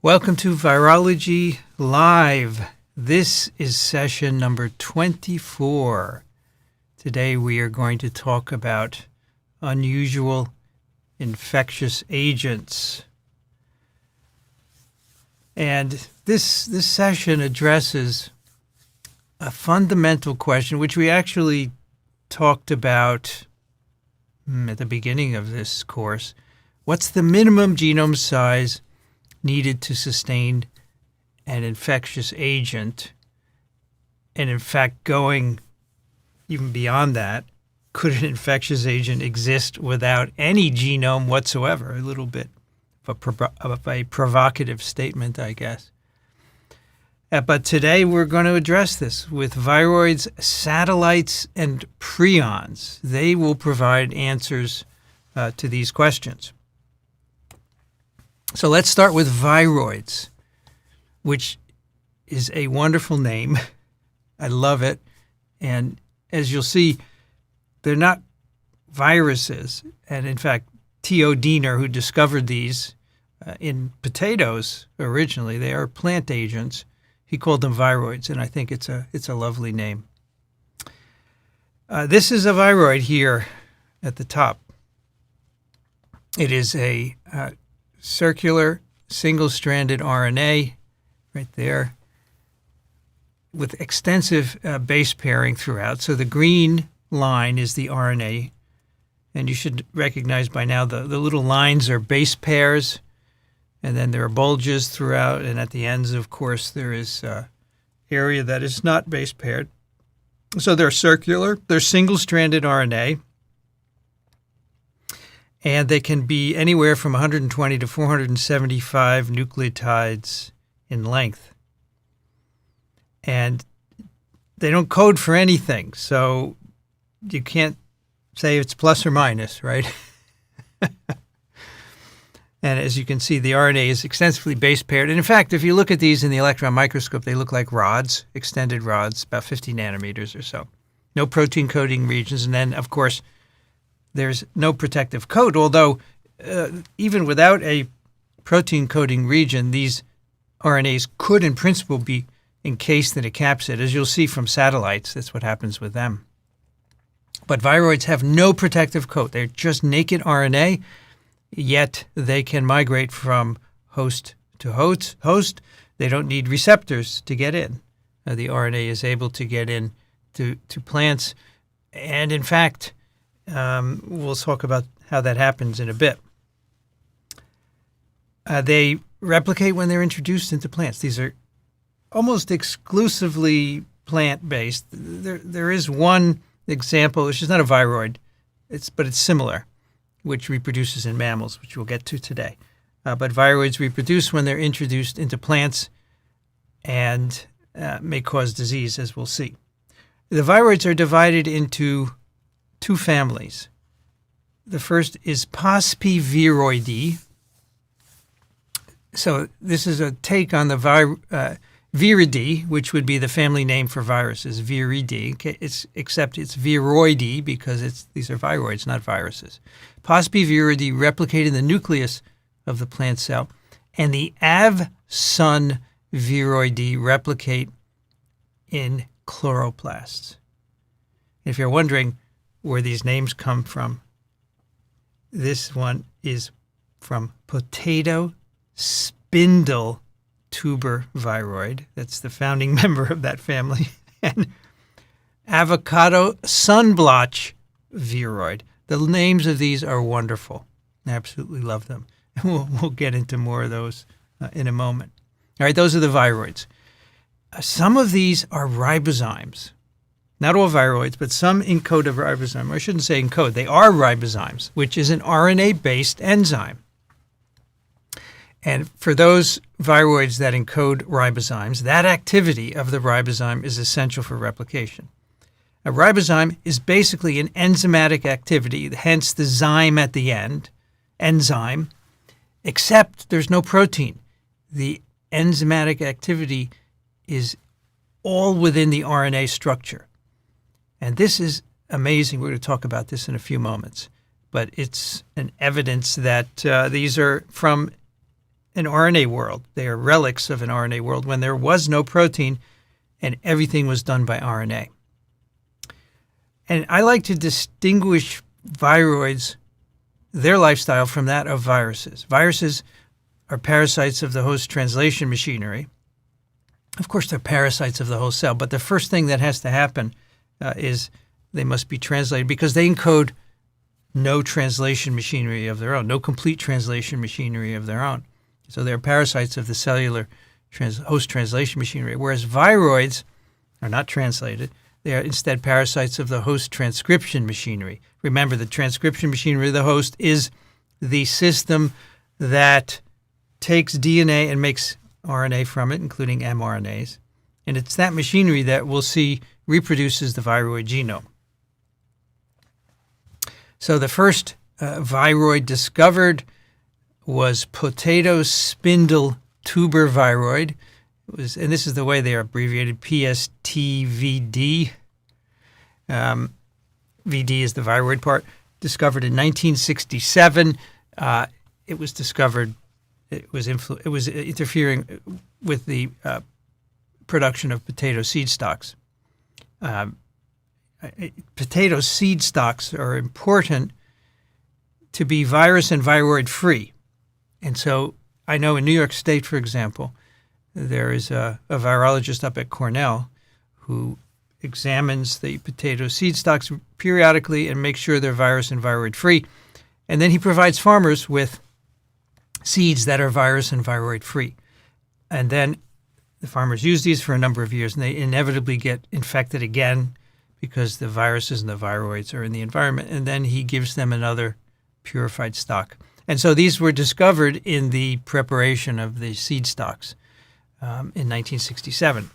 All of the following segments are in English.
Welcome to Virology Live. This is session number 24. Today we are going to talk about unusual infectious agents. And this session addresses a fundamental question, which we actually talked about at the beginning of this course. What's the minimum genome size needed to sustain an infectious agent? And in fact, going even beyond that, could an infectious agent exist without any genome whatsoever? A little bit of a provocative statement, I guess. But today we're going to address this with viroids, satellites, and prions. They will provide answers to these questions. So let's start with viroids, which is a wonderful name. I love it. And as you'll see, they're not viruses. And in fact, T.O. Diener, who discovered these in potatoes originally, they are plant agents. He called them viroids, and I think it's a lovely name. This is a viroid here at the top. It is a circular single-stranded RNA right there with extensive base pairing throughout. So the green line is the RNA, and you should recognize by now the little lines are base pairs, and then there are bulges throughout, and at the ends, of course, there is area that is not base paired. So they're circular, they're single-stranded RNA, and they can be anywhere from 120 to 475 nucleotides in length. And they don't code for anything, so you can't say it's plus or minus, right? And as you can see, the RNA is extensively base paired. And in fact, if you look at these in the electron microscope, they look like rods, extended rods, about 50 nanometers or so. No protein coding regions. And then, of course, there's no protective coat, although even without a protein coding region, these RNAs could in principle be encased in a capsid. As you'll see from satellites, that's what happens with them. But viroids have no protective coat. They're just naked RNA, yet they can migrate from host to host. They don't need receptors to get in. The RNA is able to get in to plants. And in fact, we'll talk about how that happens in a bit. They replicate when they're introduced into plants. These are almost exclusively plant-based. There is one example, which is not a viroid, but it's similar, which reproduces in mammals, which we'll get to today. But viroids reproduce when they're introduced into plants and may cause disease, as we'll see. The viroids are divided into two families. The first is Viroidae. So this is a take on the Viridae, which would be the family name for viruses, Viridae. Okay, except it's Viroidae because these are viroids, not viruses. Viridae replicate in the nucleus of the plant cell, and the Avsun Viroidae replicate in chloroplasts. If you're wondering where these names come from, this one is from potato spindle tuber viroid. That's the founding member of that family. And avocado sunblotch viroid. The names of these are wonderful. I absolutely love them. And we'll get into more of those in a moment. All right, those are the viroids. Some of these are ribozymes. Not all viroids, but some encode a ribozyme. Or I shouldn't say encode. They are ribozymes, which is an RNA-based enzyme. And for those viroids that encode ribozymes, that activity of the ribozyme is essential for replication. A ribozyme is basically an enzymatic activity, hence the zyme at the end, enzyme, except there's no protein. The enzymatic activity is all within the RNA structure. And this is amazing. We're going to talk about this in a few moments. But it's an evidence that these are from an RNA world. They are relics of an RNA world when there was no protein and everything was done by RNA. And I like to distinguish viroids, their lifestyle, from that of viruses. Viruses are parasites of the host translation machinery. Of course, they're parasites of the whole cell, but the first thing that has to happen is they must be translated because they encode no translation machinery of their own, no complete translation machinery of their own. So they're parasites of the cellular host translation machinery, whereas viroids are not translated. They are instead parasites of the host transcription machinery. Remember, the transcription machinery of the host is the system that takes DNA and makes RNA from it, including mRNAs. And it's that machinery that we'll see reproduces the viroid genome. So the first viroid discovered was potato spindle tuber viroid. And this is the way they are abbreviated, PSTVD. VD is the viroid part. Discovered in 1967. It was discovered. It was interfering with the production of potato seed stalks. Potato seed stalks are important to be virus and viroid free. And so I know in New York State, for example, there is a virologist up at Cornell who examines the potato seed stalks periodically and makes sure they're virus and viroid free. And then he provides farmers with seeds that are virus and viroid free. And then the farmers use these for a number of years, and they inevitably get infected again because the viruses and the viroids are in the environment. And then he gives them another purified stock. And so these were discovered in the preparation of the seed stocks in 1967.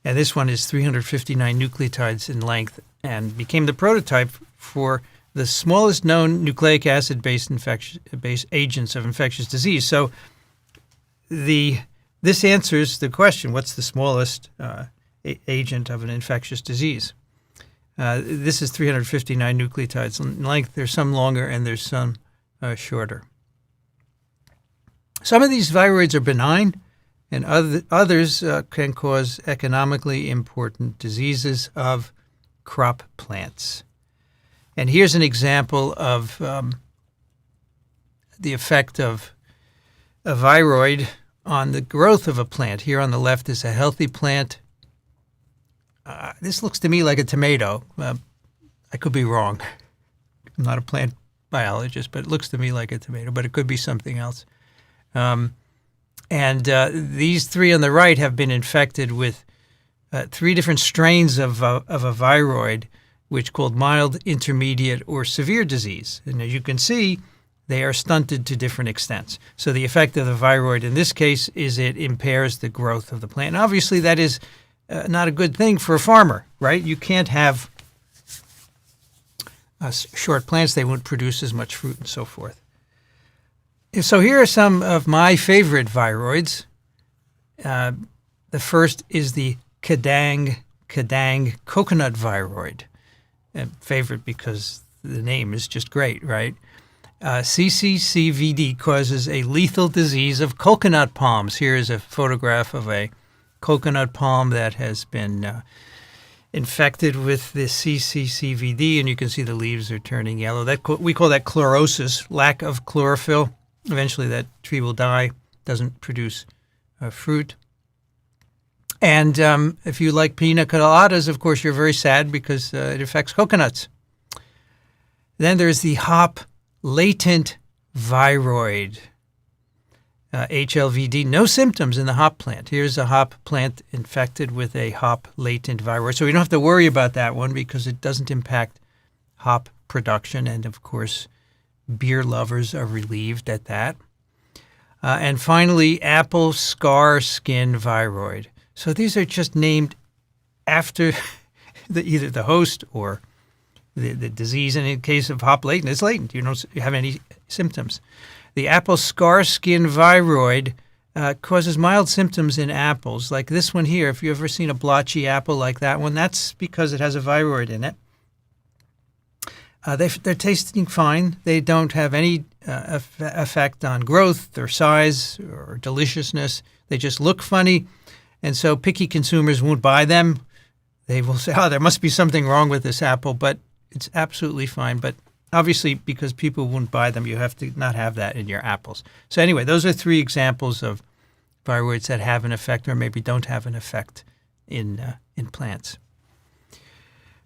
And this one is 359 nucleotides in length and became the prototype for the smallest known nucleic acid-based agents of infectious disease. So this answers the question, what's the smallest agent of an infectious disease? This is 359 nucleotides in length. There's some longer and there's some shorter. Some of these viroids are benign, and others can cause economically important diseases of crop plants. And here's an example of the effect of a viroid on the growth of a plant. Here on the left is a healthy plant. This looks to me like a tomato. I could be wrong. I'm not a plant biologist, but it looks to me like a tomato, but it could be something else. These three on the right have been infected with three different strains of a viroid, which called mild, intermediate, or severe disease. And as you can see, they are stunted to different extents. So the effect of the viroid in this case is it impairs the growth of the plant. And obviously, that is not a good thing for a farmer, right? You can't have short plants. They won't produce as much fruit and so forth. So here are some of my favorite viroids. The first is the Kadang coconut viroid. Favorite because the name is just great, right? CCCVD causes a lethal disease of coconut palms. Here is a photograph of a coconut palm that has been infected with the CCCVD, and you can see the leaves are turning yellow. We call that chlorosis, lack of chlorophyll. Eventually that tree will die, doesn't produce fruit. And if you like pina coladas, of course, you're very sad because it affects coconuts. Then there's the hop latent viroid, HLVD. No symptoms in the hop plant. Here's a hop plant infected with a hop latent viroid. So we don't have to worry about that one because it doesn't impact hop production. And, of course, beer lovers are relieved at that. And finally, apple scar skin viroid. So these are just named after either the host or the disease. And in the case of hop latent, it's latent. You don't have any symptoms. The apple scar skin viroid causes mild symptoms in apples, like this one here. If you've ever seen a blotchy apple like that one, that's because it has a viroid in it. They're tasting fine. They don't have any effect on growth or size or deliciousness. They just look funny, and so picky consumers won't buy them. They will say, there must be something wrong with this apple, but it's absolutely fine. But obviously, because people won't buy them, you have to not have that in your apples. So anyway, those are 3 examples of viroids that have an effect or maybe don't have an effect in plants.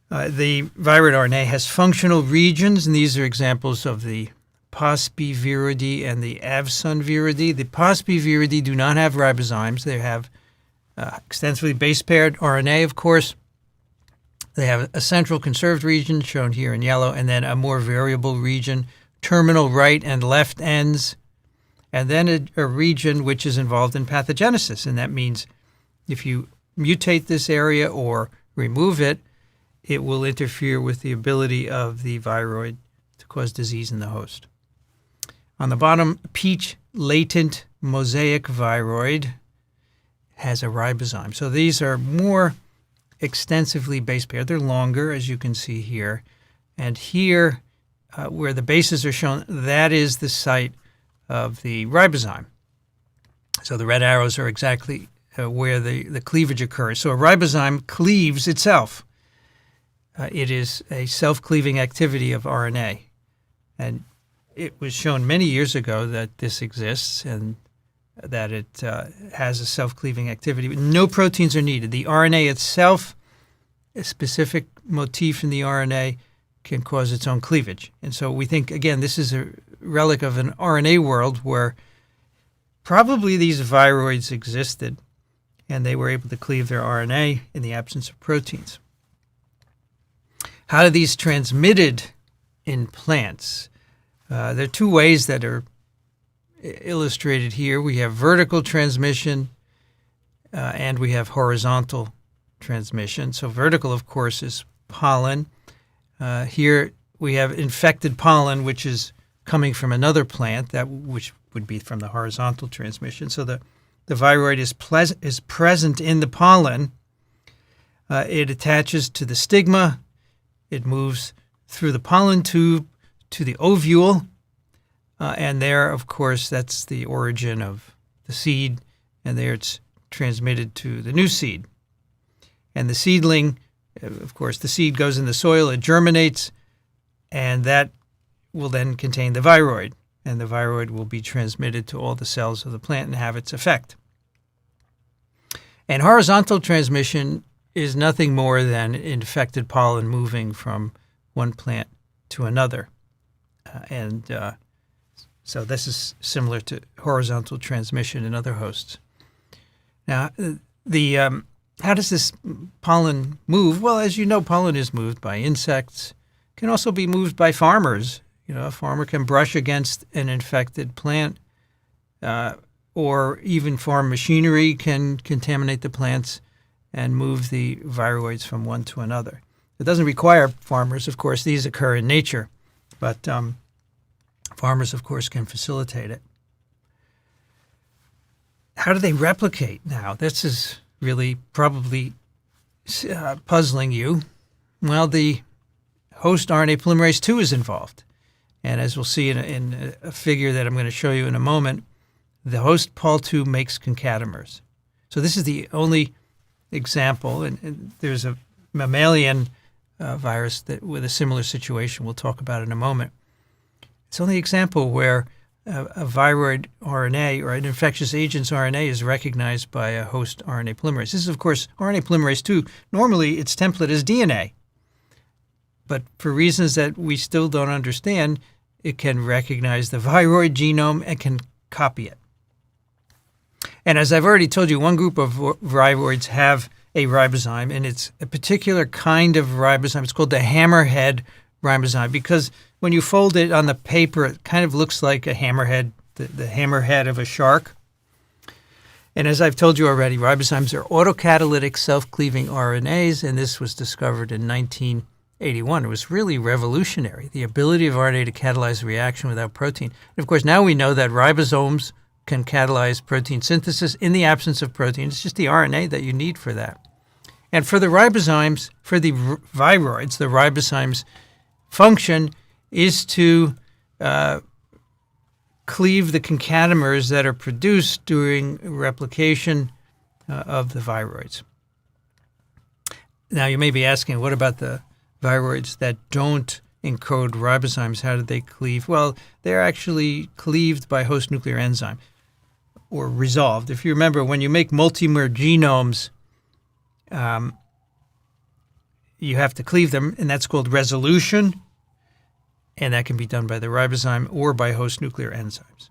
The viroid RNA has functional regions, and these are examples of the POSB viridae and the avson viridae. The POSB viridae do not have ribozymes. They have extensively base-paired RNA, of course. They have a central conserved region, shown here in yellow, and then a more variable region, terminal right and left ends, and then a region which is involved in pathogenesis. And that means if you mutate this area or remove it, it will interfere with the ability of the viroid to cause disease in the host. On the bottom, peach latent mosaic viroid has a ribozyme. So these are more extensively base paired. They're longer, as you can see here. And here, where the bases are shown, that is the site of the ribozyme. So the red arrows are exactly where the cleavage occurs. So a ribozyme cleaves itself. It is a self-cleaving activity of RNA. And it was shown many years ago that this exists and that it has a self-cleaving activity. No proteins are needed. The RNA itself, a specific motif in the RNA, can cause its own cleavage. And so we think, again, this is a relic of an RNA world where probably these viroids existed and they were able to cleave their RNA in the absence of proteins. How are these transmitted in plants? There are 2 ways that are illustrated here. We have vertical transmission and we have horizontal transmission. So vertical, of course, is pollen. Here we have infected pollen, which is coming from another plant, which would be from the horizontal transmission. So the viroid is present in the pollen. It attaches to the stigma. It moves through the pollen tube to the ovule. And there, of course, that's the origin of the seed. And there it's transmitted to the new seed. And the seedling, of course, the seed goes in the soil, it germinates, and that will then contain the viroid. And the viroid will be transmitted to all the cells of the plant and have its effect. And horizontal transmission is nothing more than infected pollen moving from one plant to another. So this is similar to horizontal transmission in other hosts. Now, how does this pollen move? Well, as you know, pollen is moved by insects. It can also be moved by farmers. A farmer can brush against an infected plant, or even farm machinery can contaminate the plants and move the viroids from one to another. It doesn't require farmers, of course. These occur in nature, but farmers, of course, can facilitate it. How do they replicate now? This is really probably puzzling you. Well, the host RNA polymerase II is involved. And as we'll see in a figure that I'm going to show you in a moment, the host Pol2 makes concatemers. So this is the only example, and there's a mammalian virus with a similar situation we'll talk about in a moment. It's the only example where a viroid RNA or an infectious agent's RNA is recognized by a host RNA polymerase. This is, of course, RNA polymerase II. Normally, its template is DNA. But for reasons that we still don't understand, it can recognize the viroid genome and can copy it. And as I've already told you, one group of viroids have a ribozyme, and it's a particular kind of ribozyme. It's called the hammerhead ribozyme because when you fold it on the paper, it kind of looks like a hammerhead, the hammerhead of a shark. And as I've told you already, ribozymes are autocatalytic self-cleaving RNAs, and this was discovered in 1981. It was really revolutionary, the ability of RNA to catalyze a reaction without protein. And of course, now we know that ribosomes can catalyze protein synthesis in the absence of protein. It's just the RNA that you need for that. And for the ribozymes, for the viroids, the ribozymes function is to cleave the concatemers that are produced during replication of the viroids. Now, you may be asking, what about the viroids that don't encode ribozymes? How do they cleave? Well, they're actually cleaved by host nuclear enzyme, or resolved. If you remember, when you make multimer genomes, you have to cleave them, and that's called resolution, and that can be done by the ribozyme or by host nuclear enzymes.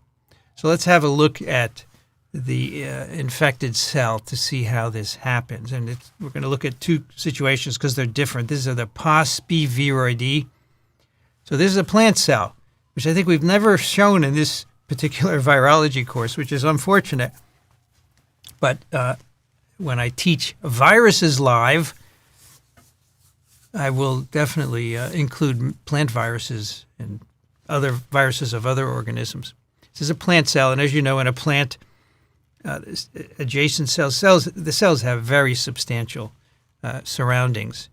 So let's have a look at the infected cell to see how this happens. And we're going to look at two situations because they're different. These are the pos B viroids. So this is a plant cell, which I think we've never shown in this particular virology course, which is unfortunate. But when I teach viruses live, I will definitely include plant viruses and other viruses of other organisms. This is a plant cell, and as you know, in a plant, adjacent the cells have very substantial surroundings.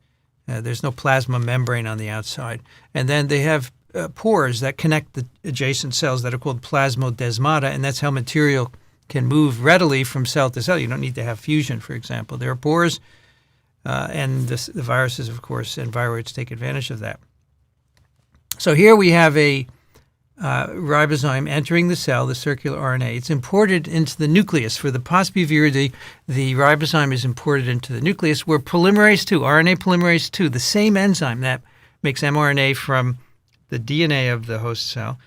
There's no plasma membrane on the outside. And then they have pores that connect the adjacent cells that are called plasmodesmata, and that's how material can move readily from cell to cell. You don't need to have fusion, for example. There are pores, and the viruses, of course, and viroids take advantage of that. So here we have a ribozyme entering the cell, the circular RNA. It's imported into the nucleus. For the pos B viroids, the ribozyme is imported into the nucleus, where polymerase II, RNA polymerase II, the same enzyme that makes mRNA from the DNA of the host cell,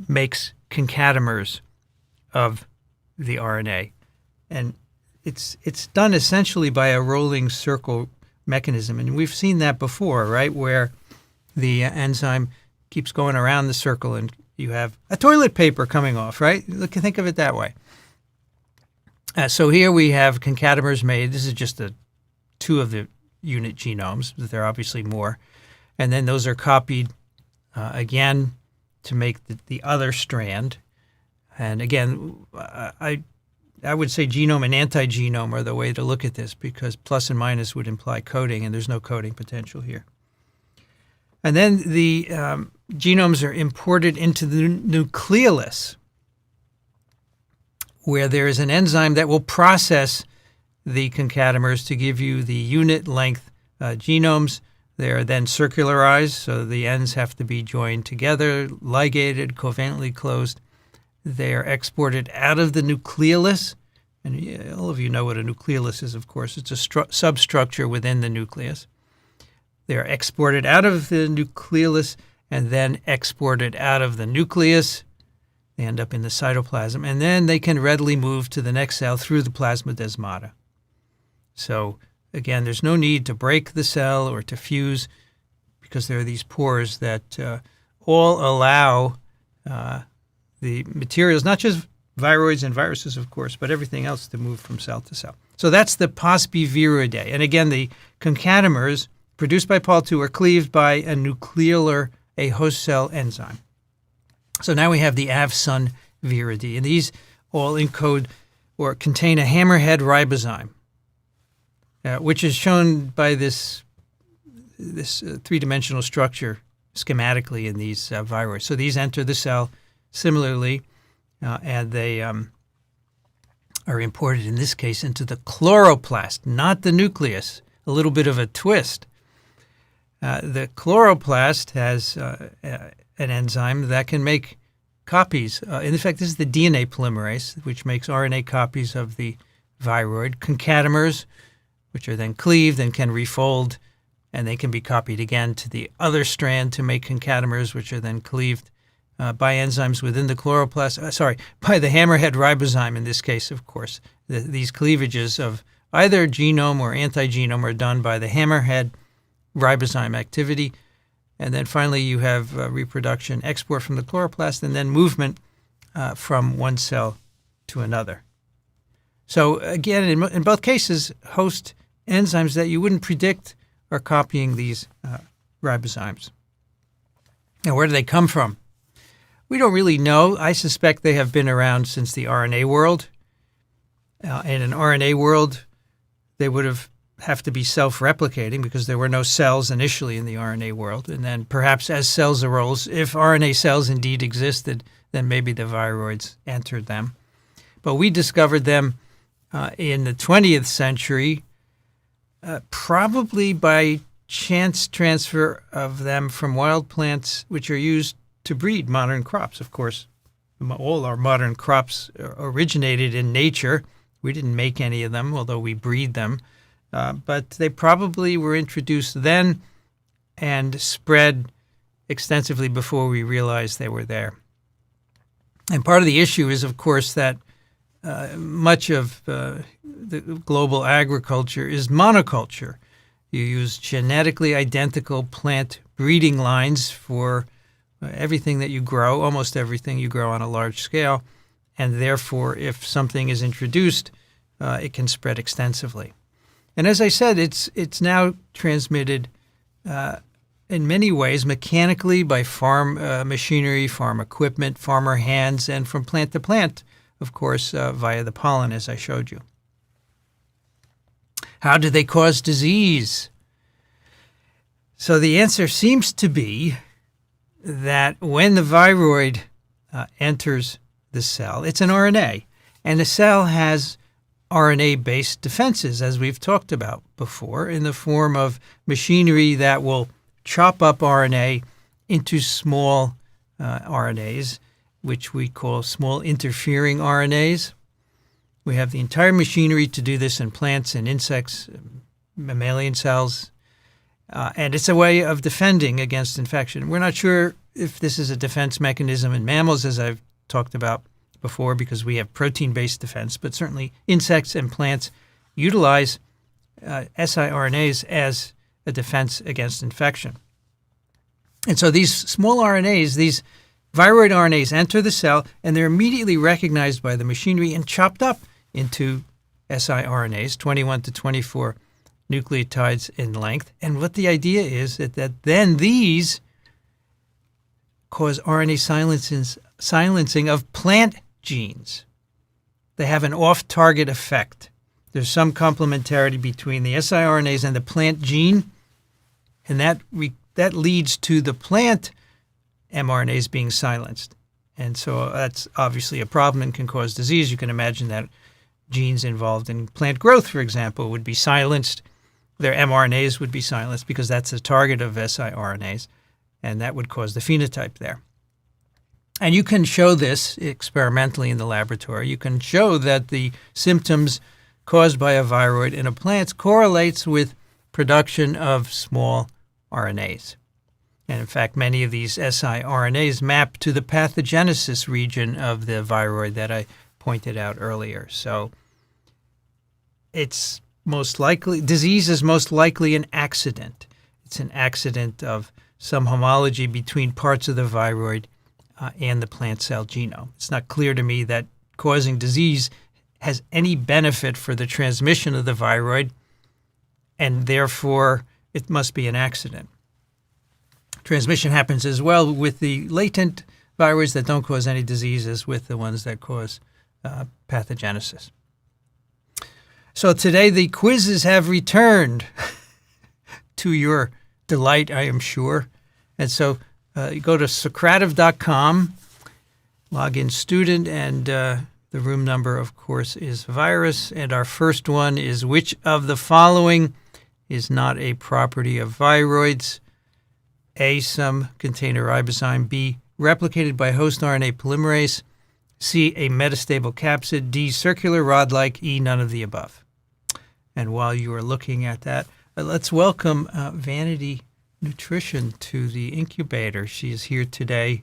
makes concatemers of the RNA. And it's done essentially by a rolling circle mechanism. And we've seen that before, right, where the enzyme keeps going around the circle and you have a toilet paper coming off, right? Think of it that way. So here we have concatemers made. This is just two of the unit genomes. There are obviously more. And then those are copied again to make the other strand. And again, I would say genome and anti-genome are the way to look at this, because plus and minus would imply coding, and there's no coding potential here. And then the genomes are imported into the nucleolus, where there is an enzyme that will process the concatemers to give you the unit length genomes. They are then circularized, so the ends have to be joined together, ligated, covalently closed. They are exported out of the nucleolus, and all of you know what a nucleolus is, of course. It's a substructure within the nucleus. They are exported out of the nucleolus and then exported out of the nucleus. They end up in the cytoplasm, and then they can readily move to the next cell through the plasmodesmata. So again, there's no need to break the cell or to fuse, because there are these pores that all allow the materials, not just viroids and viruses, of course, but everything else to move from cell to cell. So that's the pos B viroidae. And again, the concatemers produced by Pol II are cleaved by a nucleolar, a host cell enzyme. So now we have the avsun viridae, and these all encode or contain a hammerhead ribozyme, which is shown by this three-dimensional structure schematically in these viroids. So these enter the cell similarly, and they are imported, in this case, into the chloroplast, not the nucleus. A little bit of a twist. The chloroplast has an enzyme that can make copies. In fact, this is the DNA polymerase, which makes RNA copies of the viroid. Concatemers, which are then cleaved and can refold, and they can be copied again to the other strand to make concatemers, which are then cleaved by enzymes within the chloroplast. By the hammerhead ribozyme in this case, of course. These cleavages of either genome or anti-genome are done by the hammerhead ribozyme activity. And then finally you have reproduction, export from the chloroplast, and then movement from one cell to another. So again, in both cases, host enzymes that you wouldn't predict are copying these ribozymes. Now, where do they come from? We don't really know. I suspect they have been around since the RNA world. In an RNA world, they would have have to be self-replicating because there were no cells initially in the RNA world. And then perhaps as cells arose, if RNA cells indeed existed, then maybe the viroids entered them. But we discovered them in the 20th century, probably by chance transfer of them from wild plants which are used to breed modern crops. Of course, all our modern crops originated in nature. We didn't make any of them, although we breed them. But they probably were introduced then and spread extensively before we realized they were there. And part of the issue is, of course, that much of the global agriculture is monoculture. You use genetically identical plant breeding lines for everything that you grow, almost everything you grow on a large scale. And therefore, if something is introduced, it can spread extensively. And as I said, it's now transmitted in many ways mechanically by farm machinery, farm equipment, farmer hands, and from plant to plant, of course, via the pollen, as I showed you. How do they cause disease? So the answer seems to be that when the viroid enters the cell, it's an RNA, and the cell has RNA-based defenses, as we've talked about before, in the form of machinery that will chop up RNA into small RNAs, which we call small interfering RNAs. We have the entire machinery to do this in plants and insects, mammalian cells, and it's a way of defending against infection. We're not sure if this is a defense mechanism in mammals, as I've talked about before, because we have protein-based defense, but certainly insects and plants utilize siRNAs as a defense against infection. And so these small RNAs, these viroid RNAs enter the cell, and they're immediately recognized by the machinery and chopped up into siRNAs, 21 to 24 nucleotides in length. And what the idea is that then these cause RNA silencing of plant genes. They have an off-target effect. There's some complementarity between the siRNAs and the plant gene, and that leads to the plant mRNAs being silenced. And so that's obviously a problem and can cause disease. You can imagine that genes involved in plant growth, for example, would be silenced. Their mRNAs would be silenced because that's the target of siRNAs, and that would cause the phenotype there. And you can show this experimentally in the laboratory. You can show that the symptoms caused by a viroid in a plant correlates with production of small RNAs. And in fact, many of these siRNAs map to the pathogenesis region of the viroid that I pointed out earlier. So it's most likely, disease is most likely an accident. It's an accident of some homology between parts of the viroid and the plant cell genome. It's not clear to me that causing disease has any benefit for the transmission of the viroid, and therefore it must be an accident. Transmission happens as well with the latent viroids that don't cause any disease as with the ones that cause pathogenesis. So today the quizzes have returned to your delight, I am sure. And so you go to Socrative.com, log in student, and the room number, of course, is virus. And our first one is, which of the following is not a property of viroids? A, some contain a ribozyme. B, replicated by host RNA polymerase. C, a metastable capsid. D, circular rod-like. E, none of the above. And while you are looking at that, let's welcome Vanity Nutrition to the incubator. She is here today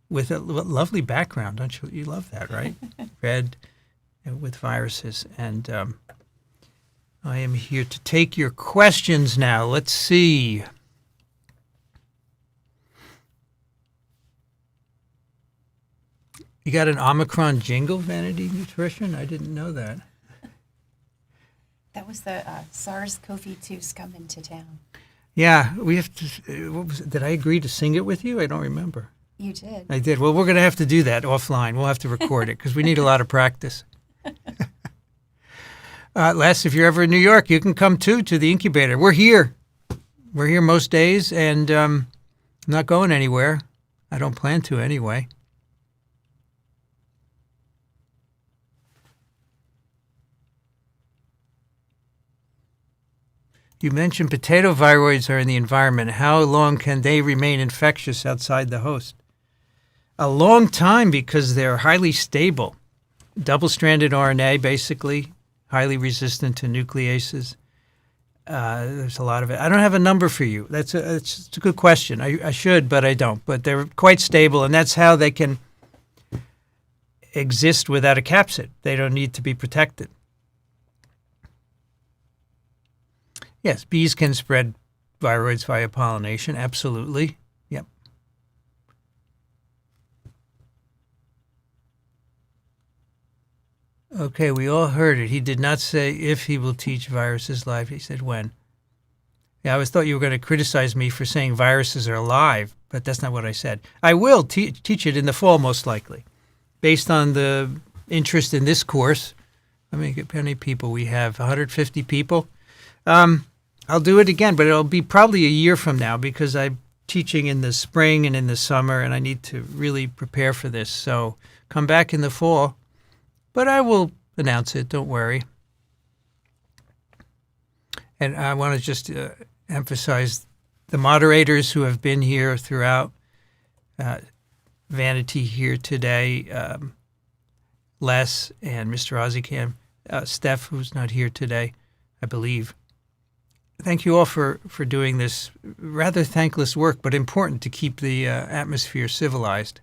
with a lovely background. Don't you? You love that, right? Red with viruses. And I am here to take your questions now. Let's see. You got an Omicron jingle, Vanity Nutrition? I didn't know that. That was the SARS-CoV-2's coming to town. Yeah, we have to. What was it? Did I agree to sing it with you? I don't remember. You did. I did. Well, we're going to have to do that offline. We'll have to record it because we need a lot of practice. Les, if you're ever in New York, you can come too to the incubator. We're here. We're here most days, and I'm not going anywhere. I don't plan to anyway. You mentioned potato viroids are in the environment. How long can they remain infectious outside the host? A long time, because they're highly stable. Double-stranded RNA, basically, highly resistant to nucleases. There's a lot of it. I don't have a number for you. It's a good question. I should, but I don't. But they're quite stable, and that's how they can exist without a capsid. They don't need to be protected. Yes, bees can spread viroids via pollination, absolutely. Yep. Okay, we all heard it. He did not say if he will teach viruses live. He said when. Yeah, I always thought you were going to criticize me for saying viruses are alive, but that's not what I said. I will teach it in the fall, most likely, based on the interest in this course. I mean, how many people we have? 150 people. I'll do it again, but it'll be probably a year from now because I'm teaching in the spring and in the summer, and I need to really prepare for this. So come back in the fall, but I will announce it. Don't worry. And I want to just emphasize the moderators who have been here throughout. Vanity here today, Les and Mr. Ozzycam, Steph, who's not here today, I believe. Thank you all for doing this rather thankless work, but important to keep the atmosphere civilized.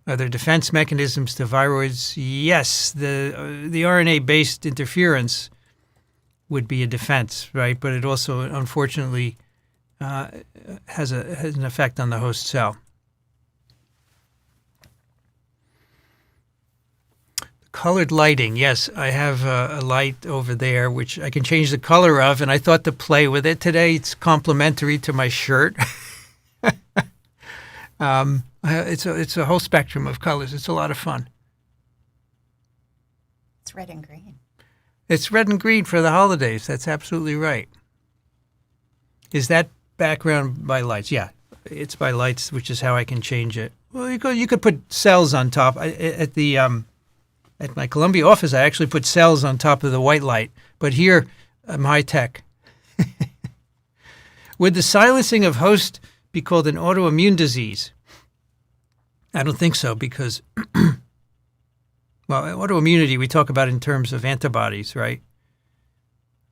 Are there defense mechanisms to viroids? Yes, the RNA-based interference would be a defense, right? But it also, unfortunately, has an effect on the host cell. Colored lighting. Yes, I have a light over there, which I can change the color of, and I thought to play with it today. It's complementary to my shirt. It's a whole spectrum of colors. It's a lot of fun. It's red and green. It's red and green for the holidays. That's absolutely right. Is that background by lights? Yeah, it's by lights, which is how I can change it. Well, you could put cells on top. At my Columbia office, I actually put cells on top of the white light. But here, I'm high-tech. Would the silencing of host be called an autoimmune disease? I don't think so because, well, autoimmunity we talk about in terms of antibodies, right?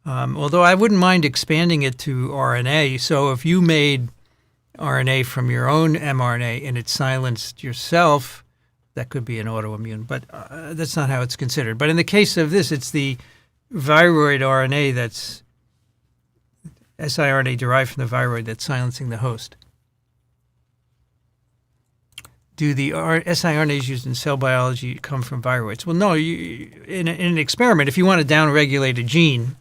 Although I wouldn't mind expanding it to RNA. So if you made RNA from your own mRNA and it silenced yourself, that could be an autoimmune, but that's not how it's considered. But in the case of this, it's the viroid RNA that's siRNA derived from the viroid that's silencing the host. Do the siRNAs used in cell biology come from viroids? Well, no. In an experiment, if you want to downregulate a gene,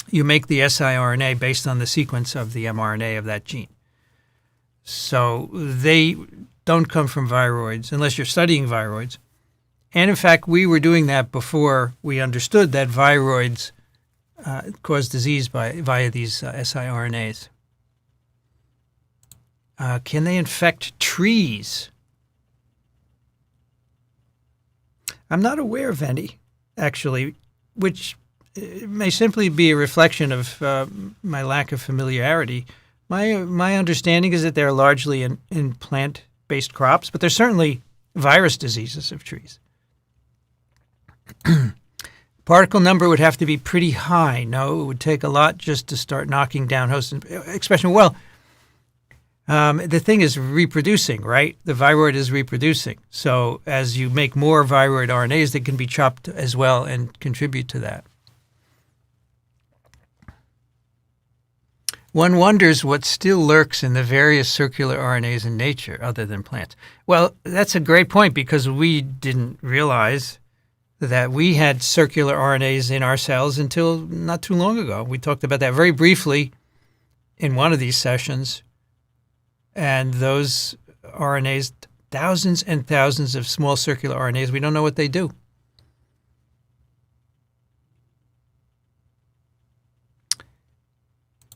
you make the siRNA based on the sequence of the mRNA of that gene. So they don't come from viroids unless you're studying viroids. And in fact, we were doing that before we understood that viroids cause disease via these siRNAs. Can they infect trees? I'm not aware of any, actually, which may simply be a reflection of my lack of familiarity. My understanding is that they're largely in plant-based crops, but there's certainly virus diseases of trees. Particle number would have to be pretty high. No, it would take a lot just to start knocking down host expression. Well, the thing is reproducing, right? The viroid is reproducing. So as you make more viroid RNAs, they can be chopped as well and contribute to that. One wonders what still lurks in the various circular RNAs in nature other than plants. Well, that's a great point because we didn't realize that we had circular RNAs in our cells until not too long ago. We talked about that very briefly in one of these sessions. And those RNAs thousands and thousands of small circular RNAs. We don't know what they do.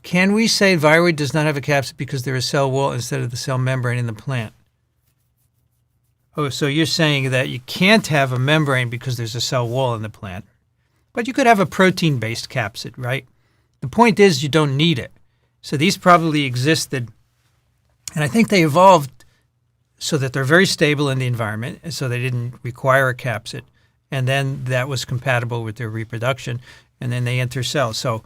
Can we say viroid does not have a capsid because there is cell wall instead of the cell membrane in the plant? Oh, so you're saying that you can't have a membrane because there's a cell wall in the plant. But you could have a protein-based capsid, right? The point is you don't need it. So these probably existed, and I think they evolved so that they're very stable in the environment, and so they didn't require a capsid. And then that was compatible with their reproduction, and then they enter cells. So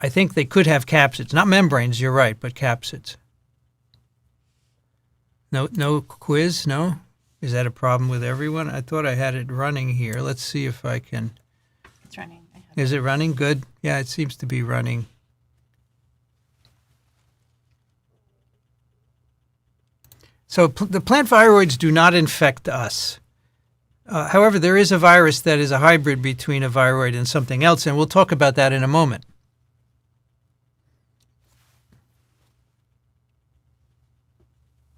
I think they could have capsids. Not membranes, you're right, but capsids. No quiz, no? Is that a problem with everyone? I thought I had it running here. Let's see if I can. It's running. Is it running? Good. Yeah, it seems to be running. So the plant viroids do not infect us. However, there is a virus that is a hybrid between a viroid and something else, and we'll talk about that in a moment.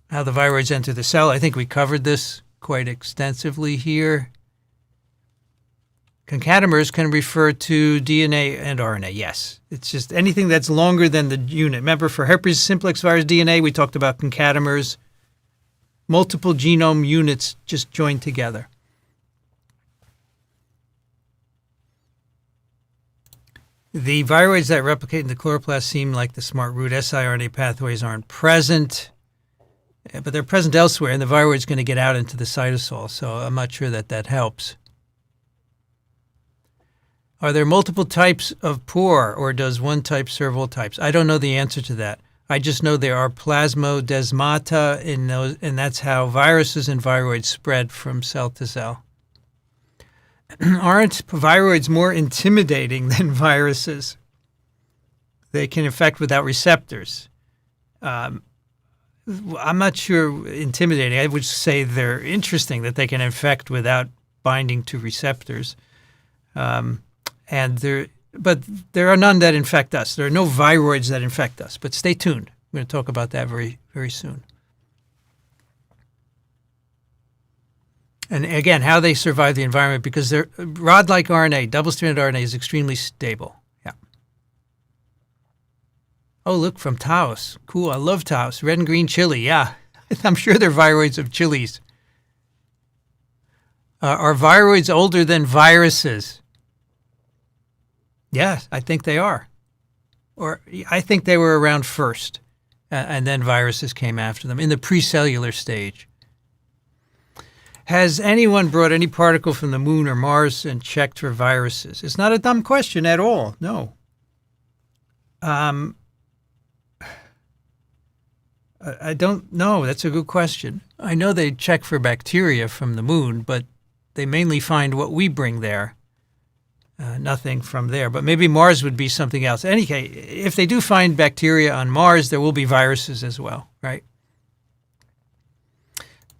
How the viroids enter the cell. I think we covered this quite extensively here. Concatemers can refer to DNA and RNA, yes. It's just anything that's longer than the unit. Remember, for herpes simplex virus DNA, we talked about concatemers, multiple genome units just joined together. The viroids that replicate in the chloroplast seem like the smart root siRNA pathways aren't present, but they're present elsewhere, and the viroid's going to get out into the cytosol, so I'm not sure that that helps. Are there multiple types of pore, or does one type serve all types? I don't know the answer to that. I just know there are plasmodesmata in those, and that's how viruses and viroids spread from cell to cell. Aren't viroids more intimidating than viruses? They can infect without receptors. I'm not sure intimidating. I would say they're interesting that they can infect without binding to receptors. But there are none that infect us. There are no viroids that infect us. But stay tuned. I'm going to talk about that very, very soon. And again, how they survive the environment, because they're rod-like RNA, double-stranded RNA is extremely stable. Yeah. Oh, look, from Taos. Cool, I love Taos. Red and green chili, yeah. I'm sure they're viroids of chilies. Are viroids older than viruses? Yes, I think they are. Or I think they were around first, and then viruses came after them in the precellular stage. Has anyone brought any particle from the moon or Mars and checked for viruses? It's not a dumb question at all, no. I don't know. That's a good question. I know they check for bacteria from the moon, but they mainly find what we bring there. Nothing from there. But maybe Mars would be something else. In any case, if they do find bacteria on Mars, there will be viruses as well, right?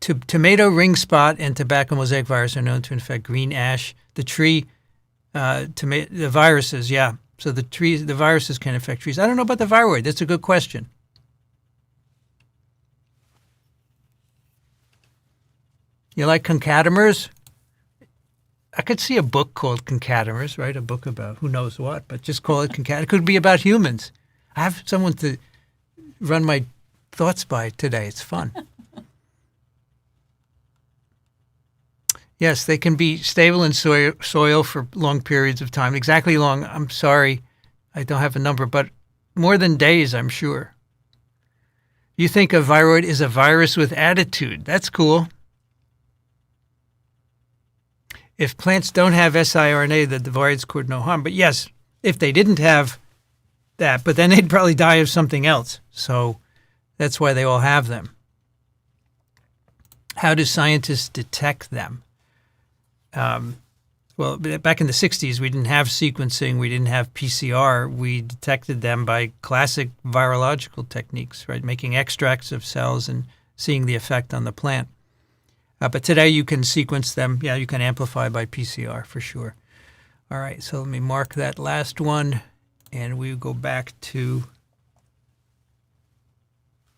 Tomato ring spot and tobacco mosaic virus are known to infect green ash. The tree, the viruses, yeah. So the viruses can infect trees. I don't know about the viroid. That's a good question. You like concatemers? I could see a book called Concatemers, right? A book about who knows what, but just call it Concatemers. It could be about humans. I have someone to run my thoughts by today. It's fun. Yes, they can be stable in soil for long periods of time. Exactly long, I'm sorry, I don't have a number, but more than days, I'm sure. You think a viroid is a virus with attitude. That's cool. If plants don't have siRNA, the viroids could no harm. But yes, if they didn't have that, but then they'd probably die of something else. So that's why they all have them. How do scientists detect them? Well, back in the 60s, we didn't have sequencing. We didn't have PCR. We detected them by classic virological techniques, right? Making extracts of cells and seeing the effect on the plant. But today you can sequence them. Yeah, you can amplify by PCR for sure. All right, so let me mark that last one, and we go back to,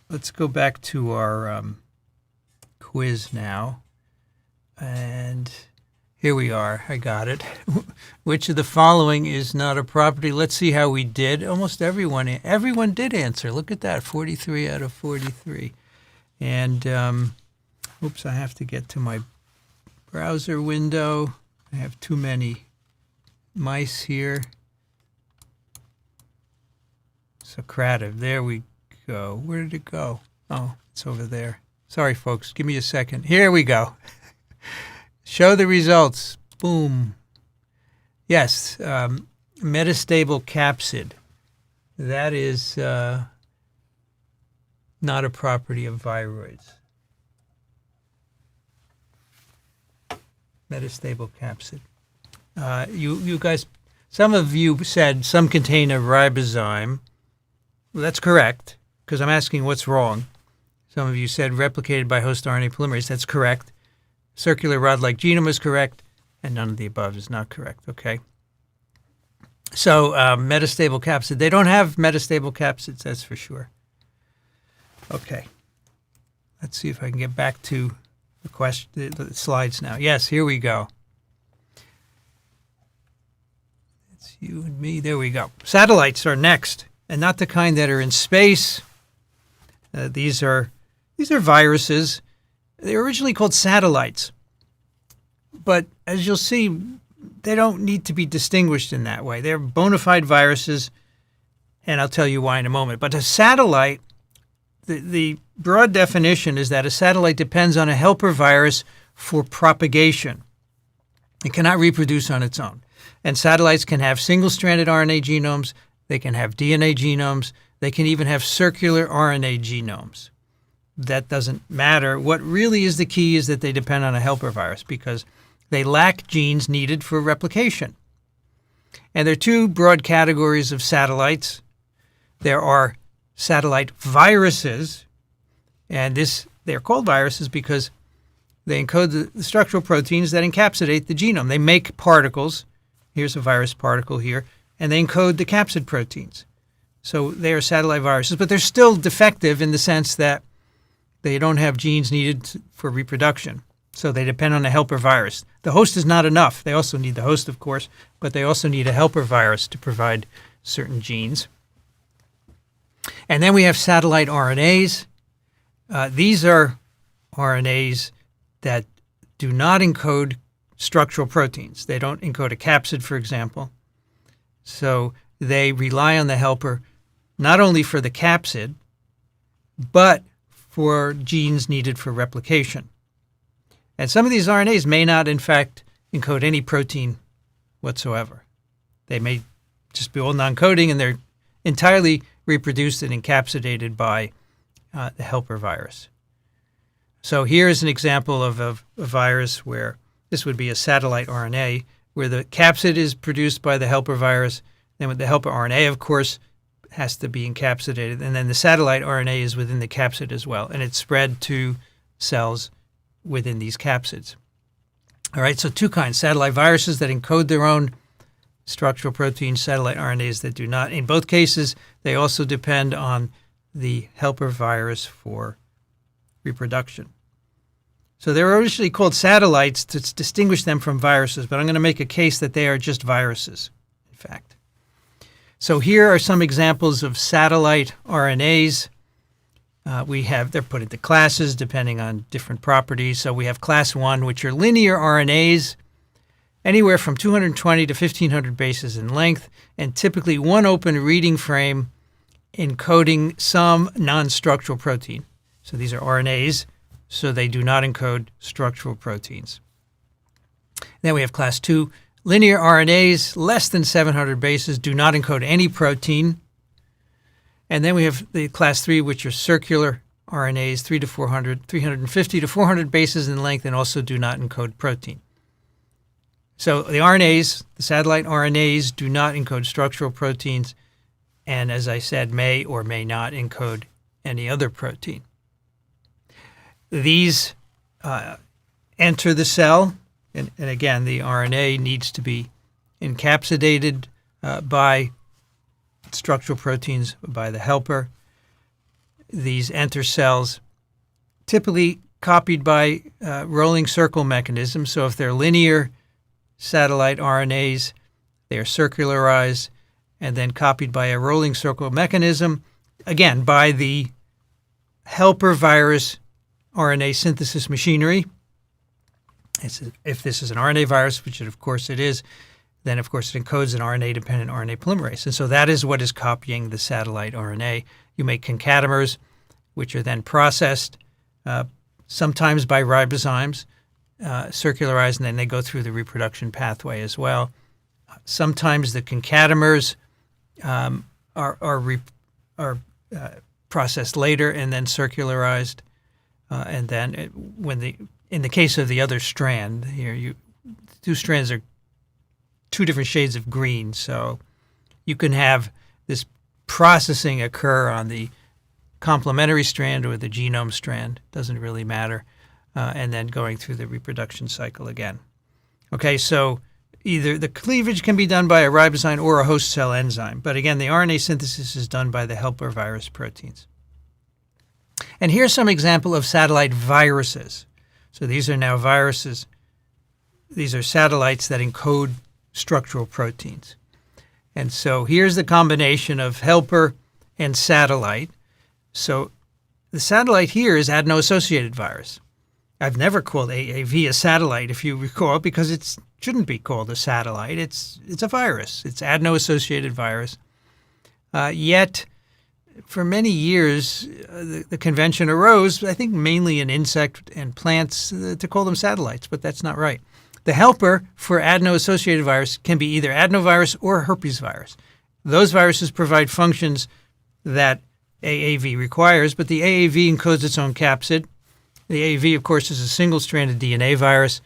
let's go back to our quiz now. And here we are. I got it. Which of the following is not a property? Let's see how we did. Almost everyone did answer. Look at that, 43 out of 43. And, oops, I have to get to my browser window. I have too many mice here. Socrative, there we go. Where did it go? Oh, it's over there. Sorry, folks. Give me a second. Here we go. Show the results. Boom. Yes, metastable capsid. That is not a property of viroids. Metastable capsid. You guys, some of you said some contain a ribozyme. Well, that's correct, because I'm asking what's wrong. Some of you said replicated by host RNA polymerase. That's correct. Circular rod-like genome is correct, and none of the above is not correct, okay? So metastable capsid. They don't have metastable capsids, that's for sure. Okay. Let's see if I can get back to the question, the slides now. Yes, here we go. It's you and me. There we go. Satellites are next, and not the kind that are in space. These are viruses. They were originally called satellites, but as you'll see, they don't need to be distinguished in that way. They're bona fide viruses, and I'll tell you why in a moment. But a satellite, the broad definition is that a satellite depends on a helper virus for propagation. It cannot reproduce on its own. And satellites can have single-stranded RNA genomes, they can have DNA genomes, they can even have circular RNA genomes. That doesn't matter. What really is the key is that they depend on a helper virus because they lack genes needed for replication. And there are two broad categories of satellites. There are satellite viruses, and they're called viruses because they encode the structural proteins that encapsulate the genome. They make particles. Here's a virus particle here, and they encode the capsid proteins. So they are satellite viruses, but they're still defective in the sense that they don't have genes needed for reproduction. So they depend on a helper virus. The host is not enough. They also need the host, of course, but they also need a helper virus to provide certain genes. And then we have satellite RNAs. These are RNAs that do not encode structural proteins. They don't encode a capsid, for example. So they rely on the helper not only for the capsid, but for genes needed for replication. And some of these RNAs may not, in fact, encode any protein whatsoever. They may just be all non-coding, and they're entirely reproduced and encapsulated by the helper virus. So here is an example of a virus where this would be a satellite RNA, where the capsid is produced by the helper virus. Then with the helper RNA, of course, has to be encapsulated. And then the satellite RNA is within the capsid as well. And it's spread to cells within these capsids. All right, so two kinds. Satellite viruses that encode their own structural proteins, satellite RNAs that do not. In both cases, they also depend on the helper virus for reproduction. So they were originally called satellites to distinguish them from viruses, but I'm going to make a case that they are just viruses, in fact. So here are some examples of satellite RNAs. They're put into classes depending on different properties. So we have class 1, which are linear RNAs, anywhere from 220 to 1,500 bases in length, and typically one open reading frame encoding some non-structural protein. So these are RNAs, so they do not encode structural proteins. Then we have class 2, linear RNAs, less than 700 bases, do not encode any protein. And then we have the class 3, which are circular RNAs, 350 to 400 bases in length, and also do not encode protein. So the RNAs, the satellite RNAs, do not encode structural proteins, and as I said, may or may not encode any other protein. These enter the cell, and again, the RNA needs to be encapsulated by structural proteins by the helper. These enter cells. Typically, copied by rolling circle mechanism. So if they're linear satellite RNAs, they are circularized and then copied by a rolling circle mechanism, again, by the helper virus RNA synthesis machinery. If this is an RNA virus, which of course it is, then of course it encodes an RNA-dependent RNA polymerase. And so that is what is copying the satellite RNA. You make concatamers, which are then processed, sometimes by ribozymes, circularized, and then they go through the reproduction pathway as well. Sometimes the concatamers are processed later and then circularized, and then in the case of the other strand here, two strands are two different shades of green, so you can have this processing occur on the complementary strand or the genome strand, doesn't really matter, and then going through the reproduction cycle again. Okay, so either the cleavage can be done by a ribozyme or a host cell enzyme, but again, the RNA synthesis is done by the helper virus proteins. And here's some example of satellite viruses. So these are now viruses. These are satellites that encode structural proteins. And so here's the combination of helper and satellite. So the satellite here is adeno-associated virus. I've never called AAV a satellite, if you recall, because it shouldn't be called a satellite. It's a virus. It's adeno-associated virus. Yet, for many years, the convention arose, I think mainly in insect and plants, to call them satellites, but that's not right. The helper for adeno-associated virus can be either adenovirus or herpes virus. Those viruses provide functions that AAV requires, but the AAV encodes its own capsid. The AAV, of course, is a single-stranded DNA virus.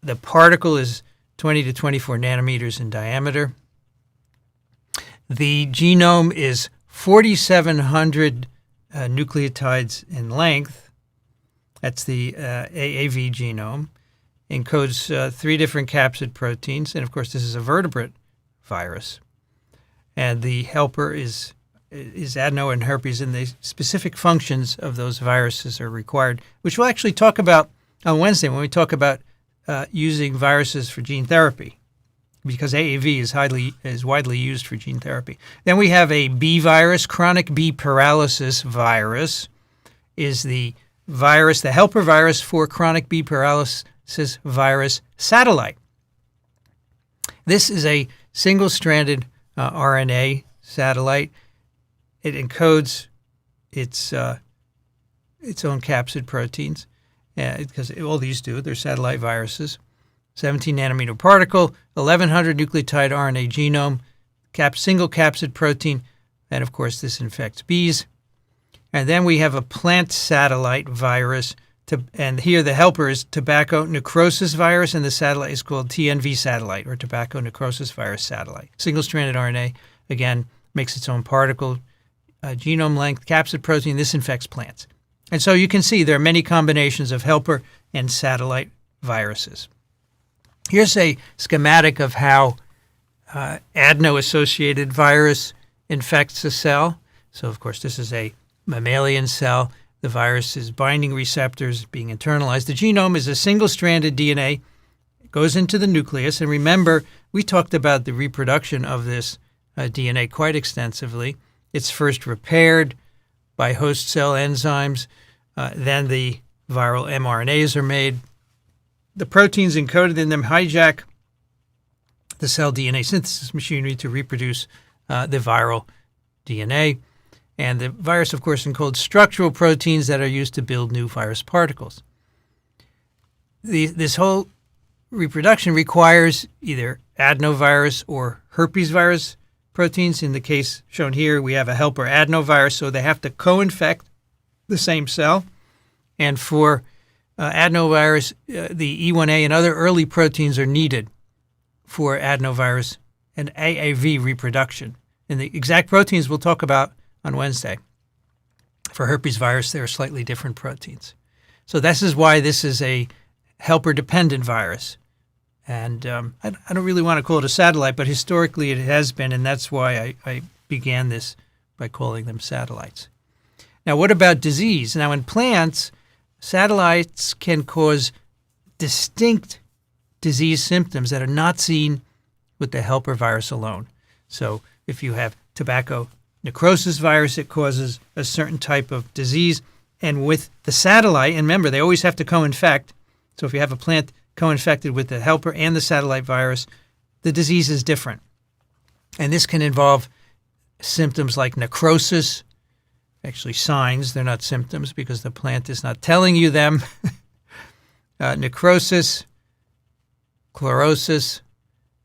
The particle is 20 to 24 nanometers in diameter. The genome is 4,700 nucleotides in length. That's the AAV genome. Encodes 3 different capsid proteins. And, of course, this is a vertebrate virus. And the helper is adeno and herpes, and the specific functions of those viruses are required, which we'll actually talk about on Wednesday when we talk about using viruses for gene therapy, because AAV is widely used for gene therapy. Then we have a B virus. Chronic B paralysis virus is the virus, the helper virus for chronic B paralysis virus satellite. This is a single-stranded RNA satellite. It encodes its own capsid proteins, because all these do. They're satellite viruses. 17 nanometer particle, 1,100 nucleotide RNA genome, single capsid protein, and of course this infects bees. And then we have a plant satellite virus, and here the helper is tobacco necrosis virus, and the satellite is called TNV satellite, or tobacco necrosis virus satellite. Single-stranded RNA, again, makes its own particle, genome length, capsid protein. This infects plants. And so you can see there are many combinations of helper and satellite viruses. Here's a schematic of how adeno-associated virus infects a cell. So, of course, this is a mammalian cell. The virus is binding receptors being internalized. The genome is a single-stranded DNA. It goes into the nucleus. And remember, we talked about the reproduction of this DNA quite extensively. It's first repaired by host cell enzymes. Then the viral mRNAs are made. The proteins encoded in them hijack the cell DNA synthesis machinery to reproduce the viral DNA. And the virus, of course, encodes structural proteins that are used to build new virus particles. This whole reproduction requires either adenovirus or herpes virus proteins. In the case shown here, we have a helper adenovirus, so they have to co-infect the same cell. And for adenovirus, the E1A and other early proteins are needed for adenovirus and AAV reproduction. And the exact proteins we'll talk about on Wednesday. For herpes virus, there are slightly different proteins. So this is why this is a helper-dependent virus. And I don't really want to call it a satellite, but historically it has been, and that's why I began this by calling them satellites. Now, what about disease? Now, in plants, satellites can cause distinct disease symptoms that are not seen with the helper virus alone. So if you have tobacco necrosis virus, it causes a certain type of disease. And with the satellite, and remember, they always have to co-infect. So if you have a plant co-infected with the helper and the satellite virus, the disease is different. And this can involve symptoms like necrosis, actually signs, they're not symptoms because the plant is not telling you them. Necrosis, chlorosis,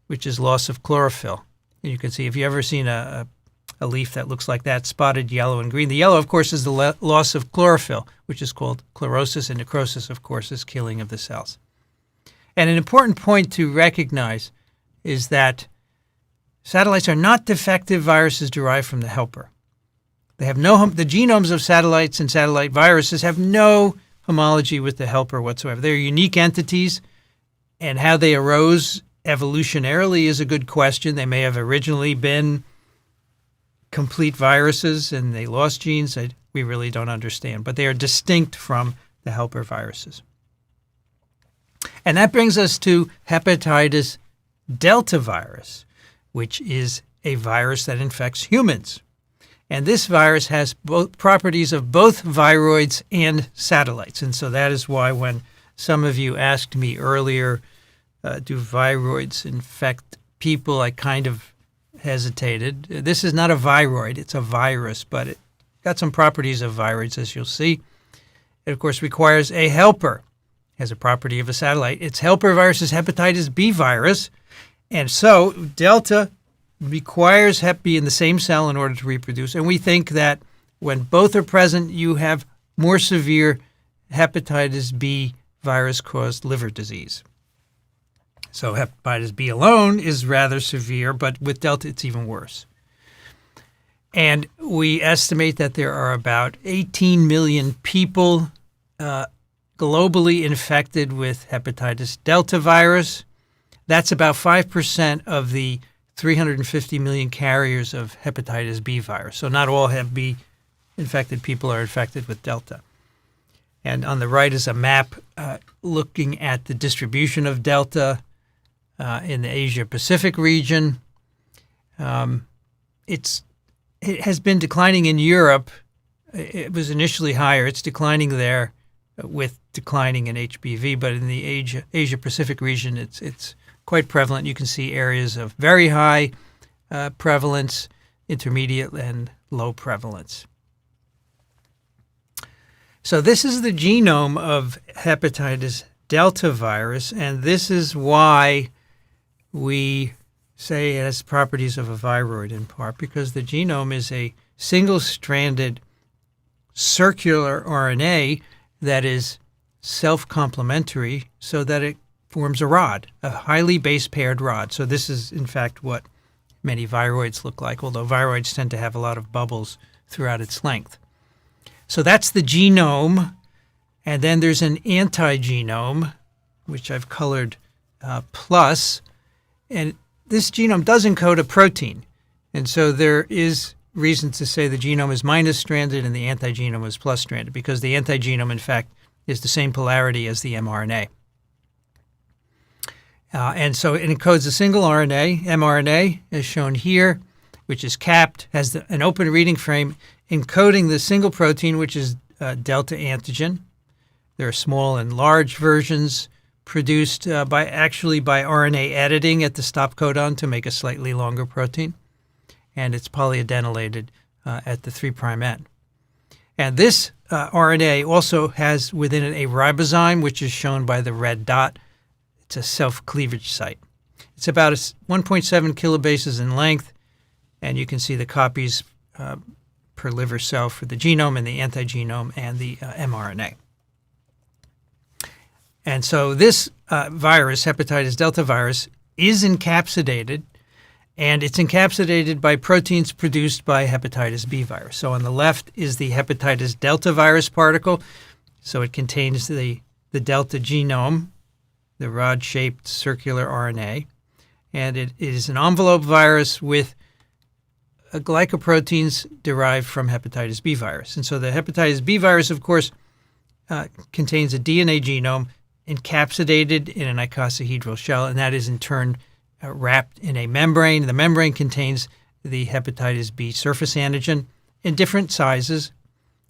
which is loss of chlorophyll. And you can see if you've ever seen a leaf that looks like that, spotted yellow and green. The yellow, of course, is the loss of chlorophyll, which is called chlorosis, and necrosis, of course, is killing of the cells. And an important point to recognize is that satellites are not defective viruses derived from the helper. They have the genomes of satellites and satellite viruses have no homology with the helper whatsoever. They're unique entities, and how they arose evolutionarily is a good question. They may have originally been complete viruses and they lost genes that we really don't understand, but they are distinct from the helper viruses. And that brings us to hepatitis delta virus, which is a virus that infects humans. And this virus has both properties of both viroids and satellites. And so that is why when some of you asked me earlier, do viroids infect people, I kind of hesitated. This is not a viroid, it's a virus, but it got some properties of viroids, as you'll see. It, of course, requires a helper. It has a property of a satellite. Its helper virus is hepatitis B virus. And so delta requires Hep B in the same cell in order to reproduce. And we think that when both are present, you have more severe hepatitis B virus-caused liver disease. So hepatitis B alone is rather severe, but with delta, it's even worse. And we estimate that there are about 18 million people globally infected with hepatitis delta virus. That's about 5% of the 350 million carriers of hepatitis B virus. So not all Hep B infected people are infected with delta. And on the right is a map looking at the distribution of delta in the Asia-Pacific region. It has been declining in Europe. It was initially higher. It's declining there with declining in HBV, but in the Asia-Pacific region, it's quite prevalent. You can see areas of very high prevalence, intermediate, and low prevalence. So this is the genome of hepatitis delta virus, and this is why we say it has properties of a viroid in part, because the genome is a single-stranded circular RNA that is self-complementary so that it forms a rod, a highly base-paired rod. So this is, in fact, what many viroids look like, although viroids tend to have a lot of bubbles throughout its length. So that's the genome, and then there's an antigenome, which I've colored plus, and this genome does encode a protein, and so there is reason to say the genome is minus-stranded and the antigenome is plus-stranded, because the antigenome, in fact, is the same polarity as the mRNA. And so it encodes a single RNA, mRNA, as shown here, which is capped, has an open reading frame encoding the single protein, which is delta antigen. There are small and large versions produced by RNA editing at the stop codon to make a slightly longer protein. And it's polyadenylated at the 3' end. And this RNA also has within it a ribozyme, which is shown by the red dot. It's a self-cleavage site. It's about 1.7 kilobases in length, and you can see the copies per liver cell for the genome and the antigenome and the mRNA. And so this virus, hepatitis delta virus, is encapsulated, and it's encapsulated by proteins produced by hepatitis B virus. So on the left is the hepatitis delta virus particle. So it contains the delta genome, the rod-shaped circular RNA, and it is an envelope virus with glycoproteins derived from hepatitis B virus. And so the hepatitis B virus, of course, contains a DNA genome encapsulated in an icosahedral shell, and that is in turn wrapped in a membrane. The membrane contains the hepatitis B surface antigen in different sizes.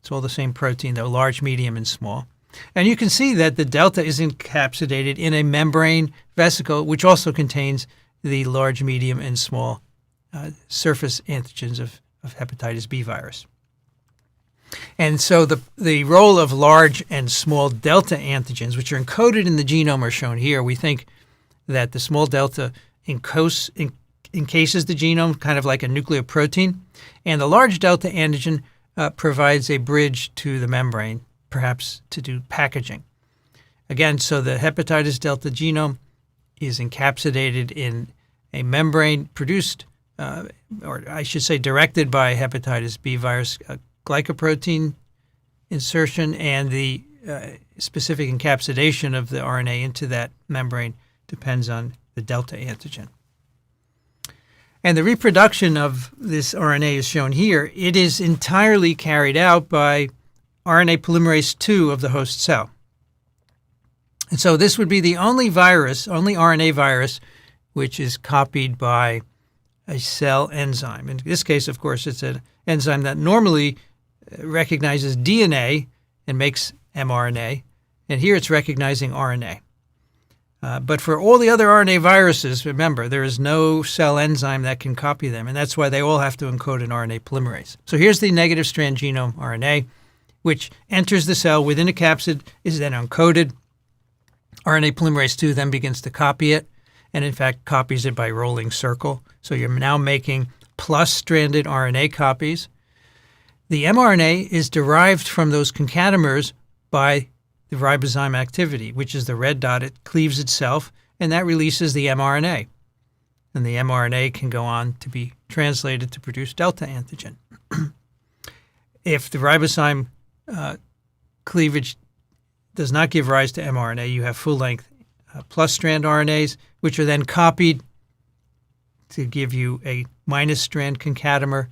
It's all the same protein, though, large, medium, and small. And you can see that the delta is encapsulated in a membrane vesicle, which also contains the large, medium, and small surface antigens of hepatitis B virus. And so the role of large and small delta antigens, which are encoded in the genome, are shown here. We think that the small delta encases the genome, kind of like a nucleoprotein, and the large delta antigen provides a bridge to the membrane, perhaps to do packaging. Again, so the hepatitis delta genome is encapsulated in a membrane produced, or I should say directed by hepatitis B virus glycoprotein insertion, and the specific encapsulation of the RNA into that membrane depends on the delta antigen. And the reproduction of this RNA is shown here. It is entirely carried out by RNA polymerase II of the host cell. And so this would be the only RNA virus, which is copied by a cell enzyme. In this case, of course, it's an enzyme that normally recognizes DNA and makes mRNA, and here it's recognizing RNA. But for all the other RNA viruses, remember, there is no cell enzyme that can copy them, and that's why they all have to encode an RNA polymerase. So here's the negative strand genome RNA, which enters the cell within a capsid, is then encoded. RNA polymerase II then begins to copy it, and in fact copies it by rolling circle. So you're now making plus-stranded RNA copies. The mRNA is derived from those concatemers by the ribozyme activity, which is the red dot. It cleaves itself, and that releases the mRNA. And the mRNA can go on to be translated to produce delta antigen. If the ribozyme cleavage does not give rise to mRNA, you have full-length plus-strand RNAs, which are then copied to give you a minus-strand concatemer,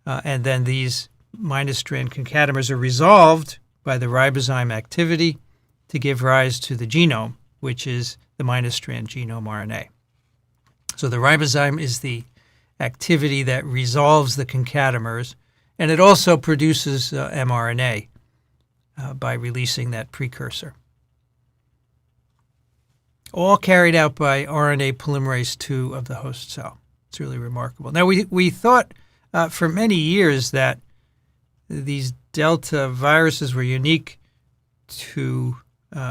and then these minus-strand concatemers are resolved by the ribozyme activity to give rise to the genome, which is the minus-strand genome RNA. So the ribozyme is the activity that resolves the concatemers, and it also produces mRNA by releasing that precursor. All carried out by RNA polymerase II of the host cell. It's really remarkable. Now, we thought for many years that these delta viruses were unique to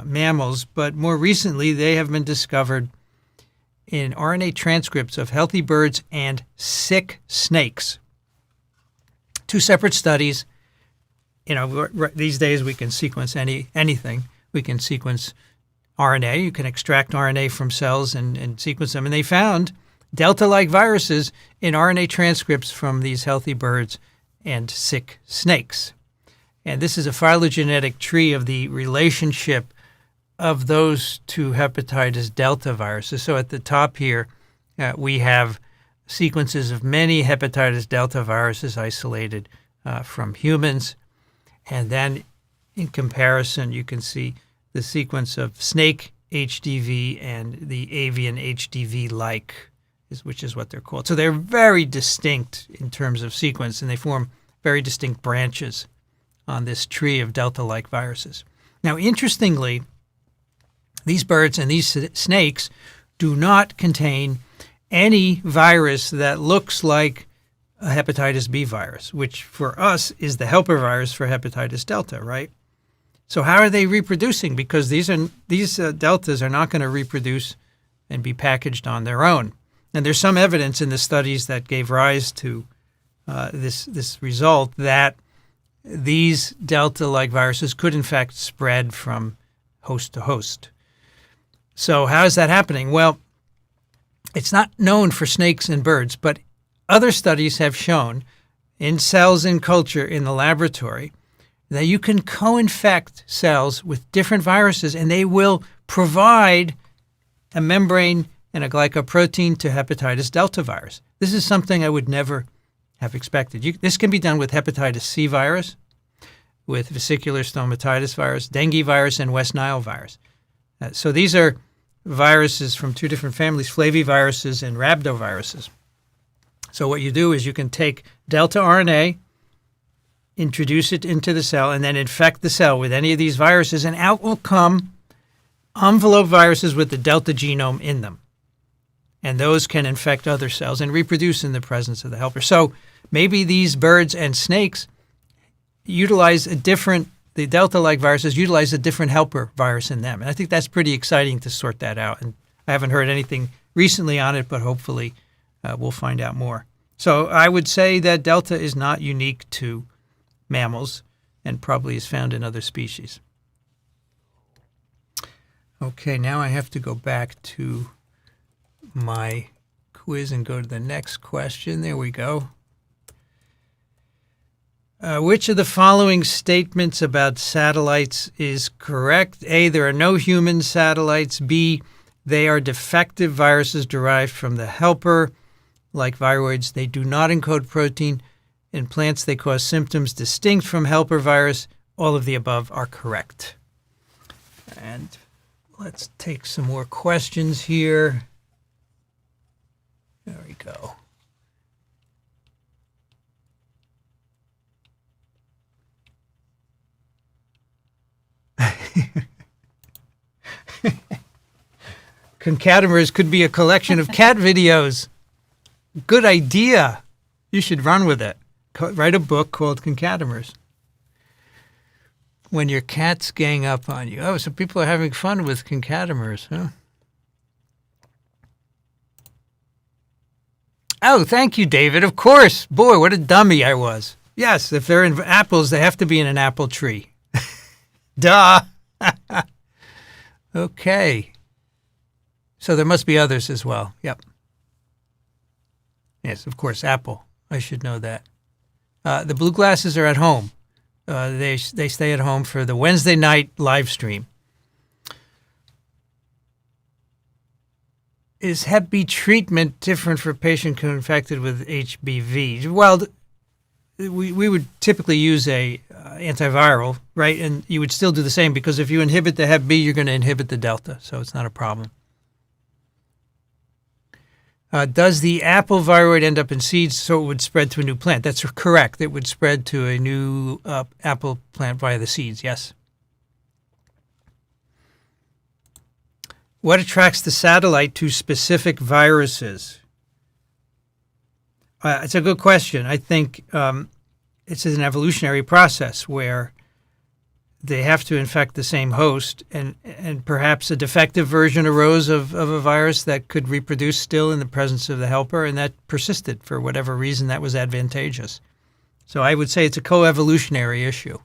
mammals, but more recently they have been discovered in RNA transcripts of healthy birds and sick snakes. Two separate studies. You know, these days we can sequence anything. We can sequence RNA. You can extract RNA from cells and sequence them. And they found delta-like viruses in RNA transcripts from these healthy birds and sick snakes. And this is a phylogenetic tree of the relationship of those two hepatitis delta viruses. So at the top here, we have sequences of many hepatitis delta viruses isolated from humans. And then in comparison, you can see the sequence of snake HDV and the avian HDV-like, which is what they're called. So they're very distinct in terms of sequence, and they form very distinct branches on this tree of delta-like viruses. Now, interestingly, these birds and these snakes do not contain any virus that looks like a hepatitis B virus, which for us is the helper virus for hepatitis delta, right? So how are they reproducing? Because these deltas are not going to reproduce and be packaged on their own. And there's some evidence in the studies that gave rise to this result that these delta-like viruses could in fact spread from host to host. So how is that happening? Well, it's not known for snakes and birds, but other studies have shown in cells in culture in the laboratory that you can co-infect cells with different viruses, and they will provide a membrane and a glycoprotein to hepatitis delta virus. This is something I would never have expected. This can be done with hepatitis C virus, with vesicular stomatitis virus, dengue virus, and West Nile virus. So these are viruses from two different families, flaviviruses and rhabdoviruses. So what you do is you can take delta RNA, introduce it into the cell, and then infect the cell with any of these viruses, and out will come envelope viruses with the delta genome in them. And those can infect other cells and reproduce in the presence of the helper. So maybe these birds and snakes utilize the delta-like viruses utilize a different helper virus in them. And I think that's pretty exciting to sort that out. And I haven't heard anything recently on it, but hopefully we'll find out more. So I would say that delta is not unique to mammals and probably is found in other species. Okay, now I have to go back to my quiz and go to the next question. There we go. Which of the following statements about satellites is correct? A, there are no human satellites. B, they are defective viruses derived from the helper. Like viroids, they do not encode protein. In plants, they cause symptoms distinct from helper virus. All of the above are correct. And let's take some more questions here. There we go. Concatenators could be a collection of cat videos. Good idea. You should run with it. Write a book called Concatenators. When your cats gang up on you. Oh, so people are having fun with concatenators, huh? Oh, thank you, David. Of course. Boy, what a dummy I was. Yes, if they're in apples, they have to be in an apple tree. Duh. Okay. So there must be others as well. Yep. Yes, of course, apple. I should know that. The blue glasses are at home. They stay at home for the Wednesday night live stream. Is Hep B treatment different for a patient co-infected with HBV? Well, we would typically use a antiviral, right? And you would still do the same because if you inhibit the Hep B, you're going to inhibit the delta, so it's not a problem. Does the apple viroid end up in seeds so it would spread to a new plant? That's correct. It would spread to a new apple plant via the seeds, yes. What attracts the satellite to specific viruses? It's a good question. I think it's an evolutionary process where they have to infect the same host, and perhaps a defective version arose of a virus that could reproduce still in the presence of the helper, and that persisted for whatever reason that was advantageous. So I would say it's a coevolutionary issue.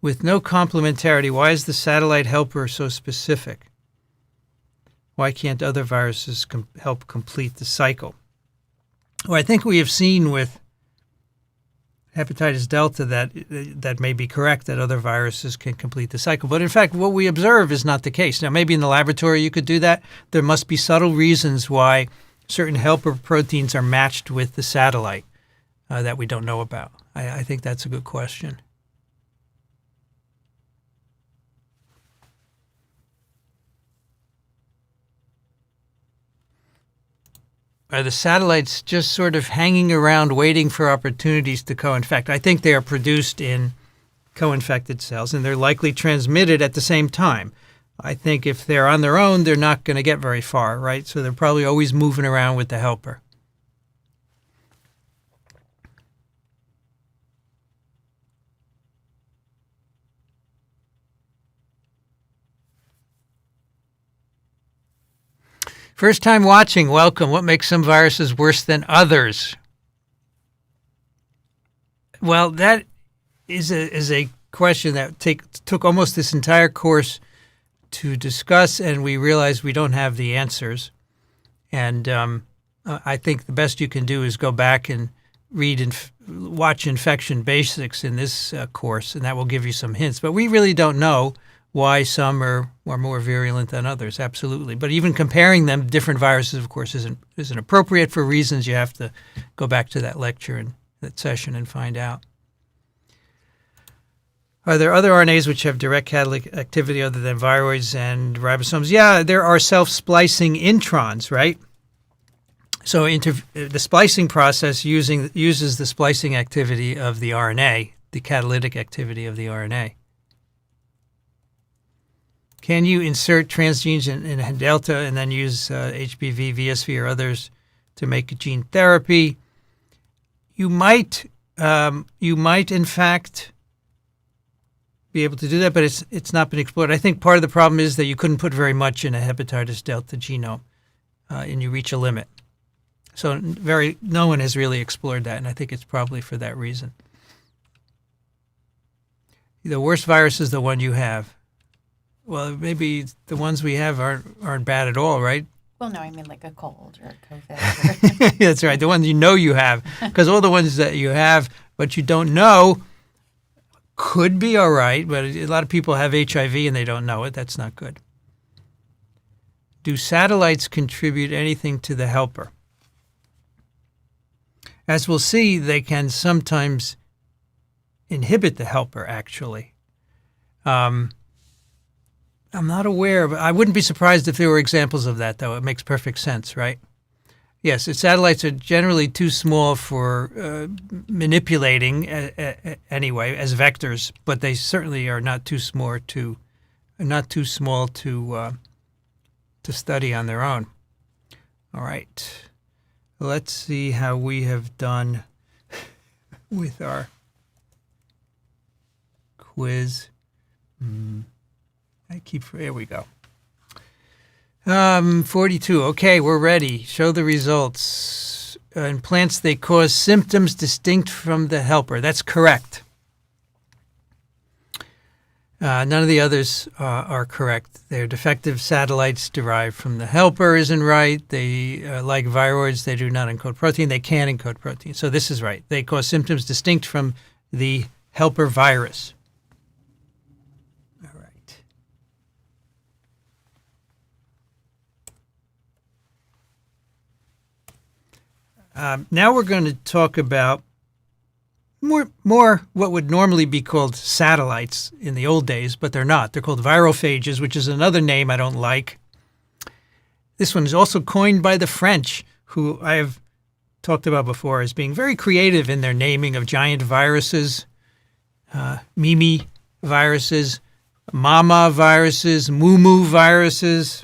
With no complementarity, why is the satellite helper so specific? Why can't other viruses help complete the cycle? Well, I think we have seen with hepatitis delta that may be correct, that other viruses can complete the cycle. But in fact, what we observe is not the case. Now, maybe in the laboratory you could do that. There must be subtle reasons why certain helper proteins are matched with the satellite that we don't know about. I think that's a good question. Are the satellites just sort of hanging around waiting for opportunities to co-infect? I think they are produced in co-infected cells, and they're likely transmitted at the same time. I think if they're on their own, they're not going to get very far, right? So they're probably always moving around with the helper. First time watching, welcome. What makes some viruses worse than others? Well, that is a question that took almost this entire course to discuss, and we realized we don't have the answers. And I think the best you can do is go back and read and watch Infection Basics in this course, and that will give you some hints. But we really don't know why some are more virulent than others, absolutely. But even comparing them, different viruses, of course, isn't appropriate for reasons you have to go back to that lecture and that session and find out. Are there other RNAs which have direct catalytic activity other than viroids and ribosomes? Yeah, there are self-splicing introns, right? So the splicing process uses the splicing activity of the RNA, the catalytic activity of the RNA. Can you insert transgenes in delta and then use HBV, VSV, or others to make a gene therapy? You might in fact be able to do that, but it's not been explored. I think part of the problem is that you couldn't put very much in a hepatitis delta genome, and you reach a limit. So no one has really explored that, and I think it's probably for that reason. The worst virus is the one you have. Well, maybe the ones we have aren't bad at all, right? Well, no, I mean like a cold or a COVID. That's right, the ones you have. Because all the ones that you have but you don't know could be all right, but a lot of people have HIV and they don't know it. That's not good. Do satellites contribute anything to the helper? As we'll see, they can sometimes inhibit the helper, actually. I'm not aware, but I wouldn't be surprised if there were examples of that, though. It makes perfect sense, right? Yes, satellites are generally too small for manipulating anyway as vectors, but they certainly are not too small to study on their own. All right, let's see how we have done with our quiz. Here we go. 42. Okay, we're ready. Show the results. In plants, they cause symptoms distinct from the helper. That's correct. None of the others are correct. They're defective satellites derived from the helper isn't right. They, like viroids, they do not encode protein. They can encode protein. So this is right. They cause symptoms distinct from the helper virus. Now we're going to talk about more what would normally be called satellites in the old days, but they're not. They're called virophages, which is another name I don't like. This one is also coined by the French, who I have talked about before as being very creative in their naming of giant viruses, Mimi viruses, Mama viruses, Mumu viruses.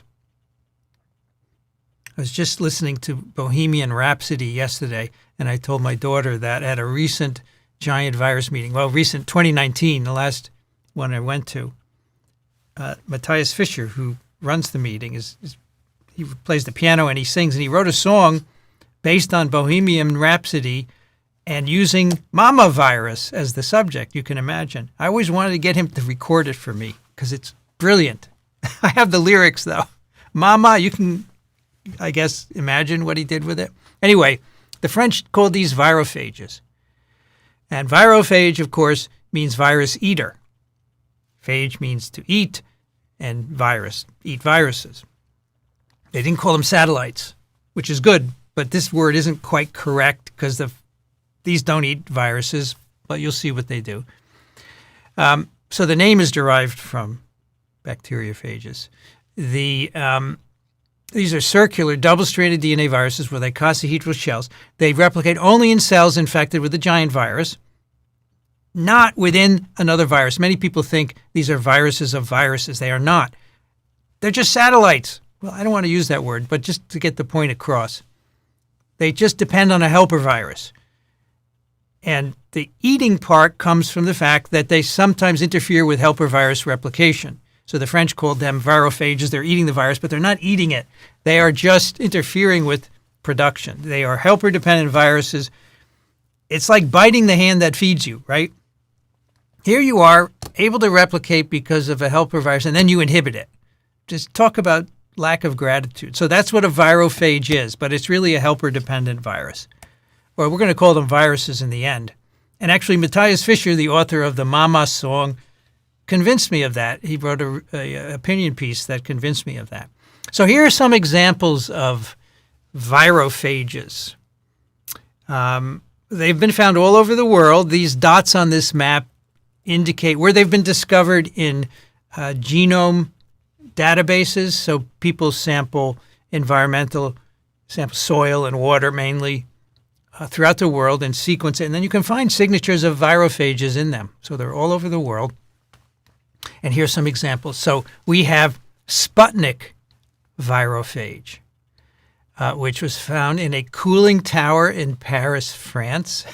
I was just listening to Bohemian Rhapsody yesterday, and I told my daughter that at a recent giant virus meeting, recent 2019, the last one I went to, Matthias Fischer, who runs the meeting, he plays the piano and he sings, and he wrote a song based on Bohemian Rhapsody and using Mama virus as the subject, you can imagine. I always wanted to get him to record it for me because it's brilliant. I have the lyrics, though. Mama, you can, I guess, imagine what he did with it. Anyway, the French called these virophages. And virophage, of course, means virus eater. Phage means to eat, and virus, eat viruses. They didn't call them satellites, which is good, but this word isn't quite correct because these don't eat viruses, but you'll see what they do. So the name is derived from bacteriophages. These are circular, double-stranded DNA viruses with icosahedral shells. They replicate only in cells infected with a giant virus, not within another virus. Many people think these are viruses of viruses. They are not. They're just satellites. Well, I don't want to use that word, but just to get the point across. They just depend on a helper virus. And the eating part comes from the fact that they sometimes interfere with helper virus replication. So the French called them virophages. They're eating the virus, but they're not eating it. They are just interfering with production. They are helper-dependent viruses. It's like biting the hand that feeds you, right? Here you are, able to replicate because of a helper virus, and then you inhibit it. Just talk about lack of gratitude. So that's what a virophage is, but it's really a helper-dependent virus. Or we're going to call them viruses in the end. And actually, Matthias Fischer, the author of the Mama song, convinced me of that. He wrote a opinion piece that convinced me of that. So here are some examples of virophages. They've been found all over the world. These dots on this map indicate where they've been discovered in genome databases. So people sample soil and water mainly throughout the world and sequence it. And then you can find signatures of virophages in them. So they're all over the world. And here's some examples. So we have Sputnik virophage, which was found in a cooling tower in Paris, France,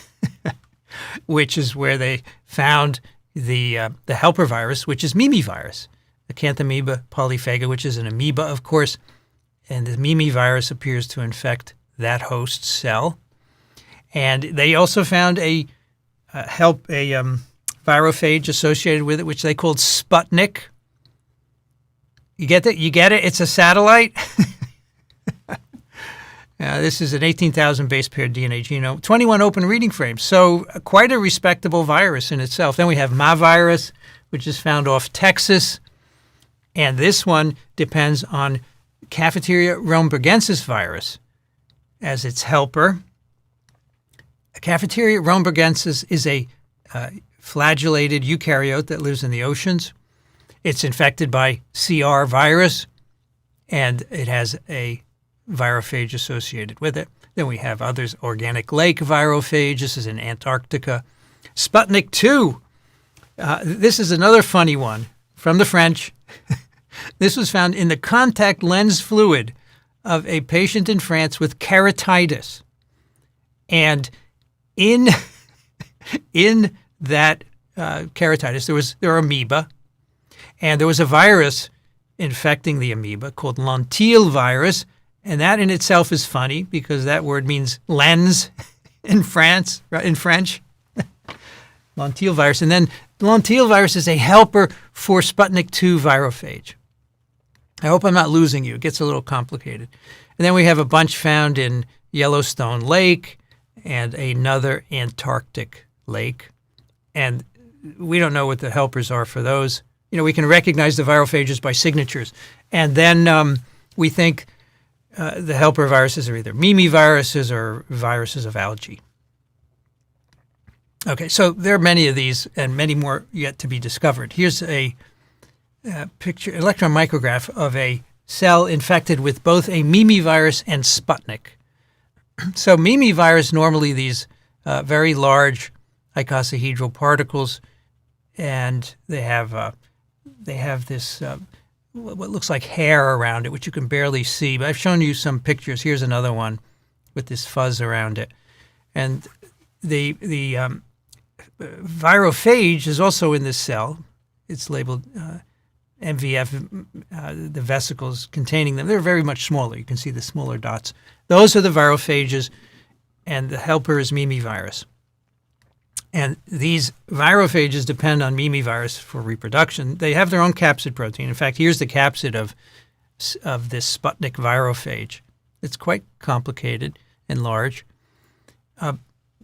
which is where they found the helper virus, which is mimivirus, Acanthamoeba polyphaga, which is an amoeba, of course. And the mimivirus appears to infect that host cell. And they also found a virophage associated with it, which they called Sputnik. You get that? You get it? It's a satellite. This is an 18,000 base pair DNA genome, 21 open reading frames. So quite a respectable virus in itself. Then we have Ma virus, which is found off Texas. And this one depends on Cafeteria rhombergensis virus as its helper. Cafeteria rhombergensis is a flagellated eukaryote that lives in the oceans. It's infected by CR virus, and it has a virophage associated with it. Then we have others, organic lake virophage. This is in Antarctica. Sputnik 2. This is another funny one from the French. This was found in the contact lens fluid of a patient in France with keratitis. And in that keratitis, there were amoeba, and there was a virus infecting the amoeba called lentil virus, and that in itself is funny because that word means lens in French. Lentil virus. And then lentil virus is a helper for Sputnik 2 virophage. I hope I'm not losing you. It gets a little complicated. And then we have a bunch found in Yellowstone Lake and another Antarctic lake. And we don't know what the helpers are for those. We can recognize the virophages by signatures. And then we think the helper viruses are either mimiviruses or viruses of algae. Okay, so there are many of these and many more yet to be discovered. Here's a picture, electron micrograph of a cell infected with both a mimivirus and Sputnik. So mimivirus, normally these very large icosahedral particles, and they have this what looks like hair around it, which you can barely see. But I've shown you some pictures. Here's another one with this fuzz around it, and the virophage is also in this cell. It's labeled MVF, the vesicles containing them. They're very much smaller. You can see the smaller dots. Those are the virophages, and the helper is mimivirus. And these virophages depend on mimivirus for reproduction. They have their own capsid protein. In fact, here's the capsid of this Sputnik virophage. It's quite complicated and large.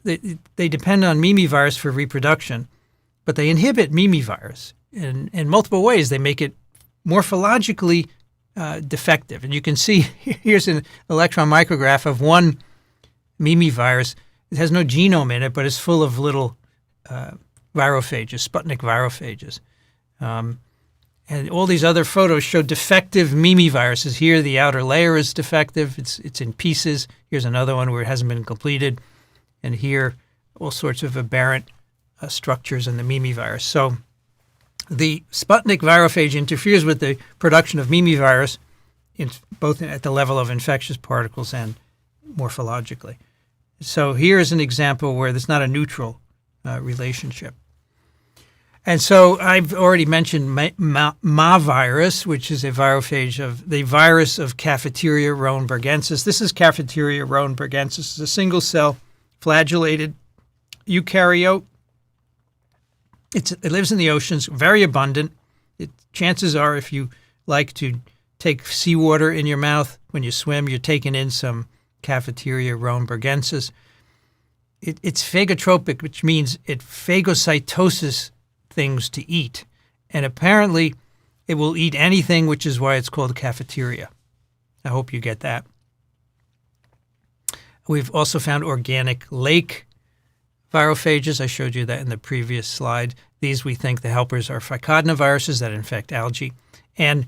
They depend on mimivirus for reproduction, but they inhibit mimivirus in multiple ways. They make it morphologically defective. And you can see here's an electron micrograph of one mimivirus. It has no genome in it, but it's full of little virophages, Sputnik virophages. And all these other photos show defective mimiviruses. Here, the outer layer is defective. It's in pieces. Here's another one where it hasn't been completed. And here, all sorts of aberrant structures in the mimivirus. So the Sputnik virophage interferes with the production of mimivirus, both at the level of infectious particles and morphologically. So here is an example where there's not a neutral relationship. And so I've already mentioned Ma virus, which is a virophage of the virus of Cafeteria rhombergensis. This is Cafeteria rhombergensis. It's a single cell flagellated eukaryote. It lives in the oceans, very abundant. Chances are if you like to take seawater in your mouth when you swim, you're taking in some Cafeteria rhombergensis. It's phagotropic, which means it phagocytoses things to eat. And apparently it will eat anything, which is why it's called a cafeteria. I hope you get that. We've also found organic lake virophages. I showed you that in the previous slide. These, we think the helpers are phycodinoviruses that infect algae. And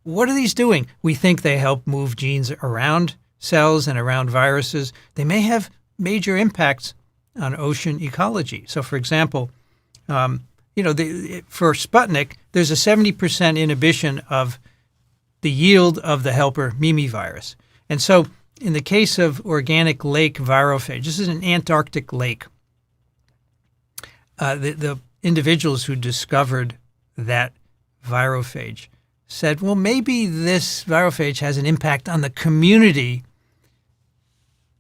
what are these doing? We think they help move genes around cells and around viruses. They may have major impacts on ocean ecology. So, for example, for Sputnik, there's a 70% inhibition of the yield of the helper mimivirus. And so in the case of organic lake virophage, this is an Antarctic lake. The individuals who discovered that virophage said, well, maybe this virophage has an impact on the community,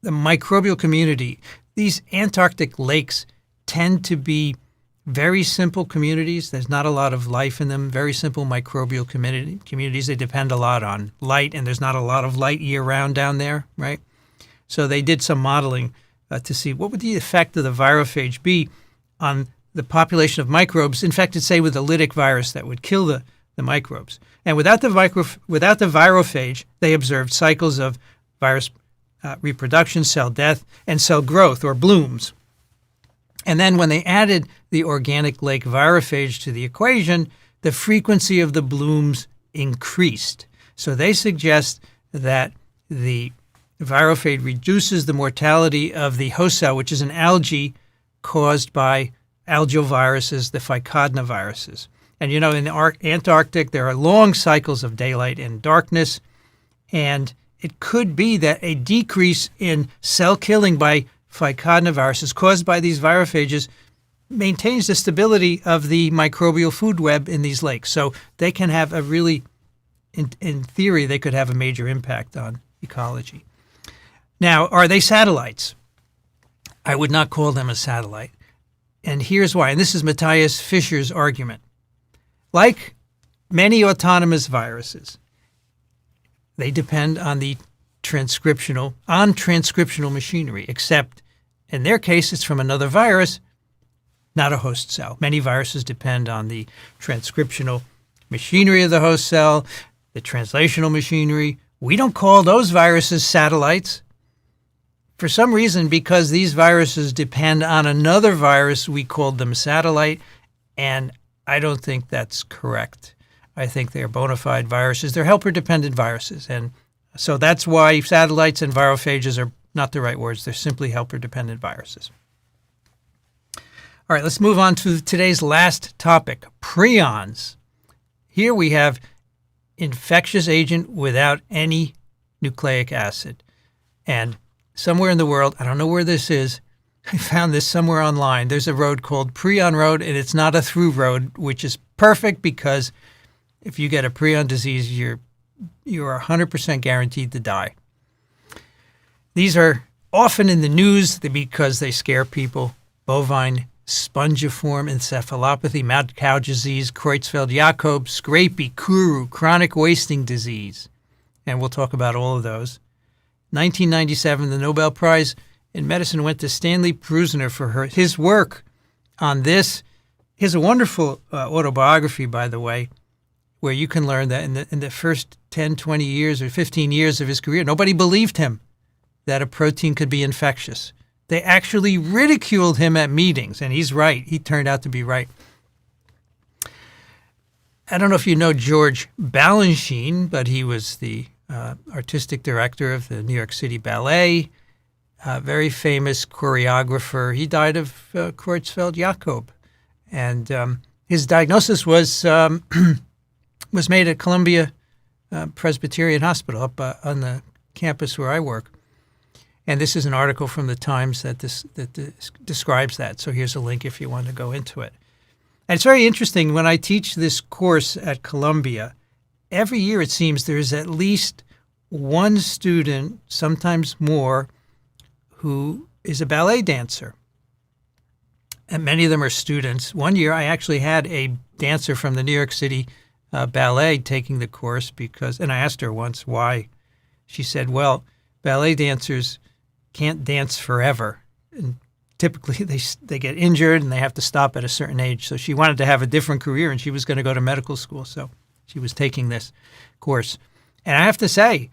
the microbial community. These Antarctic lakes tend to be very simple communities. There's not a lot of life in them, very simple microbial communities. They depend a lot on light, and there's not a lot of light year-round down there, right? So they did some modeling to see what would the effect of the virophage be on the population of microbes infected, say, with a lytic virus that would kill the microbes. And without the virophage, they observed cycles of virus reproduction, cell death, and cell growth, or blooms. And then when they added the organic lake virophage to the equation, the frequency of the blooms increased. So they suggest that the virophage reduces the mortality of the host cell, which is an algae caused by algoviruses, the phycodinoviruses. And in the Antarctic, there are long cycles of daylight and darkness, and it could be that a decrease in cell killing by phycodinoviruses caused by these virophages maintains the stability of the microbial food web in these lakes. So they can have a really, in theory, they could have a major impact on ecology. Now, are they satellites? I would not call them a satellite. And here's why. And this is Matthias Fischer's argument. Like many autonomous viruses, they depend on the transcriptional machinery, except in their case, it's from another virus, not a host cell. Many viruses depend on the transcriptional machinery of the host cell, the translational machinery. We don't call those viruses satellites. For some reason, because these viruses depend on another virus, we called them satellite, and I don't think that's correct. I think they're bona fide viruses. They're helper-dependent viruses, and so that's why satellites and virophages are not the right words. They're simply helper-dependent viruses. All right, let's move on to today's last topic, prions. Here we have infectious agent without any nucleic acid. And somewhere in the world, I don't know where this is, I found this somewhere online. There's a road called Prion Road, and it's not a through road, which is perfect because if you get a prion disease, you're 100% guaranteed to die. These are often in the news because they scare people. Bovine spongiform encephalopathy, mad cow disease, Creutzfeldt-Jakob, scrapie, kuru, chronic wasting disease. And we'll talk about all of those. 1997, the Nobel Prize in Medicine went to Stanley Prusiner for his work on this. He has a wonderful autobiography, by the way, where you can learn that in the first 10, 20 years or 15 years of his career, nobody believed him that a protein could be infectious. They actually ridiculed him at meetings, and he's right. He turned out to be right. I don't know if you know George Balanchine, but he was the artistic director of the New York City Ballet, very famous choreographer. He died of Creutzfeldt-Jakob, and his diagnosis was made at Columbia Presbyterian Hospital up on the campus where I work. And this is an article from the Times that describes that. So here's a link if you want to go into it. And it's very interesting. When I teach this course at Columbia, every year it seems there's at least one student, sometimes more, who is a ballet dancer. And many of them are students. One year I actually had a dancer from the New York City Ballet taking the course and I asked her once why. She said, well, ballet dancers can't dance forever. And typically they get injured and they have to stop at a certain age. So she wanted to have a different career, and she was going to go to medical school. So she was taking this course. And I have to say,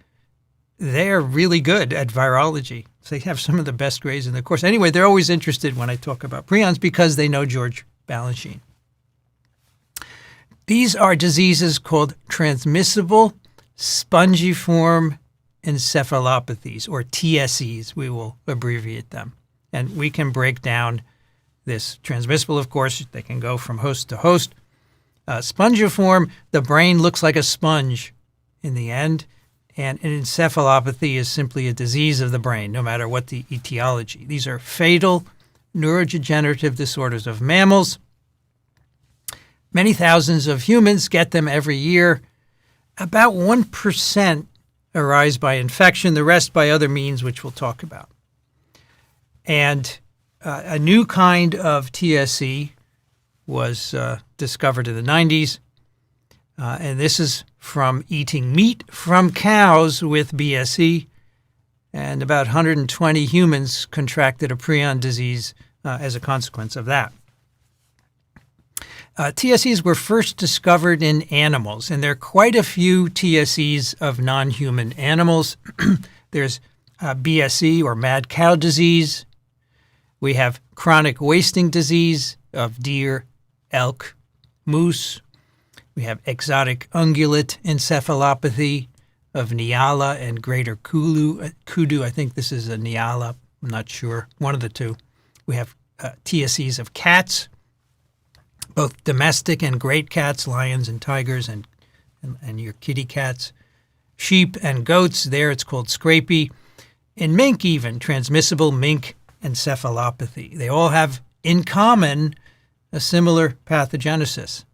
they are really good at virology. So they have some of the best grades in the course. Anyway, they're always interested when I talk about prions because they know George Balanchine. These are diseases called transmissible spongiform encephalopathies, or TSEs. We will abbreviate them. And we can break down this transmissible, of course. They can go from host to host. Spongiform, the brain looks like a sponge in the end. And an encephalopathy is simply a disease of the brain, no matter what the etiology. These are fatal neurodegenerative disorders of mammals. Many thousands of humans get them every year. About 1% arise by infection, the rest by other means, which we'll talk about. And a new kind of TSE was discovered in the 90s. And this is from eating meat from cows with BSE. And about 120 humans contracted a prion disease as a consequence of that. TSEs were first discovered in animals, and there are quite a few TSEs of non-human animals. There's BSE, or mad cow disease. We have chronic wasting disease of deer, elk, moose. We have exotic ungulate encephalopathy of Nyala and greater kudu. I think this is a Nyala. I'm not sure. One of the two. We have TSEs of cats, both domestic and great cats, lions and tigers and your kitty cats. Sheep and goats, there it's called scrapie. In mink even, transmissible mink encephalopathy. They all have in common a similar pathogenesis.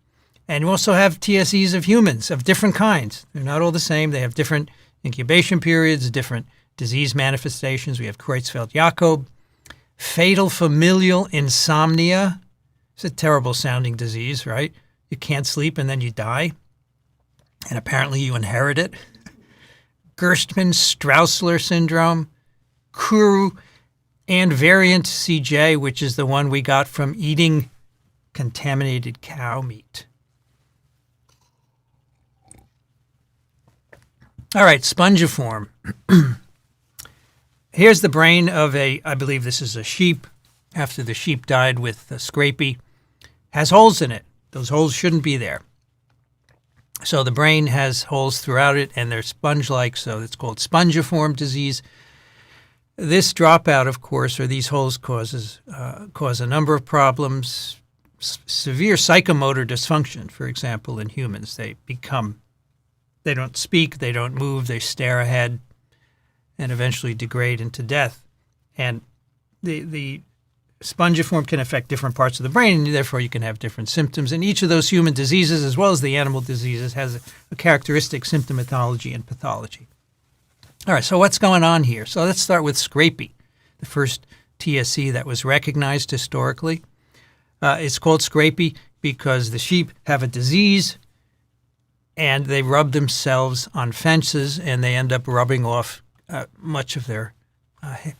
And you also have TSEs of humans of different kinds. They're not all the same. They have different incubation periods, different disease manifestations. We have Creutzfeldt-Jakob, fatal familial insomnia. It's a terrible sounding disease, right? You can't sleep and then you die. And apparently you inherit it. Gerstmann-Straussler syndrome, Kuru, and variant CJ, which is the one we got from eating contaminated cow meat. All right, spongiform. Here's the brain of I believe this is a sheep, after the sheep died with the scrapie. Has holes in it. Those holes shouldn't be there. So the brain has holes throughout it, and they're sponge-like, so it's called spongiform disease. This dropout, of course, or these holes cause a number of problems. Severe psychomotor dysfunction, for example, in humans. They don't speak, they don't move, they stare ahead, and eventually degrade into death. And the spongiform can affect different parts of the brain, and therefore you can have different symptoms. And each of those human diseases, as well as the animal diseases, has a characteristic symptomatology and pathology. All right, so what's going on here? So let's start with scrapie, the first TSE that was recognized historically. It's called scrapie because the sheep have a disease, and they rub themselves on fences, and they end up rubbing off much of their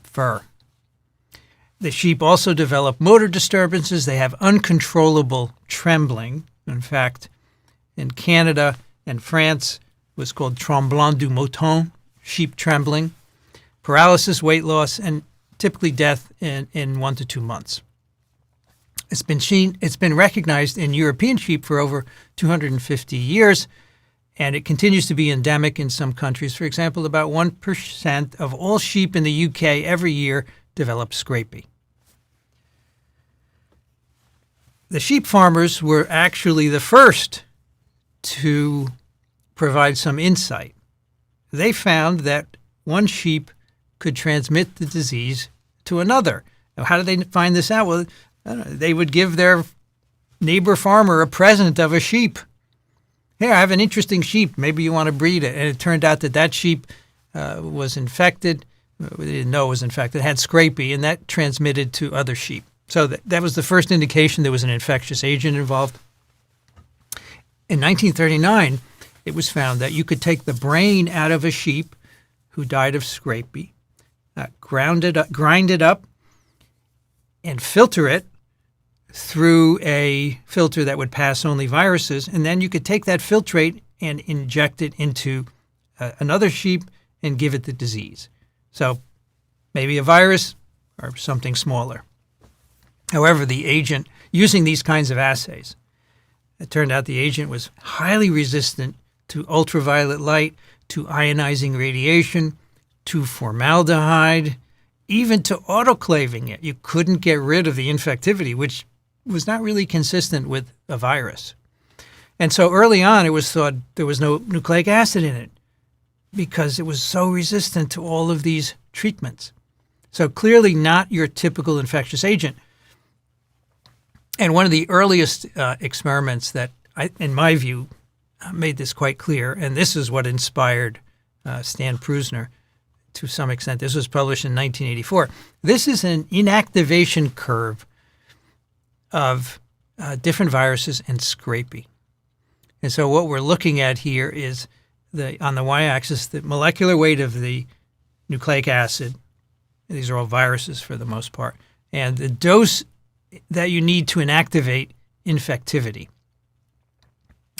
fur. The sheep also develop motor disturbances. They have uncontrollable trembling. In fact, in Canada and France, it was called tremblement du mouton, sheep trembling, paralysis, weight loss, and typically death in 1 to 2 months. It's been recognized in European sheep for over 250 years, and it continues to be endemic in some countries. For example, about 1% of all sheep in the UK every year develop scrapie. The sheep farmers were actually the first to provide some insight. They found that one sheep could transmit the disease to another. Now, how did they find this out? Well, they would give their neighbor farmer a present of a sheep. Here, I have an interesting sheep. Maybe you want to breed it. And it turned out that sheep was infected. We didn't know it was infected. It had scrapie, and that transmitted to other sheep. So that was the first indication there was an infectious agent involved. In 1939, it was found that you could take the brain out of a sheep who died of scrapie, grind it up, and filter it through a filter that would pass only viruses. And then you could take that filtrate and inject it into another sheep and give it the disease. So maybe a virus or something smaller. However, the agent, using these kinds of assays, it turned out the agent was highly resistant to ultraviolet light, to ionizing radiation, to formaldehyde, even to autoclaving it. You couldn't get rid of the infectivity, which was not really consistent with a virus. And so early on, it was thought there was no nucleic acid in it because it was so resistant to all of these treatments. So clearly not your typical infectious agent. And one of the earliest experiments that, in my view, made this quite clear, and this is what inspired Stan Prusner to some extent. This was published in 1984. This is an inactivation curve of different viruses and scrapie. And so what we're looking at here is, on the y-axis, the molecular weight of the nucleic acid. These are all viruses for the most part. And the dose that you need to inactivate infectivity.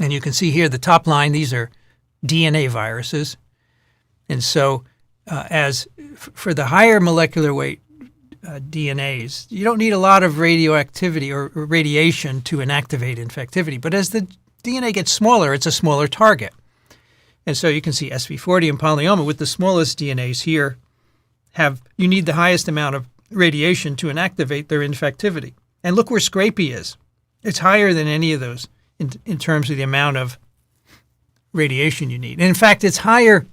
And you can see here the top line, these are DNA viruses. And so for the higher molecular weight DNAs, you don't need a lot of radioactivity or radiation to inactivate infectivity. But as the DNA gets smaller, it's a smaller target. And so you can see SV40 and polyoma with the smallest DNAs here you need the highest amount of radiation to inactivate their infectivity. And look where scrapie is. It's higher than any of those in terms of the amount of radiation you need. And in fact, it's higher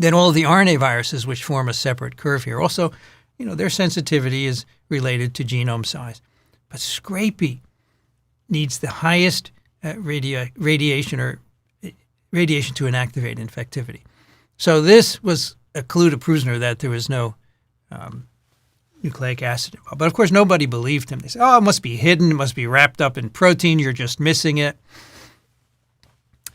than all of the RNA viruses, which form a separate curve here. Also, their sensitivity is related to genome size. But scrapie needs the highest radiation to inactivate infectivity. So this was a clue to Prusner that there was no nucleic acid involved. But of course, nobody believed him. They said, it must be hidden. It must be wrapped up in protein. You're just missing it.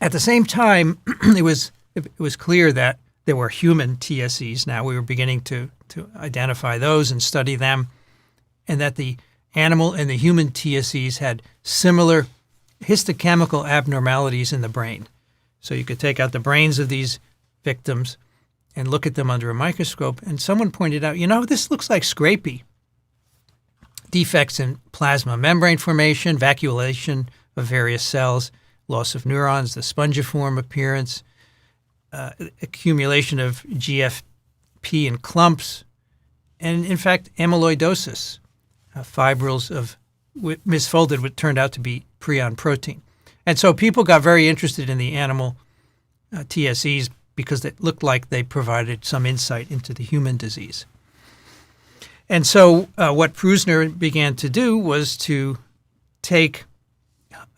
At the same time, it was clear that there were human TSEs. Now we were beginning to identify those and study them, and that the animal and the human TSEs had similar histochemical abnormalities in the brain. So you could take out the brains of these victims and look at them under a microscope. And someone pointed out, this looks like scrapie. Defects in plasma membrane formation, vacuolation of various cells, loss of neurons, the spongiform appearance, accumulation of GFP in clumps, and in fact, amyloidosis, fibrils of misfolded what turned out to be prion protein. And so people got very interested in the animal TSEs because it looked like they provided some insight into the human disease. And so what Prusner began to do was to take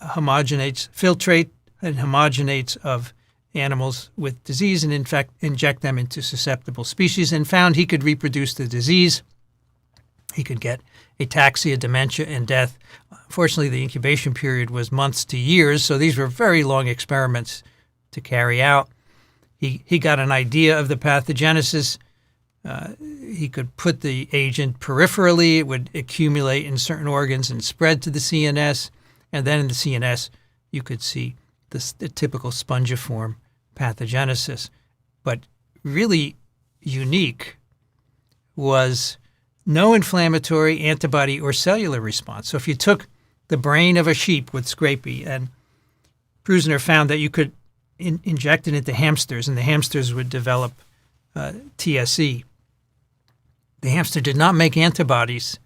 homogenates, filtrate and homogenates of animals with disease and in fact inject them into susceptible species, and found he could reproduce the disease. He could get ataxia, dementia, and death. Fortunately, the incubation period was months to years, so these were very long experiments to carry out. He got an idea of the pathogenesis. He could put the agent peripherally. It would accumulate in certain organs and spread to the CNS. And then in the CNS, you could see the typical spongiform pathogenesis. But really unique was no inflammatory, antibody, or cellular response. So if you took the brain of a sheep with scrapie, and Prusner found that you could inject it into hamsters, and the hamsters would develop TSE. The hamster did not make antibodies,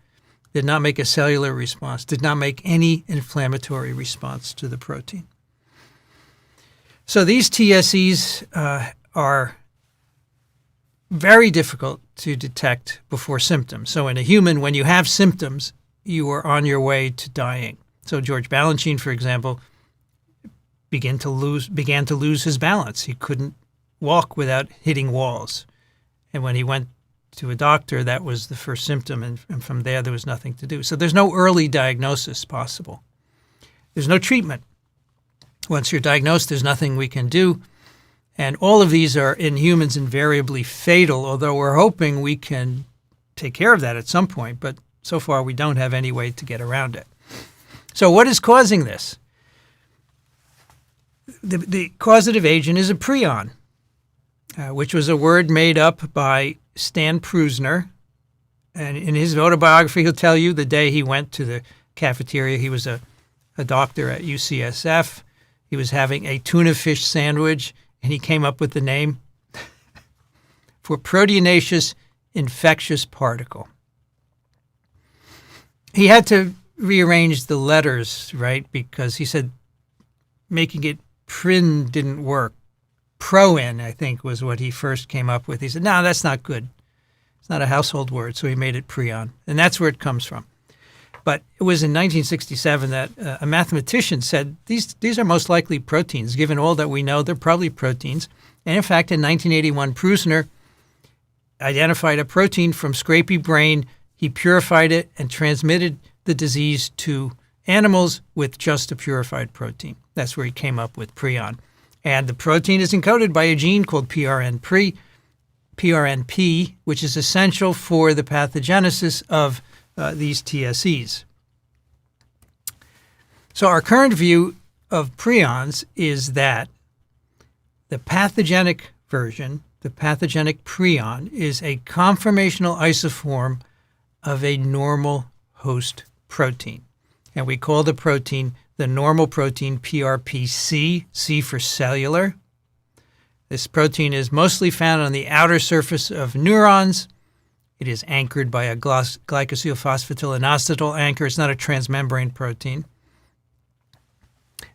did not make a cellular response, did not make any inflammatory response to the protein. So these TSEs are very difficult to detect before symptoms. So in a human, when you have symptoms, you are on your way to dying. So George Balanchine, for example, began to lose his balance. He couldn't walk without hitting walls. And when he went to a doctor, that was the first symptom, and from there was nothing to do. So there's no early diagnosis possible. There's no treatment. Once you're diagnosed, there's nothing we can do. And all of these are, in humans, invariably fatal, although we're hoping we can take care of that at some point. But so far we don't have any way to get around it. So what is causing this? The causative agent is a prion, which was a word made up by Stan Prusner. And in his autobiography, he'll tell you the day he went to the cafeteria, he was a doctor at UCSF. He was having a tuna fish sandwich, and he came up with the name for proteinaceous infectious particle. He had to rearrange the letters, right, because he said making it prin didn't work. Proin, I think, was what he first came up with. He said, no, that's not good. It's not a household word, so he made it prion, and that's where it comes from. But it was in 1967 that a mathematician said these are most likely proteins. Given all that we know, they're probably proteins. And in fact, in 1981, Prusner identified a protein from scrapie brain. He purified it and transmitted the disease to animals with just a purified protein. That's where he came up with prion. And the protein is encoded by a gene called PRNP, which is essential for the pathogenesis of these TSEs. So our current view of prions is that the pathogenic version, the pathogenic prion, is a conformational isoform of a normal host protein. And we call the protein the normal protein PRPC, C for cellular. This protein is mostly found on the outer surface of neurons. It is anchored by a glycosylphosphatidylinositol anchor. It's not a transmembrane protein.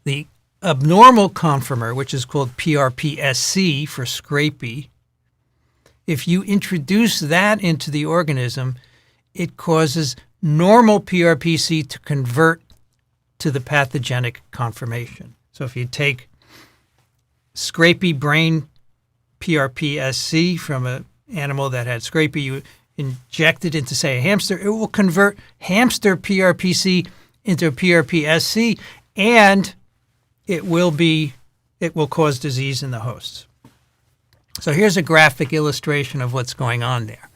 The abnormal conformer, which is called PRPSC for scrapie, if you introduce that into the organism, it causes normal PRPC to convert to the pathogenic conformation. So if you take scrapie brain PRPSC from an animal that had scrapie, you inject it into, say, a hamster, it will convert hamster PRPC into PRPSC, and it will cause disease in the hosts. So here's a graphic illustration of what's going on there.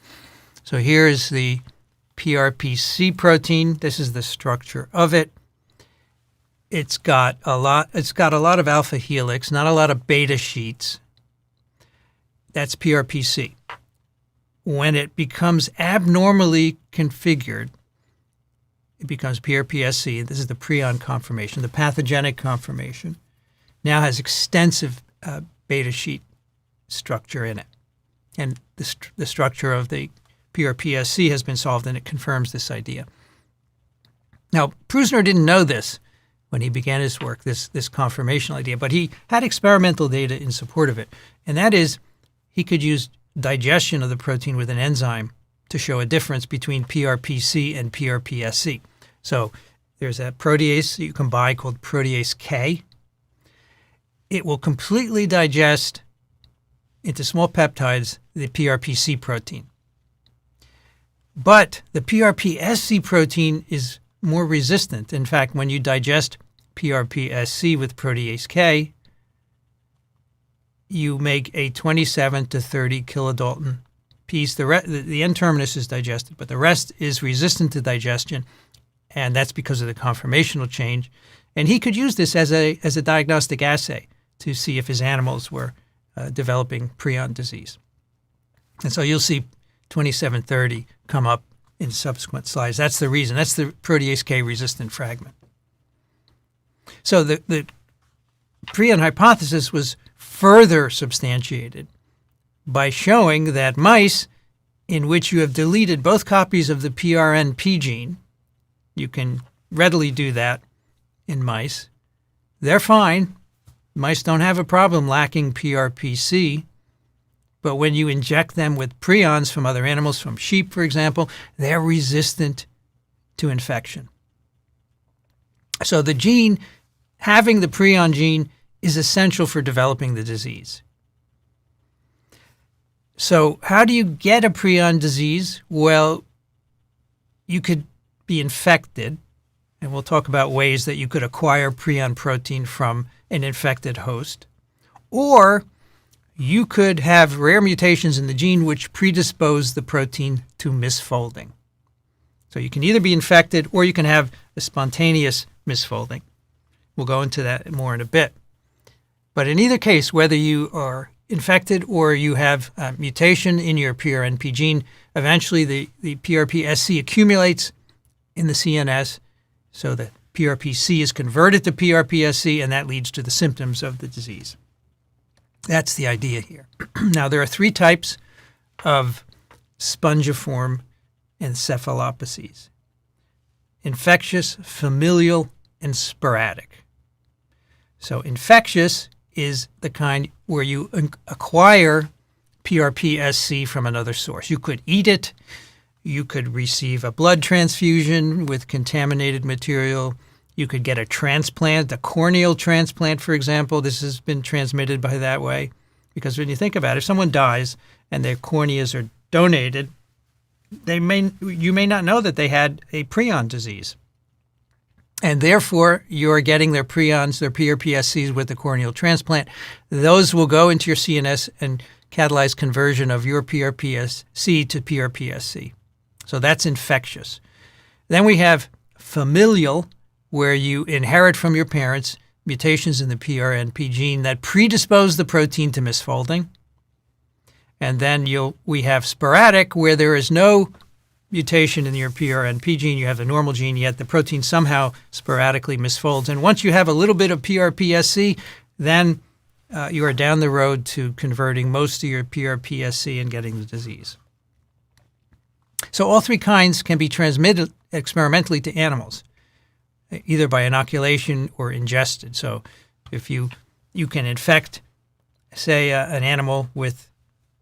So here's the PRPC protein. This is the structure of it. It's got a lot of alpha helix, not a lot of beta sheets. That's PRPC. When it becomes abnormally configured, it becomes PRPSC. This is the prion conformation. The pathogenic conformation now has extensive beta sheet structure in it. And the structure of the PRPSC has been solved, and it confirms this idea. Now, Prusner didn't know this when he began his work, this conformational idea, but he had experimental data in support of it. And that is, he could use digestion of the protein with an enzyme to show a difference between PRPC and PRPSC. So there's a protease that you can buy called protease K. It will completely digest into small peptides the PRPC protein. But the PRPSC protein is more resistant. In fact, when you digest PRPSC with protease K, you make a 27 to 30 kilodalton piece. The N-terminus is digested, but the rest is resistant to digestion, and that's because of the conformational change. And he could use this as a diagnostic assay to see if his animals were developing prion disease. And so you'll see 2730 come up in subsequent slides. That's the reason. That's the protease K resistant fragment. So the prion hypothesis was further substantiated by showing that mice in which you have deleted both copies of the PRNP gene, you can readily do that in mice, they're fine. Mice don't have a problem lacking PRPC, but when you inject them with prions from other animals, from sheep, for example, they're resistant to infection. So the gene, having the prion gene, is essential for developing the disease. So how do you get a prion disease? Well, you could be infected, and we'll talk about ways that you could acquire prion protein from an infected host, or you could have rare mutations in the gene which predispose the protein to misfolding. So you can either be infected or you can have a spontaneous misfolding. We'll go into that more in a bit. But in either case, whether you are infected or you have a mutation in your PRNP gene, eventually the PRPSC accumulates in the CNS, so the PRPC is converted to PRPSC, and that leads to the symptoms of the disease. That's the idea here. Now, there are 3 types of spongiform encephalopathies: infectious, familial, and sporadic. So infectious is the kind where you acquire PRPSC from another source. You could eat it. You could receive a blood transfusion with contaminated material. You could get a transplant, a corneal transplant, for example. This has been transmitted by that way. Because when you think about it, if someone dies and their corneas are donated, you may not know that they had a prion disease. And therefore, you're getting their prions, their PRPSCs with the corneal transplant. Those will go into your CNS and catalyze conversion of your PRPSC to PRPSC. So that's infectious. Then we have familial, where you inherit from your parents mutations in the PRNP gene that predispose the protein to misfolding. And then we have sporadic, where there is no mutation in your PRNP gene. You have the normal gene, yet the protein somehow sporadically misfolds. And once you have a little bit of PRPSC, then you are down the road to converting most of your PRPSC and getting the disease. So all 3 kinds can be transmitted experimentally to animals, either by inoculation or ingested. So if you can infect, say, an animal with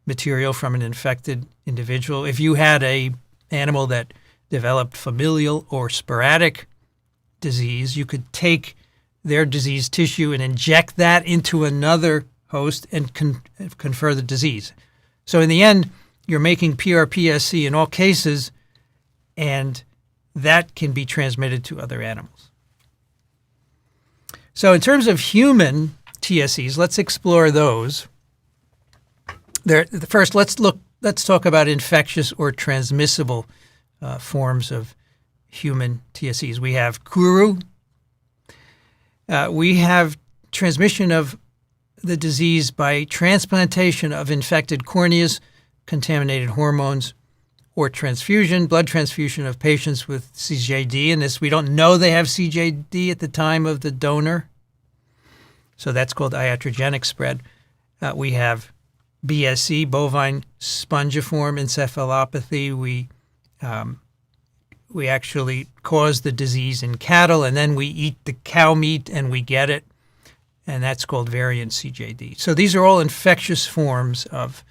material from an infected individual. If you had a animal that developed familial or sporadic disease, you could take their diseased tissue and inject that into another host and confer the disease. So in the end, you're making PRPSC in all cases, and that can be transmitted to other animals. So in terms of human TSCs, let's explore those. First, let's talk about infectious or transmissible forms of human TSCs. We have Kuru. We have transmission of the disease by transplantation of infected corneas, contaminated hormones, or transfusion, blood transfusion of patients with CJD. And this, we don't know they have CJD at the time of the donor. So that's called iatrogenic spread. We have BSE, bovine spongiform encephalopathy. We actually cause the disease in cattle, and then we eat the cow meat and we get it, and that's called variant CJD. So these are all infectious forms of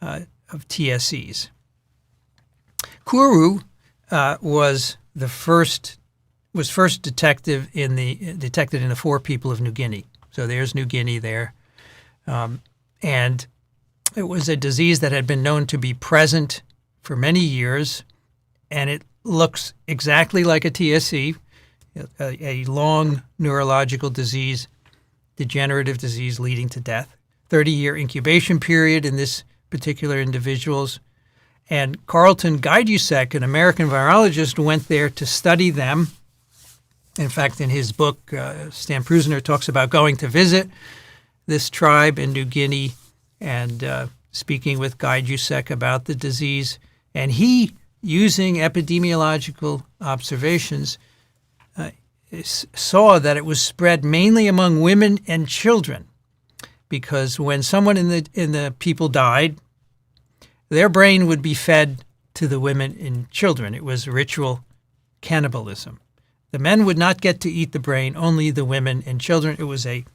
TSCs. Kuru was first detected in the 4 people of New Guinea. So there's New Guinea there, and it was a disease that had been known to be present for many years, and it looks exactly like a TSC, a long neurological disease, degenerative disease leading to death. 30-year incubation period in this particular individuals. And Carlton Gajdusek, an American virologist, went there to study them. In fact, in his book, Stan Prusiner talks about going to visit this tribe in New Guinea and speaking with Gajdusek about the disease. And he, using epidemiological observations, saw that it was spread mainly among women and children, because when someone in the people died, their brain would be fed to the women and children. It was ritual cannibalism. The men would not get to eat the brain, only the women and children. It was a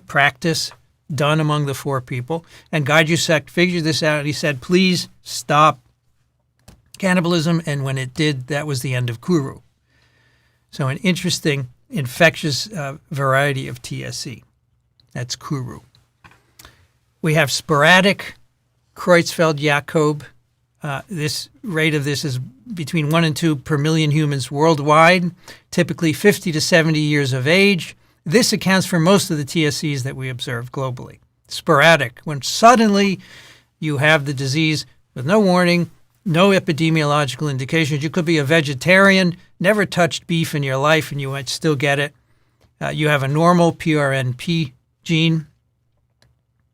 practice done among the 4 people. And Gajdusek figured this out, and he said, please stop cannibalism. And when it did, that was the end of Kuru. So an interesting infectious variety of TSC. That's Kuru. We have sporadic Creutzfeldt-Jakob. This rate of this is between 1 and 2 per million humans worldwide, typically 50 to 70 years of age. This accounts for most of the TSCs that we observe globally. Sporadic, when suddenly you have the disease with no warning, no epidemiological indications. You could be a vegetarian, never touched beef in your life, and you might still get it. You have a normal PRNP gene,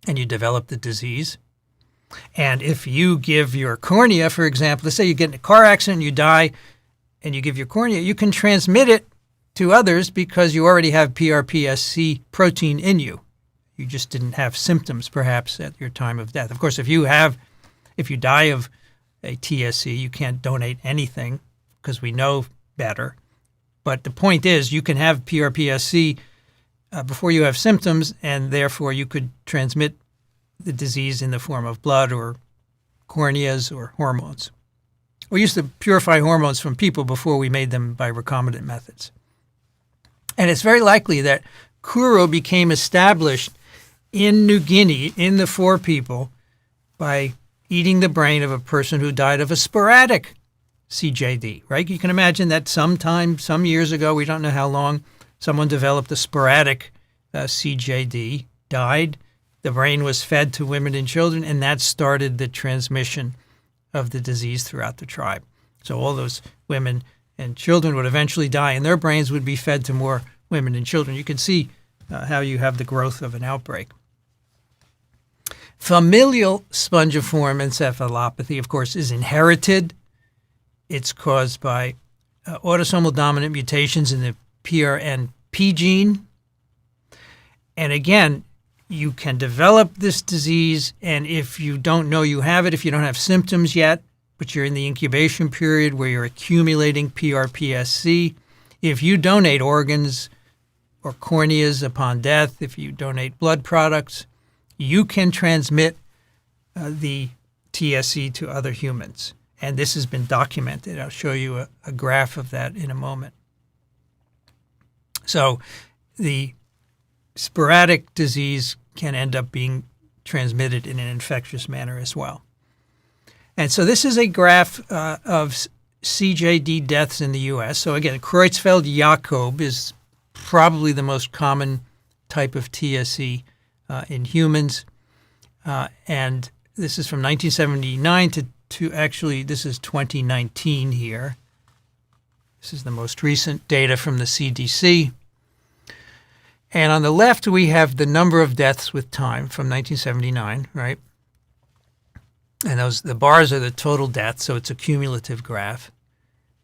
and you develop the disease. And if you give your cornea, for example, let's say you get in a car accident and you die, and you give your cornea, you can transmit it to others because you already have PRPSC protein in you. You just didn't have symptoms, perhaps, at your time of death. Of course, if you die of a TSC, you can't donate anything because we know better. But the point is, you can have PRPSC before you have symptoms, and therefore you could transmit the disease in the form of blood or corneas or hormones. We used to purify hormones from people before we made them by recombinant methods. And it's very likely that Kuro became established in New Guinea in the Fore people by eating the brain of a person who died of a sporadic CJD, right? You can imagine that sometime, some years ago, we don't know how long, someone developed a sporadic CJD, died, the brain was fed to women and children, and that started the transmission of the disease throughout the tribe. So all those women and children would eventually die, and their brains would be fed to more women and children. You can see how you have the growth of an outbreak. Familial spongiform encephalopathy, of course, is inherited. It's caused by autosomal dominant mutations in the PRNP gene. And again, you can develop this disease, and if you don't know you have it, if you don't have symptoms yet, but you're in the incubation period where you're accumulating PRPSC, if you donate organs or corneas upon death, if you donate blood products, you can transmit the TSC to other humans. And this has been documented. I'll show you a graph of that in a moment. So the sporadic disease can end up being transmitted in an infectious manner as well. And so this is a graph of CJD deaths in the U.S. So again, Creutzfeldt-Jakob is probably the most common type of TSC in humans. And this is from 1979 to actually, this is 2019 here. This is the most recent data from the CDC. And on the left, we have the number of deaths with time from 1979, right? And the bars are the total deaths, so it's a cumulative graph.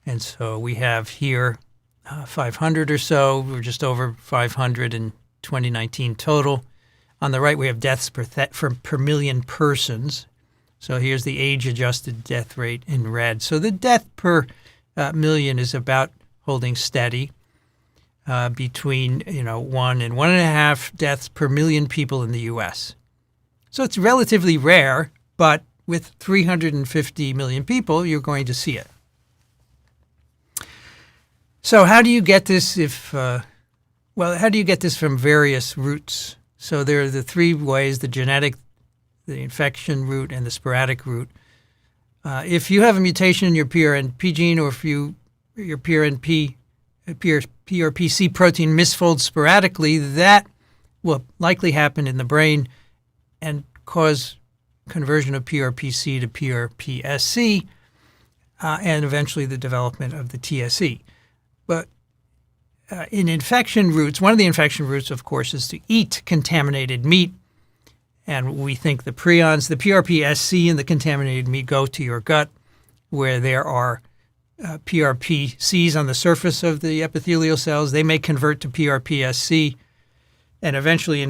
And so we have here 500 or so. We're just over 500 in 2019 total. On the right, we have deaths per million persons. So here's the age-adjusted death rate in red. So the death per million is about holding steady between 1 and 1.5 deaths per million people in the U.S. So it's relatively rare, but with 350 million people, you're going to see it. So how do you get this how do you get this from various routes? So there are the three ways: the genetic, the infection route, and the sporadic route. If you have a mutation in your PRNP gene, or if your PRPC protein misfolds sporadically, that will likely happen in the brain and cause conversion of PRPC to PRPSC, and eventually the development of the TSC. But in infection routes, one of the infection routes, of course, is to eat contaminated meat. And we think the prions, the PRPSC and the contaminated meat go to your gut, where there are PRPCs on the surface of the epithelial cells. They may convert to PRPSC and eventually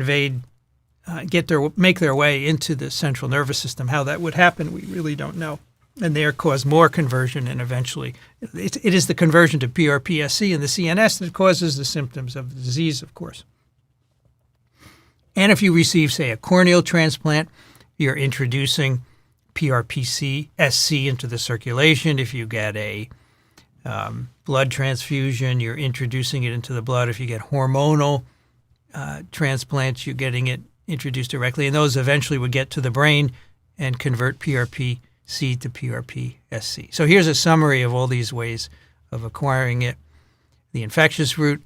make their way into the central nervous system. How that would happen, we really don't know. And there cause more conversion, and eventually it is the conversion to PRPSC in the CNS that causes the symptoms of the disease, of course. And if you receive, say, a corneal transplant, you're introducing PRPC-SC into the circulation. If you get a blood transfusion, you're introducing it into the blood. If you get hormonal transplants, you're getting it introduced directly. And those eventually would get to the brain and convert PRPC to PRPSC. So here's a summary of all these ways of acquiring it. The infectious route,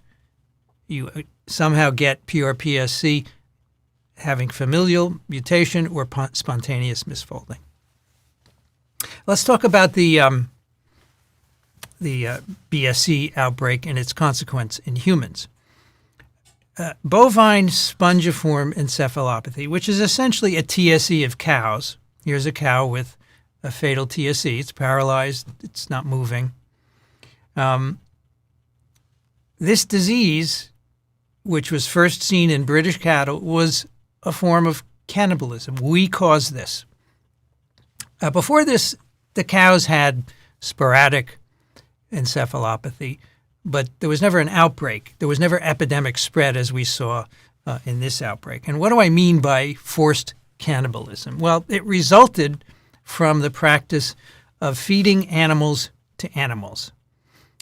you somehow get PRPSC having familial mutation or spontaneous misfolding. Let's talk about the BSE outbreak and its consequence in humans. Bovine spongiform encephalopathy, which is essentially a TSE of cows. Here's a cow with a fatal TSE. It's paralyzed. It's not moving. This disease, which was first seen in British cattle, was a form of cannibalism. We caused this. Before this, the cows had sporadic encephalopathy, but there was never an outbreak. There was never epidemic spread as we saw in this outbreak. And what do I mean by forced cannibalism? Well, it resulted from the practice of feeding animals to animals.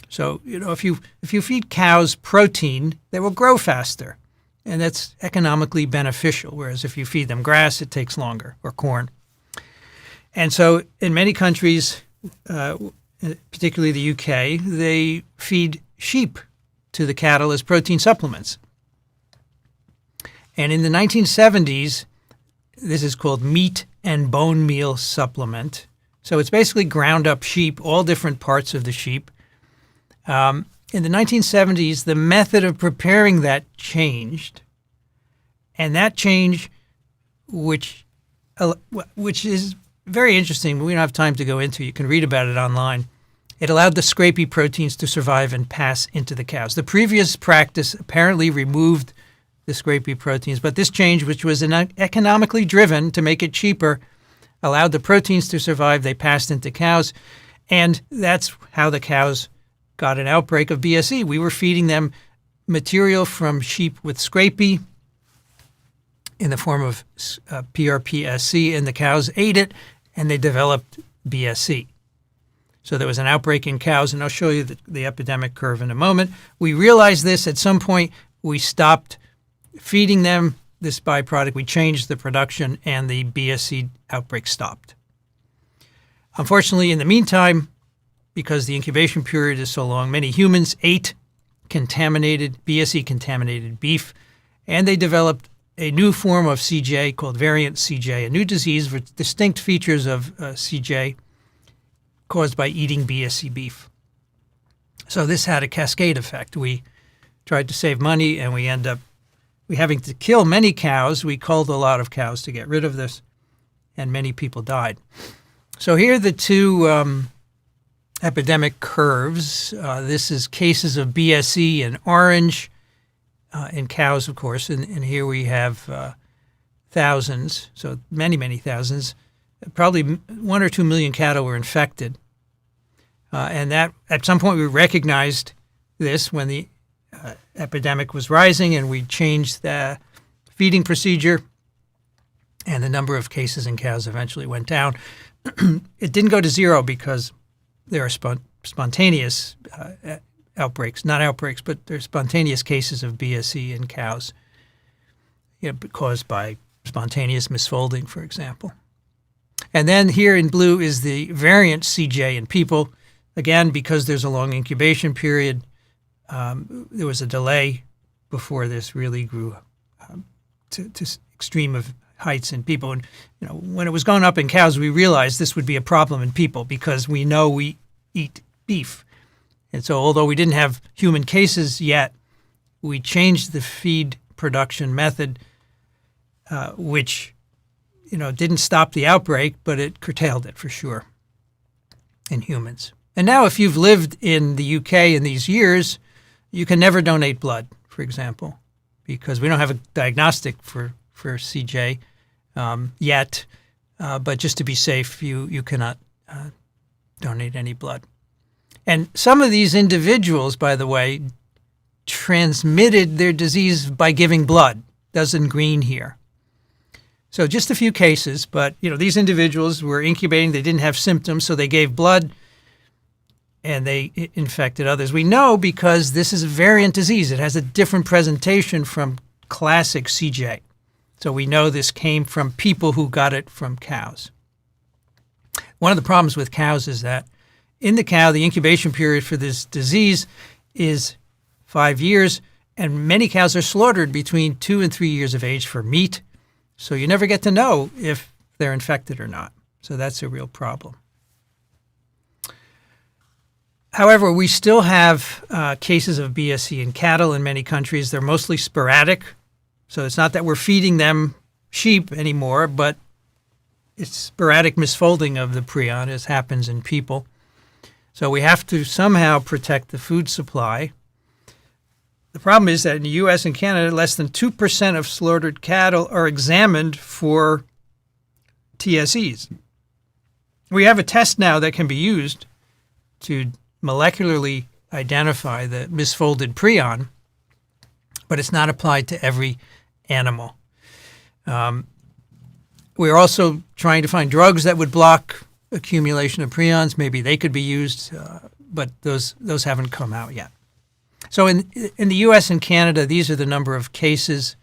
So, if you feed cows protein, they will grow faster, and that's economically beneficial, whereas if you feed them grass, it takes longer, or corn. And so in many countries, particularly the UK, they feed sheep to the cattle as protein supplements. And in the 1970s, this is called meat and bone meal supplement. So it's basically ground up sheep, all different parts of the sheep. In the 1970s, the method of preparing that changed. And that change, which is very interesting, but we don't have time to go into. You can read about it online. It allowed the scrapie proteins to survive and pass into the cows. The previous practice apparently removed the scrapie proteins, but this change, which was economically driven to make it cheaper, allowed the proteins to survive. They passed into cows, and that's how the cows got an outbreak of BSE. We were feeding them material from sheep with scrapie in the form of PRPSC, and the cows ate it, and they developed BSE. So there was an outbreak in cows, and I'll show you the epidemic curve in a moment. We realized this at some point. We stopped feeding them this byproduct. We changed the production, and the BSE outbreak stopped. Unfortunately, in the meantime, because the incubation period is so long, many humans ate BSE-contaminated beef, and they developed a new form of CJ called variant CJ, a new disease with distinct features of CJ caused by eating BSE beef. So this had a cascade effect. We tried to save money, and we end up having to kill many cows. We culled a lot of cows to get rid of this, and many people died. So here are the two epidemic curves. This is cases of BSE in orange, in cows, of course, and here we have thousands, so many, many thousands. Probably 1 or 2 million cattle were infected. And that at some point we recognized this when the epidemic was rising, and we changed the feeding procedure, and the number of cases in cows eventually went down. It didn't go to zero because there are spontaneous outbreaks, not outbreaks, but there are spontaneous cases of BSE in cows, caused by spontaneous misfolding, for example. And then here in blue is the variant CJ in people. Again, because there's a long incubation period, there was a delay before this really grew to extreme of heights in people. And when it was going up in cows, we realized this would be a problem in people because we know we eat beef. And so although we didn't have human cases yet, we changed the feed production method, which didn't stop the outbreak, but it curtailed it for sure in humans. And now if you've lived in the UK in these years, you can never donate blood, for example, because we don't have a diagnostic for CJ yet. But just to be safe, you cannot donate any blood. And some of these individuals, by the way, transmitted their disease by giving blood. That's in green here. So just a few cases, but these individuals were incubating. They didn't have symptoms, so they gave blood, and they infected others. We know because this is a variant disease. It has a different presentation from classic CJ. So we know this came from people who got it from cows. One of the problems with cows is that in the cow, the incubation period for this disease is 5 years, and many cows are slaughtered between 2 and 3 years of age for meat. So you never get to know if they're infected or not. So that's a real problem. However, we still have cases of BSE in cattle in many countries. They're mostly sporadic, so it's not that we're feeding them sheep anymore, but it's sporadic misfolding of the prion, as happens in people. So we have to somehow protect the food supply. The problem is that in the U.S. and Canada, less than 2% of slaughtered cattle are examined for TSEs. We have a test now that can be used to molecularly identify the misfolded prion, but it's not applied to every animal. We're also trying to find drugs that would block accumulation of prions. Maybe they could be used, but those haven't come out yet. So in the U.S. and Canada, these are the number of cases.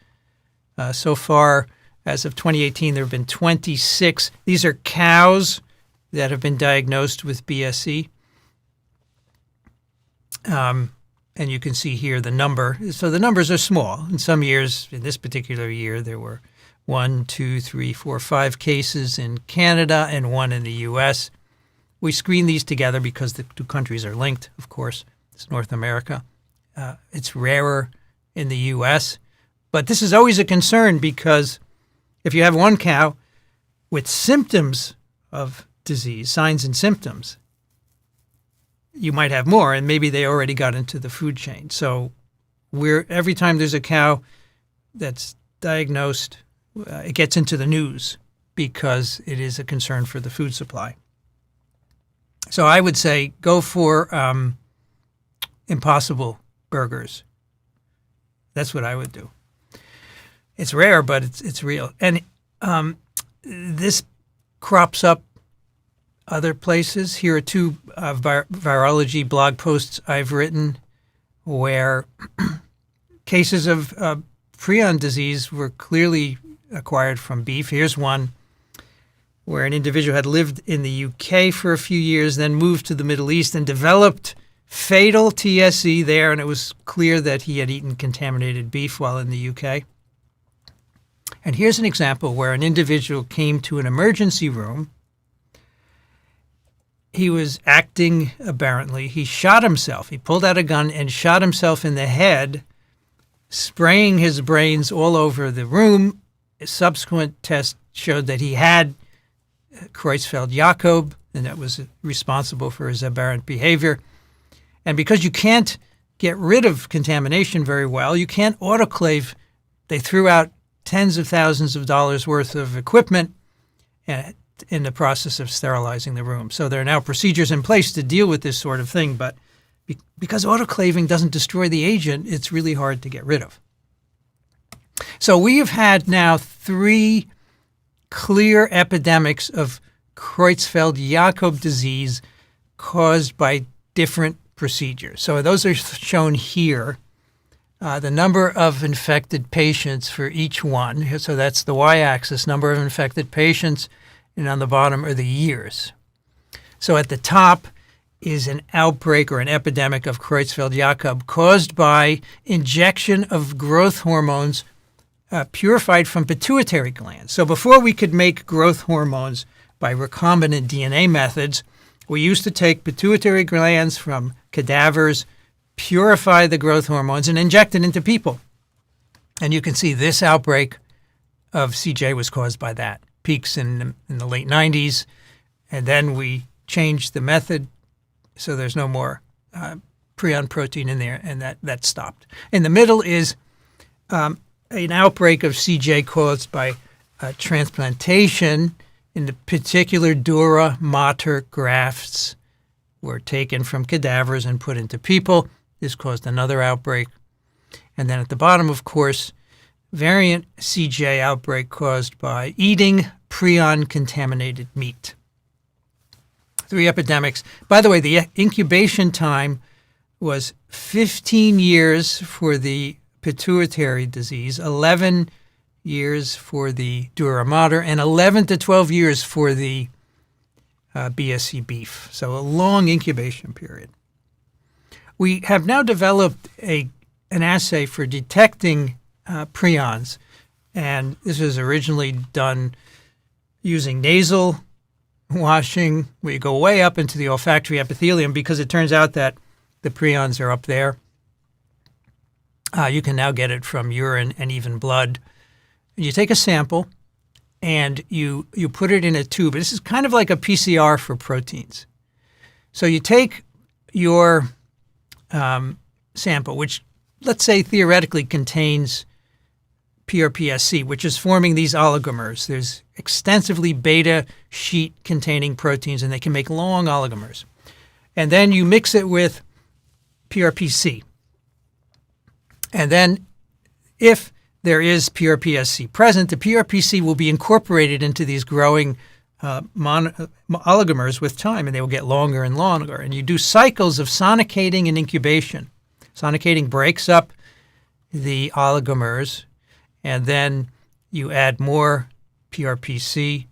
So far, as of 2018, there have been 26. These are cows that have been diagnosed with BSE. And you can see here the number. So the numbers are small. In some years, in this particular year, there were 1, 2, 3, 4, 5 cases in Canada and 1 in the U.S. We screen these together because the two countries are linked, of course. It's North America. It's rarer in the U.S. But this is always a concern because if you have one cow with symptoms of disease, signs and symptoms, you might have more, and maybe they already got into the food chain. So every time there's a cow that's diagnosed, it gets into the news because it is a concern for the food supply. So I would say go for Impossible burgers. That's what I would do. It's rare, but it's real. And this crops up other places. Here are 2 virology blog posts I've written where cases of prion disease were clearly acquired from beef. Here's one where an individual had lived in the UK for a few years, then moved to the Middle East and developed fatal TSE there, and it was clear that he had eaten contaminated beef while in the UK. And here's an example where an individual came to an emergency room. He was acting aberrantly. He shot himself. He pulled out a gun and shot himself in the head, spraying his brains all over the room. A subsequent test showed that he had Creutzfeldt-Jakob, and that was responsible for his aberrant behavior. And because you can't get rid of contamination very well, you can't autoclave. They threw out tens of thousands of dollars worth of equipment in the process of sterilizing the room. So there are now procedures in place to deal with this sort of thing, but because autoclaving doesn't destroy the agent, it's really hard to get rid of. So we have had now 3 clear epidemics of Creutzfeldt-Jakob disease caused by different procedures. So those are shown here. The number of infected patients for each one. So that's the y-axis, number of infected patients, and on the bottom are the years. So at the top is an outbreak or an epidemic of Creutzfeldt-Jakob caused by injection of growth hormones purified from pituitary glands. So before we could make growth hormones by recombinant DNA methods, we used to take pituitary glands from cadavers, purify the growth hormones, and inject it into people. And you can see this outbreak of CJ was caused by that. Peaks in the late 90s, and then we changed the method so there's no more prion protein in there, and that stopped. In the middle is an outbreak of CJ caused by transplantation. In the particular, dura mater grafts were taken from cadavers and put into people. This caused another outbreak. And then at the bottom, of course, variant CJ outbreak caused by eating prion-contaminated meat. 3 epidemics. By the way, the incubation time was 15 years for the pituitary disease, 11 years for the dura mater, and 11 to 12 years for the BSE beef. So a long incubation period. We have now developed an assay for detecting prions, and this was originally done using nasal washing, where you go way up into the olfactory epithelium, because it turns out that the prions are up there. You can now get it from urine and even blood. You take a sample and you put it in a tube. This is kind of like a PCR for proteins. So you take your sample, which let's say theoretically contains PRPSC, which is forming these oligomers. There's extensively beta sheet containing proteins, and they can make long oligomers. And then you mix it with PRPC. And then if there is PRPSC present, the PRPC will be incorporated into these growing oligomers with time, and they will get longer and longer. And you do cycles of sonicating and incubation. Sonicating breaks up the oligomers, and then you add more PRPC,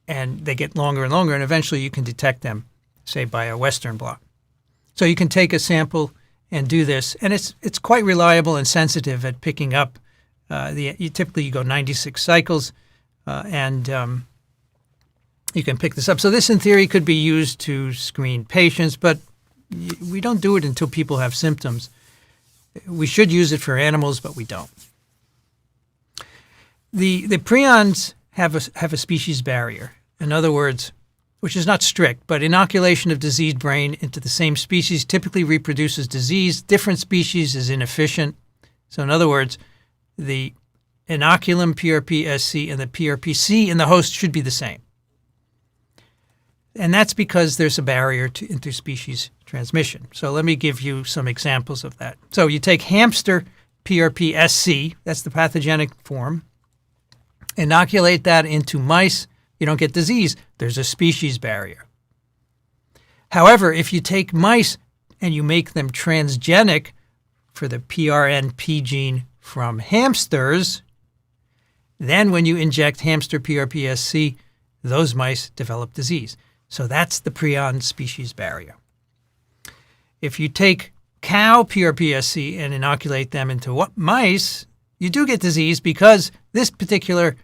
and they get longer and longer, and eventually you can detect them, say, by a Western blot. So you can take a sample and do this, and it's quite reliable and sensitive at picking up. Typically you go 96 cycles, and you can pick this up. So this, in theory, could be used to screen patients, but we don't do it until people have symptoms. We should use it for animals, but we don't. The prions have a species barrier. In other words, which is not strict, but inoculation of diseased brain into the same species typically reproduces disease. Different species is inefficient. So in other words, the inoculum PRPSC and the PRPC in the host should be the same. And that's because there's a barrier to interspecies transmission. So let me give you some examples of that. So you take hamster PRPSC, that's the pathogenic form, inoculate that into mice, you don't get disease. There's a species barrier. However, if you take mice and you make them transgenic for the PRNP gene from hamsters, then when you inject hamster PRPSC, those mice develop disease. So that's the prion species barrier. If you take cow PRPSC and inoculate them into mice, you do get disease because this particular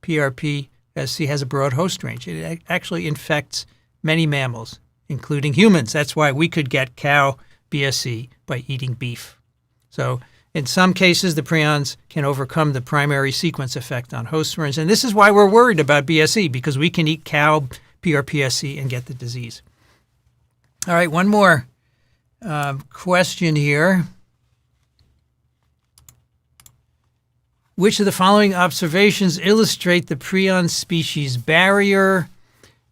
PRPSC has a broad host range. It actually infects many mammals, including humans. That's why we could get cow BSC by eating beef. So in some cases, the prions can overcome the primary sequence effect on host ferns. And this is why we're worried about BSE, because we can eat cow PRPSC and get the disease. All right, one more question here. Which of the following observations illustrate the prion species barrier?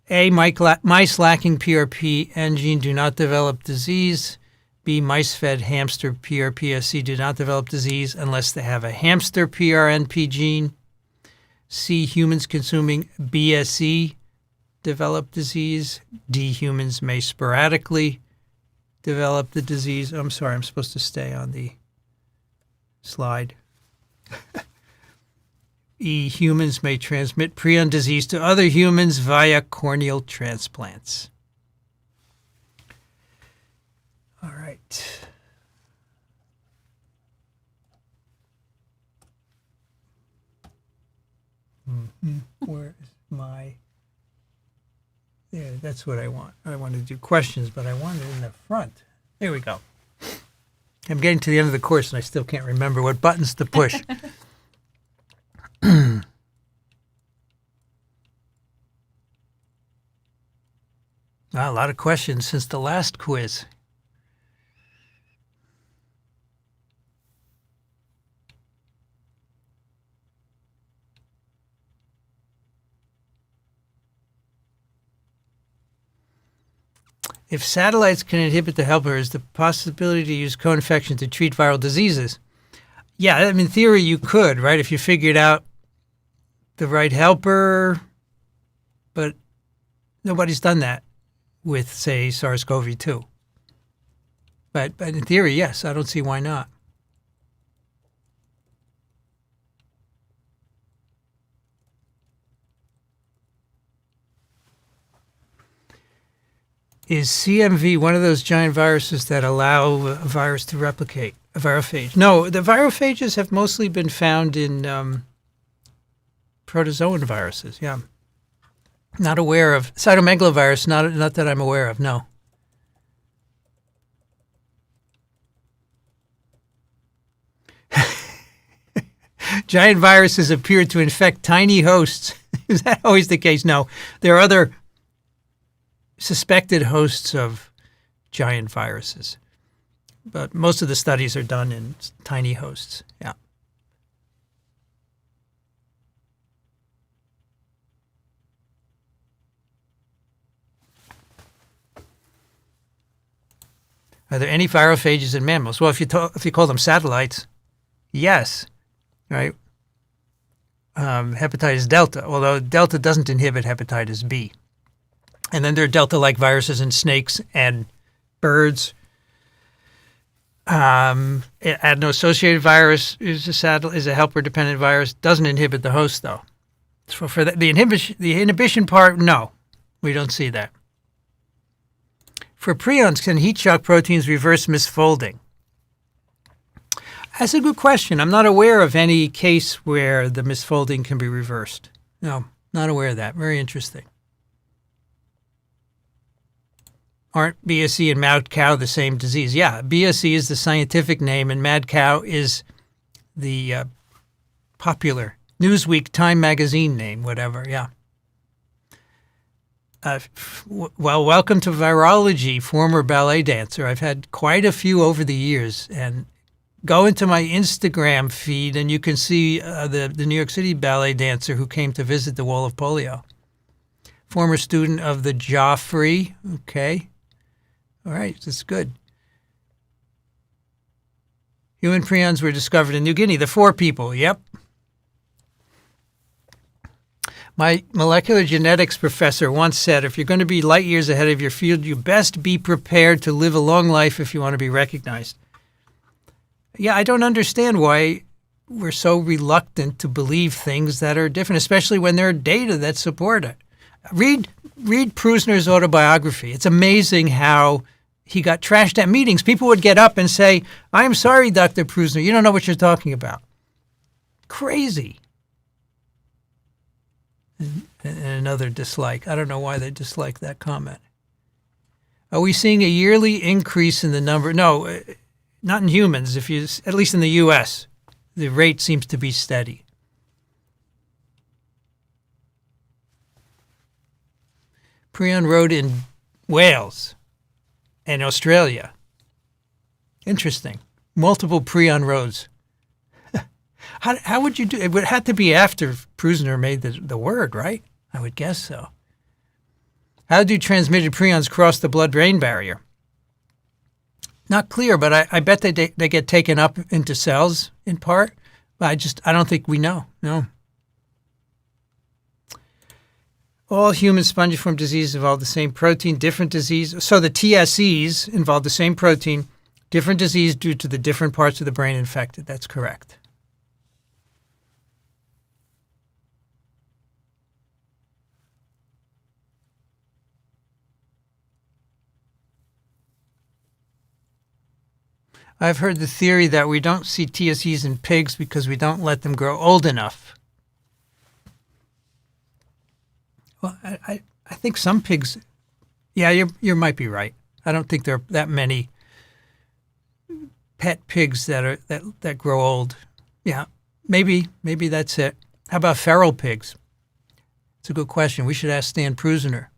A, mice lacking PRP gene do not develop disease. B, mice-fed hamster PRPSC do not develop disease unless they have a hamster PRNP gene. C, humans consuming BSE develop disease. D, humans may sporadically develop the disease. I'm sorry, I'm supposed to stay on the slide. E, humans may transmit prion disease to other humans via corneal transplants. All right. Where is my... There, that's what I want. I want to do questions, but I want it in the front. There we go. I'm getting to the end of the course, and I still can't remember what buttons to push. Wow, a lot of questions since the last quiz. If satellites can inhibit the helper, is the possibility to use co-infection to treat viral diseases? Yeah, I mean, in theory, you could, right, if you figured out the right helper, but nobody's done that with, say, SARS-CoV-2. But in theory, yes, I don't see why not. Is CMV one of those giant viruses that allow a virus to replicate, a virophage? No, the virophages have mostly been found in protozoan viruses, yeah. Not aware of cytomegalovirus. Not that I'm aware of. No. Giant viruses appear to infect tiny hosts. Is that always the case? No. There are other suspected hosts of giant viruses, but most of the studies are done in tiny hosts. Yeah. Are there any virophages in mammals? Well, if you call them satellites, yes, right? Hepatitis delta, although delta doesn't inhibit hepatitis B. And then there are delta-like viruses in snakes and birds. Adeno-associated virus is a helper-dependent virus. Doesn't inhibit the host, though. So for the inhibition part, no, we don't see that. For prions, can heat shock proteins reverse misfolding? That's a good question. I'm not aware of any case where the misfolding can be reversed. No, not aware of that. Very interesting. Aren't BSE and mad cow the same disease? Yeah, BSE is the scientific name, and mad cow is the popular Newsweek Time magazine name, whatever, yeah. Well, welcome to Virology, former ballet dancer. I've had quite a few over the years, and go into my Instagram feed and you can see the New York City ballet dancer who came to visit the Wall of Polio. Former student of the Joffrey. Okay. All right, that's good. Human prions were discovered in New Guinea. The 4 people, yep. My molecular genetics professor once said, if you're going to be light years ahead of your field, you best be prepared to live a long life if you want to be recognized. Yeah, I don't understand why we're so reluctant to believe things that are different, especially when there are data that support it. Read Prusner's autobiography. It's amazing how he got trashed at meetings. People would get up and say, I'm sorry, Dr. Prusner, you don't know what you're talking about. Crazy. And another dislike. I don't know why they dislike that comment. Are we seeing a yearly increase in the number? No, not in humans. At least in the U.S., the rate seems to be steady. Prion Road in Wales and Australia. Interesting. Multiple prion roads. How would you do it? It would have to be after Prusner made the word, right? I would guess so. How do transmitted prions cross the blood-brain barrier? Not clear, but I bet they get taken up into cells in part. But I don't think we know. No. All human spongiform diseases involve the same protein, different disease. So the TSEs involve the same protein, different disease due to the different parts of the brain infected. That's correct. I've heard the theory that we don't see TSEs in pigs because we don't let them grow old enough. Well, I think some pigs, yeah, you might be right. I don't think there are that many pet pigs that grow old. Yeah, maybe that's it. How about feral pigs? It's a good question. We should ask Stan Prusiner.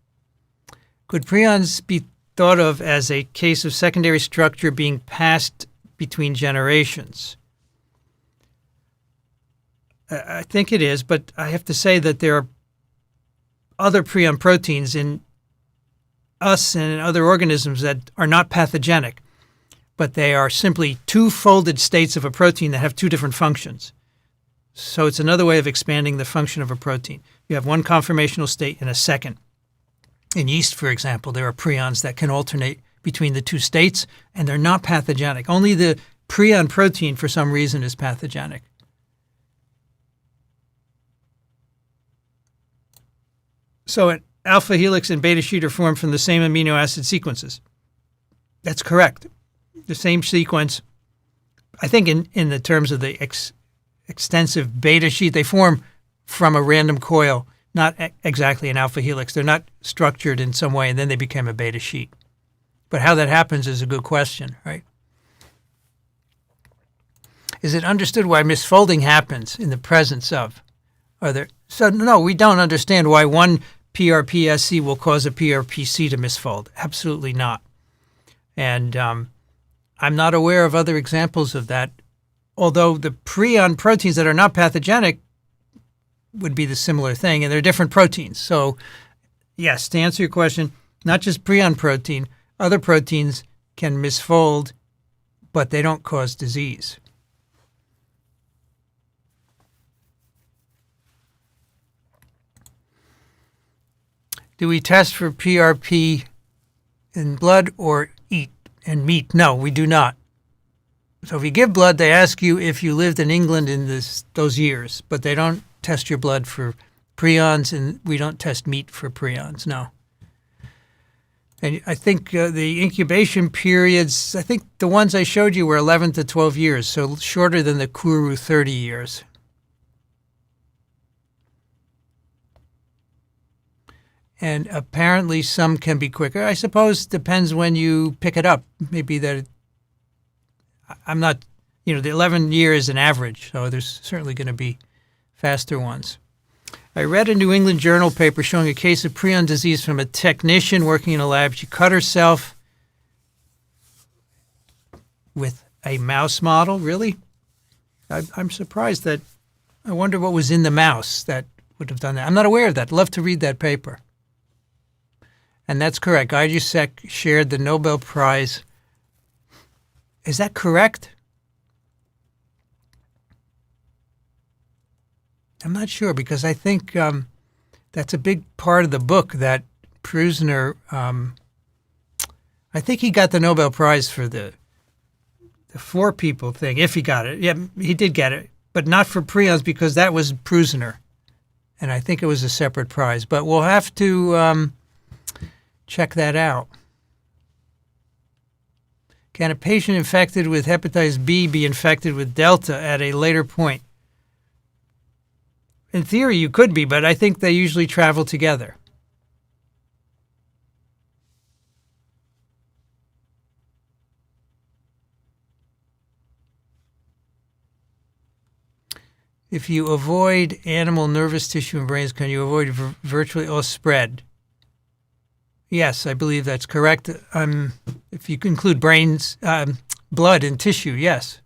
Could prions be thought of as a case of secondary structure being passed between generations? I think it is, but I have to say that there are other prion proteins in us and in other organisms that are not pathogenic, but they are simply 2 folded states of a protein that have 2 different functions. So it's another way of expanding the function of a protein. You have one conformational state and a second. In yeast, for example, there are prions that can alternate between the 2 states, and they're not pathogenic. Only the prion protein, for some reason, is pathogenic. So an alpha helix and beta sheet are formed from the same amino acid sequences. That's correct. The same sequence. I think in the terms of the extensive beta sheet, they form from a random coil, not exactly an alpha helix. They're not structured in some way, and then they become a beta sheet. But how that happens is a good question, right? Is it understood why misfolding happens in the presence of? So no, we don't understand why one PRPSC will cause a PRPC to misfold. Absolutely not. And I'm not aware of other examples of that, although the prion proteins that are not pathogenic would be the similar thing, and they're different proteins. So yes, to answer your question, not just prion protein, other proteins can misfold, but they don't cause disease. Do we test for PRP in blood or eat and meat? No, we do not. So if you give blood, they ask you if you lived in England in those years, but they don't test your blood for prions, and we don't test meat for prions, no. And I think the incubation periods, I think the ones I showed you were 11 to 12 years, so shorter than the Kuru 30 years. And apparently some can be quicker. I suppose depends when you pick it up. Maybe that I'm not, the 11 years is an average, so there's certainly going to be faster ones. I read a New England Journal paper showing a case of prion disease from a technician working in a lab. She cut herself with a mouse model. Really? I'm surprised that, I wonder what was in the mouse that would have done that. I'm not aware of that. I'd love to read that paper. And that's correct. Gajusek shared the Nobel Prize. Is that correct? I'm not sure, because I think that's a big part of the book that Prusner, I think he got the Nobel Prize for the four people thing, if he got it. Yeah, he did get it, but not for prions, because that was Prusner. And I think it was a separate prize. But we'll have to check that out. Can a patient infected with hepatitis B be infected with Delta at a later point? In theory, you could be, but I think they usually travel together. If you avoid animal nervous tissue and brains, can you avoid virtually all spread? Yes, I believe that's correct. If you include brains, blood, and tissue, yes.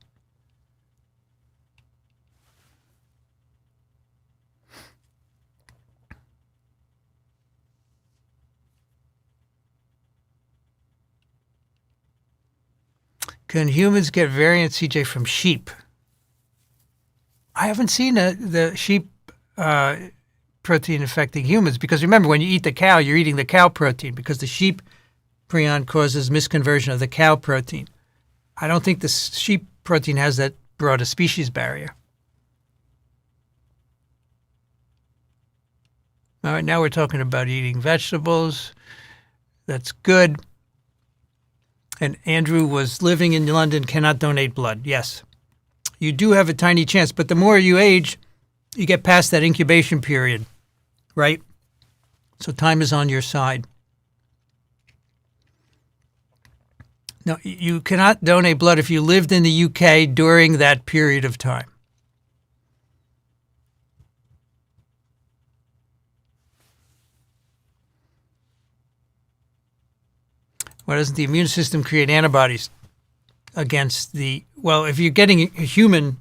Can humans get variant CJ from sheep? I haven't seen the sheep protein affecting humans, because remember, when you eat the cow, you're eating the cow protein, because the sheep prion causes misconversion of the cow protein. I don't think the sheep protein has that broad a species barrier. All right, now we're talking about eating vegetables. That's good. And Andrew was living in London, cannot donate blood. Yes. You do have a tiny chance, but the more you age, you get past that incubation period, right? So time is on your side. No, you cannot donate blood if you lived in the UK during that period of time. Why doesn't the immune system create antibodies against well, if you're getting a human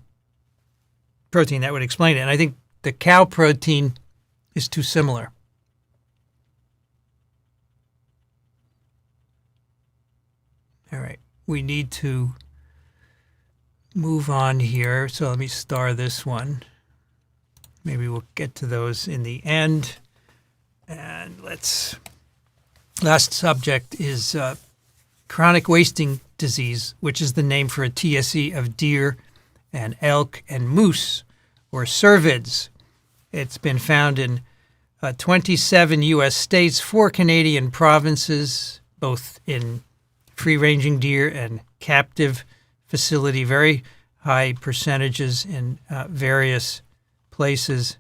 protein, that would explain it. And I think the cow protein is too similar. All right, we need to move on here. So let me star this one. Maybe we'll get to those in the end. And last subject is chronic wasting disease, which is the name for a TSE of deer and elk and moose, or cervids. It's been found in 27 U.S. states, 4 Canadian provinces, both in free-ranging deer and captive facility, very high percentages in various places.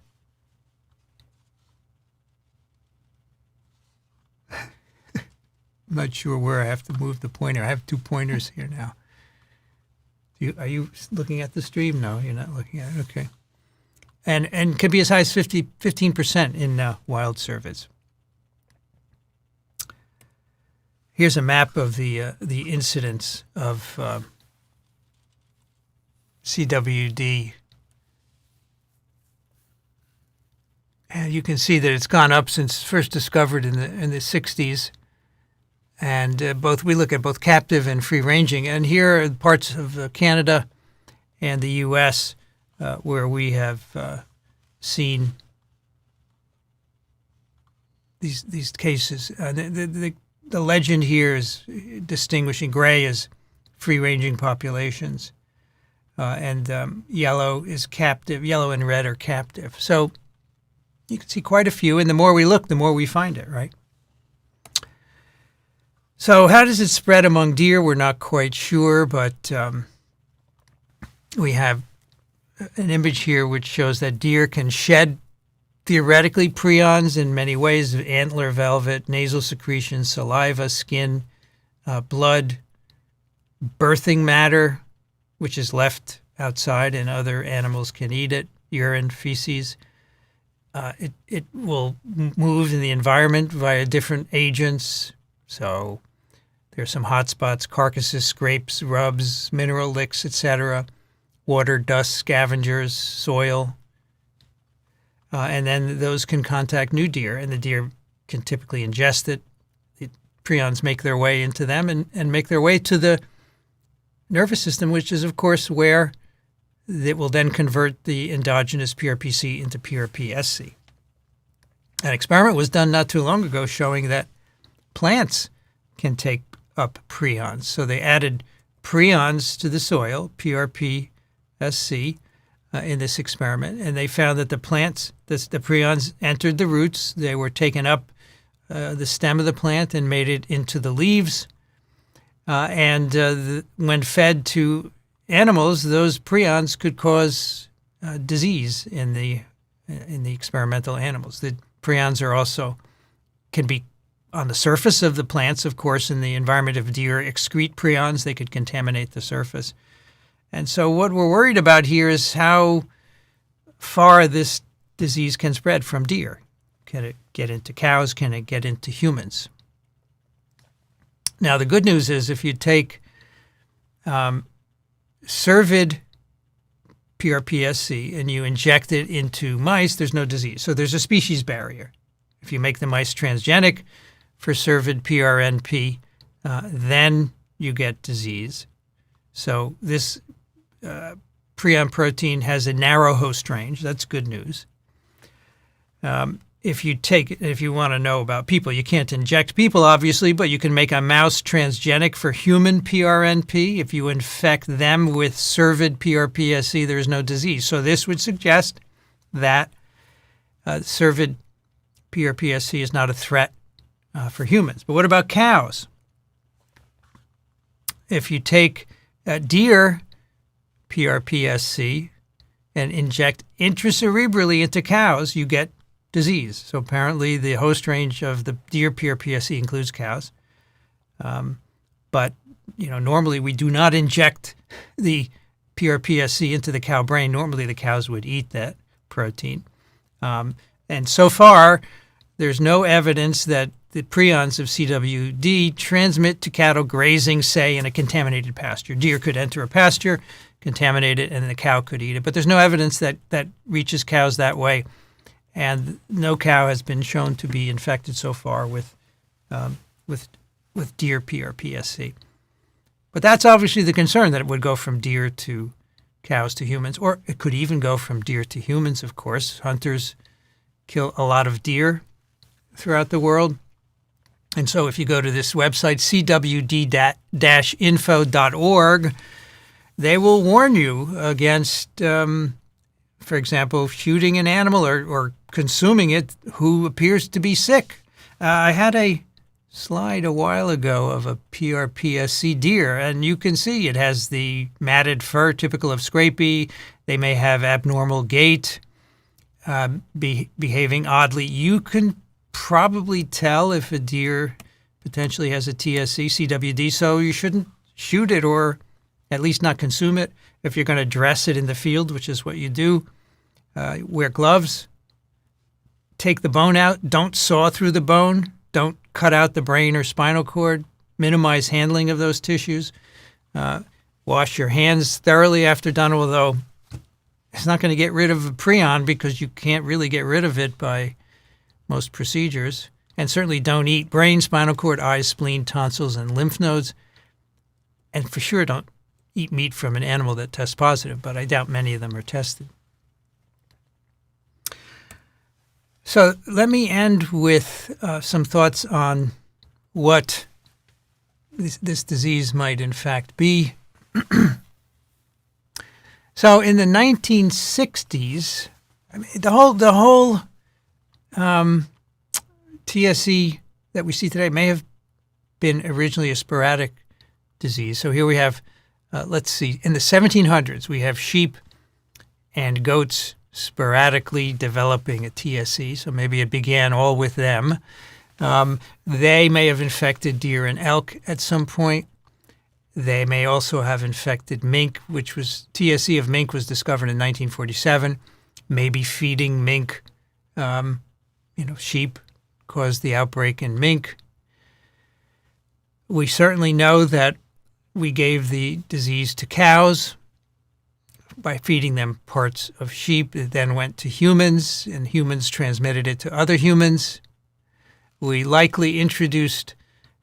not sure where I have to move the pointer. I have 2 pointers here now. Are you looking at the stream? No, you're not looking at it. Okay. And can be as high as 15% in wild cervids. Here's a map of the incidence of CWD. And you can see that it's gone up since first discovered in the 60s. And we look at both captive and free ranging. And here are parts of Canada and the U.S. Where we have seen these cases. The legend here is distinguishing gray as free ranging populations, and yellow is captive. Yellow and red are captive. So you can see quite a few. And the more we look, the more we find it, right? So how does it spread among deer? We're not quite sure, but we have an image here which shows that deer can shed, theoretically, prions in many ways: antler velvet, nasal secretion, saliva, skin, blood, birthing matter, which is left outside and other animals can eat it, urine, feces. It will move in the environment via different agents. So there's some hot spots: carcasses, scrapes, rubs, mineral licks, etc., water, dust, scavengers, soil. And then those can contact new deer, and the deer can typically ingest it. The prions make their way into them and make their way to the nervous system, which is, of course, where it will then convert the endogenous PRPC into PRPSC. An experiment was done not too long ago showing that plants can take up prions. So they added prions to the soil, PRPSC, in this experiment, and they found that the prions entered the roots. They were taken up the stem of the plant and made it into the leaves. When fed to animals, those prions could cause disease in the experimental animals. The prions can be on the surface of the plants, of course. In the environment of deer excrete prions, they could contaminate the surface. And so what we're worried about here is how far this disease can spread from deer. Can it get into cows? Can it get into humans? Now, the good news is if you take cervid PRPSC and you inject it into mice, there's no disease. So there's a species barrier. If you make the mice transgenic for cervid PRNP, then you get disease. So this prion protein has a narrow host range. That's good news. If you want to know about people, you can't inject people, obviously, but you can make a mouse transgenic for human PRNP. If you infect them with cervid PRPSC, there is no disease. So this would suggest that cervid PRPSC is not a threat for humans. But what about cows? If you take deer PRPSC and inject intracerebrally into cows, you get disease. So apparently the host range of the deer PRPSC includes cows. But normally we do not inject the PRPSC into the cow brain. Normally the cows would eat that protein. And so far, there's no evidence that the prions of CWD transmit to cattle grazing, say, in a contaminated pasture. Deer could enter a pasture, contaminate it, and the cow could eat it. But there's no evidence that reaches cows that way. And no cow has been shown to be infected so far with deer PRPSC. But that's obviously the concern, that it would go from deer to cows to humans, or it could even go from deer to humans, of course. Hunters kill a lot of deer throughout the world. And so if you go to this website, cwd-info.org, they will warn you against, for example, shooting an animal or consuming it who appears to be sick. I had a slide a while ago of a PRPSC deer, and you can see it has the matted fur typical of scrapie. They may have abnormal gait, behaving oddly. You can probably tell if a deer potentially has a TSC, CWD, so you shouldn't shoot it or at least not consume it. If you're going to dress it in the field, which is what you do, wear gloves. Take the bone out. Don't saw through the bone. Don't cut out the brain or spinal cord. Minimize handling of those tissues. Wash your hands thoroughly after done, although it's not going to get rid of a prion because you can't really get rid of it by most procedures. And certainly don't eat brain, spinal cord, eyes, spleen, tonsils, and lymph nodes. And for sure don't eat meat from an animal that tests positive, but I doubt many of them are tested. So let me end with some thoughts on what this disease might in fact be. So in the 1960s, I mean, the whole TSC that we see today may have been originally a sporadic disease. So here we have, let's see, in the 1700s, we have sheep and goats sporadically developing a TSC. So maybe it began all with them. They may have infected deer and elk at some point. They may also have infected mink, which was TSC of mink was discovered in 1947. Maybe feeding mink, sheep caused the outbreak in mink. We certainly know that we gave the disease to cows by feeding them parts of sheep. It then went to humans, and humans transmitted it to other humans. We likely introduced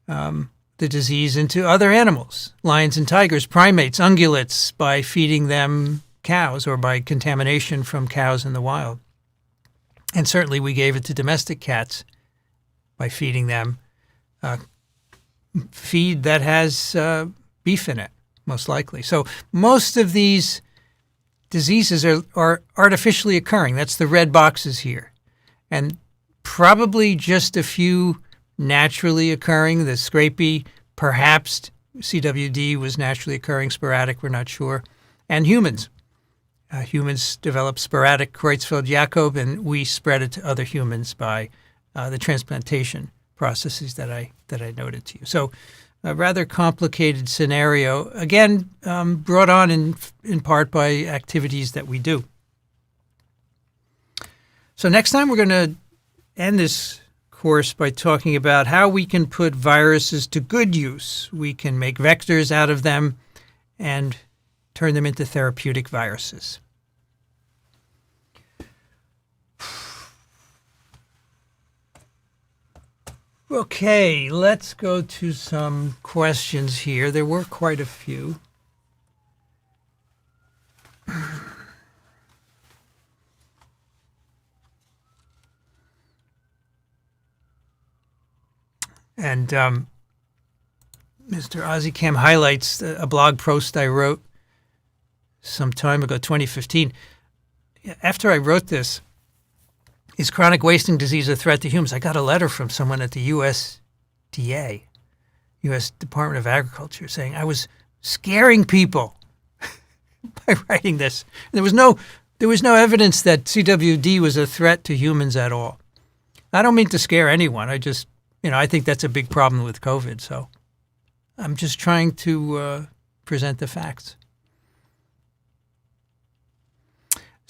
the disease into other animals, lions and tigers, primates, ungulates, by feeding them cows or by contamination from cows in the wild. And certainly we gave it to domestic cats by feeding them feed that has beef in it, most likely. So most of these diseases are artificially occurring. That's the red boxes here. And probably just a few naturally occurring. The scrapie, perhaps CWD was naturally occurring, sporadic, we're not sure. And humans. Humans develop sporadic Creutzfeldt-Jakob, and we spread it to other humans by the transplantation processes that I noted to you. So a rather complicated scenario, again, brought on in part by activities that we do. So next time we're going to end this course by talking about how we can put viruses to good use. We can make vectors out of them and turn them into therapeutic viruses. Okay, let's go to some questions here. There were quite a few. And Mr. Ozzycam highlights a blog post I wrote some time ago, 2015. After I wrote this, is chronic wasting disease a threat to humans? I got a letter from someone at the USDA, U.S. Department of Agriculture, saying I was scaring people by writing this. There was no evidence that CWD was a threat to humans at all. I don't mean to scare anyone. I just, I think that's a big problem with COVID. So I'm just trying to present the facts.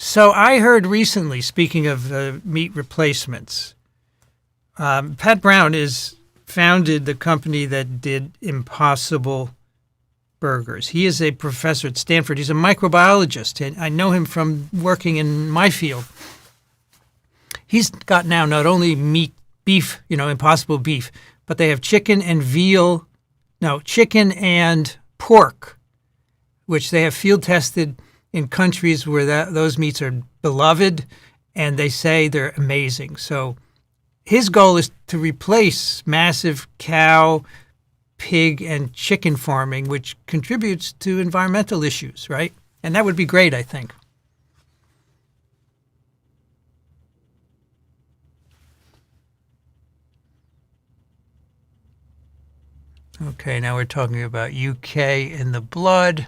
So I heard recently, speaking of meat replacements, Pat Brown founded the company that did Impossible Burgers. He is a professor at Stanford. He's a microbiologist, and I know him from working in my field. He's got now not only beef, Impossible beef, but they have chicken and pork, which they have field tested in countries where those meats are beloved, and they say they're amazing. So his goal is to replace massive cow, pig, and chicken farming, which contributes to environmental issues, right? And that would be great, I think. Okay, now we're talking about UK in the blood.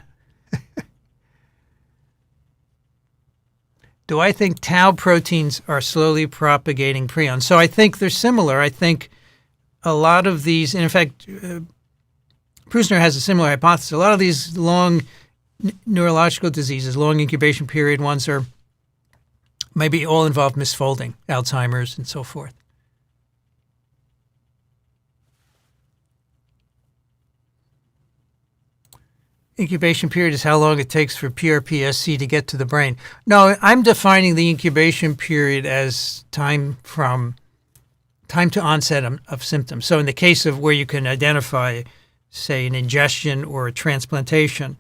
Do I think tau proteins are slowly propagating prions? So I think they're similar. I think a lot of these, and in fact, Prusner has a similar hypothesis. A lot of these long neurological diseases, long incubation period ones, are maybe all involve misfolding, Alzheimer's and so forth. Incubation period is how long it takes for PRPSC to get to the brain. No, I'm defining the incubation period as time to onset of symptoms. So in the case of where you can identify, say, an ingestion or a transplantation,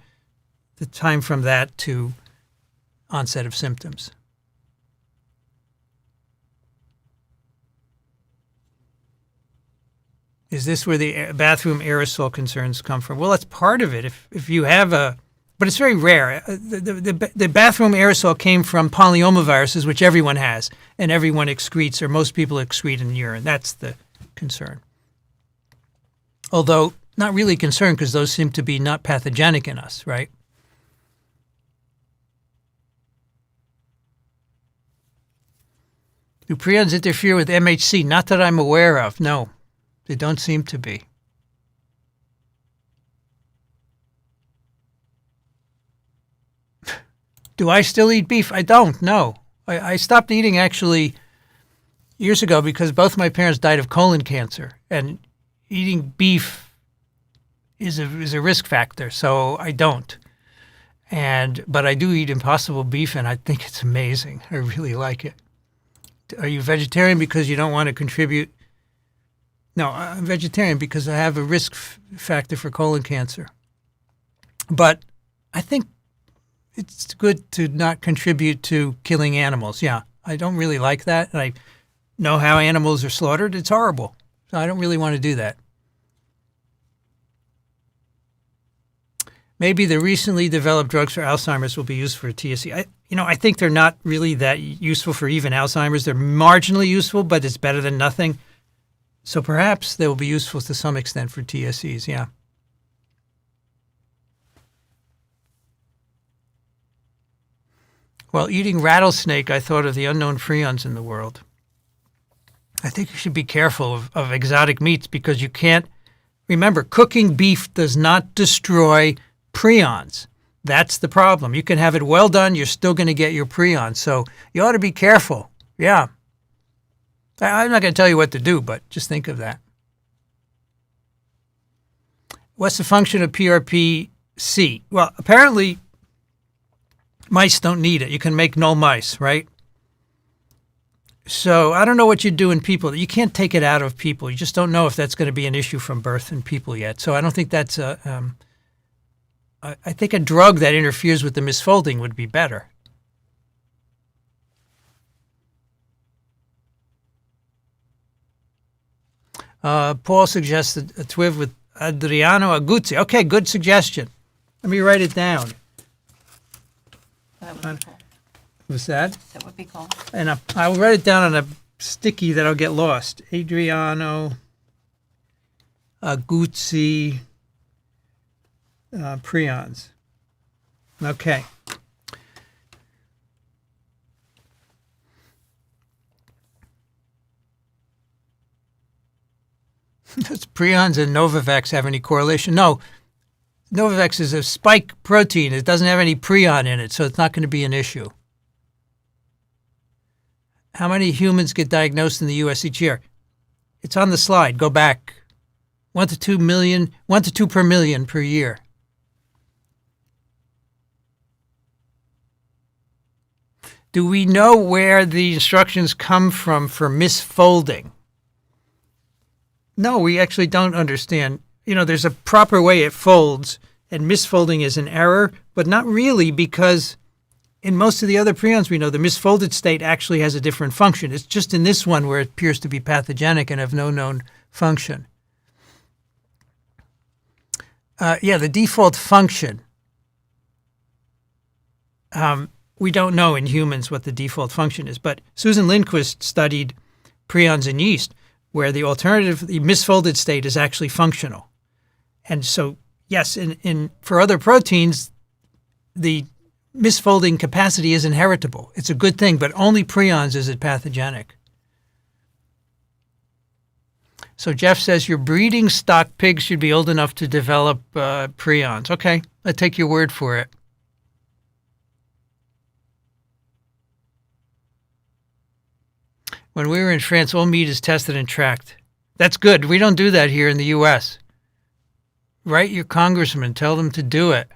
the time from that to onset of symptoms. Is this where the bathroom aerosol concerns come from? Well, that's part of it. If you have but it's very rare. The bathroom aerosol came from polyomaviruses, which everyone has, and everyone excretes, or most people excrete in urine. That's the concern. Although not really concerned, because those seem to be not pathogenic in us, right? Do prions interfere with MHC? Not that I'm aware of, no. They don't seem to be. Do I still eat beef? I don't, no. I stopped eating actually years ago because both my parents died of colon cancer, and eating beef is a risk factor, so I don't. But I do eat Impossible beef, and I think it's amazing. I really like it. Are you vegetarian because you don't want to contribute? No, I'm vegetarian because I have a risk factor for colon cancer. But I think it's good to not contribute to killing animals. Yeah, I don't really like that. And I know how animals are slaughtered. It's horrible. So I don't really want to do that. Maybe the recently developed drugs for Alzheimer's will be used for TSC. I think they're not really that useful for even Alzheimer's. They're marginally useful, but it's better than nothing. So perhaps they will be useful to some extent for TSCs, yeah. While eating rattlesnake, I thought of the unknown prions in the world. I think you should be careful of exotic meats because you can't. Remember, cooking beef does not destroy prions. That's the problem. You can have it well done, you're still going to get your prions. So you ought to be careful. Yeah. I'm not going to tell you what to do, but just think of that. What's the function of PRPC? Well, apparently mice don't need it. You can make null mice, right? So I don't know what you do in people. You can't take it out of people. You just don't know if that's going to be an issue from birth in people yet. So I don't think that's I think a drug that interferes with the misfolding would be better. Paul suggested a TWIV with Adriano Aguzzi. Okay, good suggestion. Let me write it down. That would be cool. What's that? That would be cool. And I'll write it down on a sticky that'll get lost. Adriano Aguzzi prions. Okay. Does prions and Novavax have any correlation? No. Novavax is a spike protein. It doesn't have any prion in it, so it's not going to be an issue. How many humans get diagnosed in the U.S. each year? It's on the slide. Go back. 1 to 2 million, 1 to 2 per million per year. Do we know where the instructions come from for misfolding? No, we actually don't understand. There's a proper way it folds, and misfolding is an error, but not really, because in most of the other prions we know, the misfolded state actually has a different function. It's just in this one where it appears to be pathogenic and of no known function. The default function. We don't know in humans what the default function is, but Susan Lindquist studied prions in yeast, where the alternative, the misfolded state, is actually functional. And so, yes, for other proteins, the misfolding capacity is inheritable. It's a good thing, but only prions is it pathogenic. So Jeff says your breeding stock pigs should be old enough to develop prions. Okay, I'll take your word for it. When we were in France, all meat is tested and tracked. That's good. We don't do that here in the U.S. Write your congressman. Tell them to do it.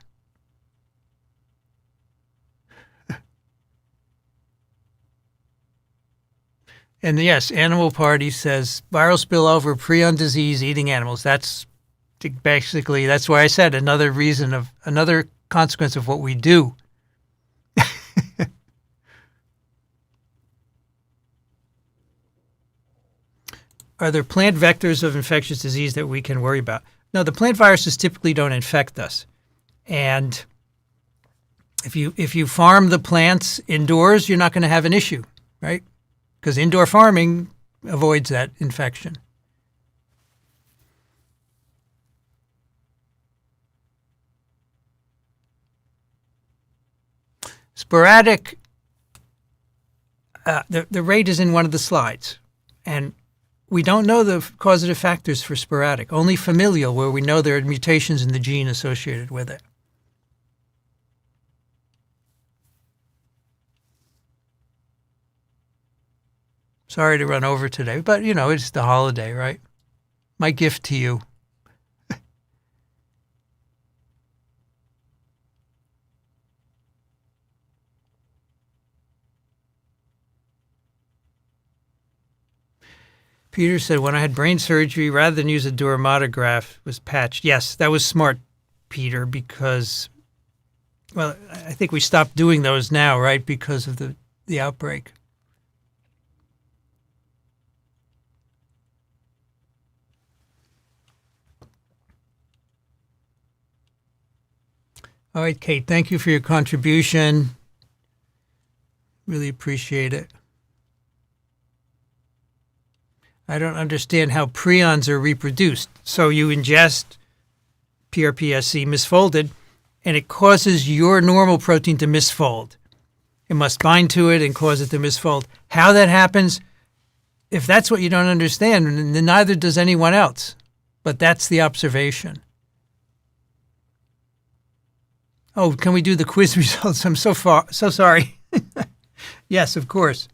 And yes, Animal Party says viral spillover, prion disease, eating animals. That's basically, that's why I said another consequence of what we do. Are there plant vectors of infectious disease that we can worry about? No, the plant viruses typically don't infect us. And if you farm the plants indoors, you're not going to have an issue, right? Because indoor farming avoids that infection. Sporadic, the rate is in one of the slides. And we don't know the causative factors for sporadic, only familial, where we know there are mutations in the gene associated with it. Sorry to run over today, but, it's the holiday, right? My gift to you. Peter said, when I had brain surgery, rather than use a duromatograph, was patched. Yes, that was smart, Peter, because, well, I think we stopped doing those now, right, because of the outbreak. All right, Kate, thank you for your contribution. Really appreciate it. I don't understand how prions are reproduced. So you ingest PRPSC misfolded, and it causes your normal protein to misfold. It must bind to it and cause it to misfold. How that happens, if that's what you don't understand, then neither does anyone else. But that's the observation. Oh, can we do the quiz results? I'm so sorry. Yes, of course.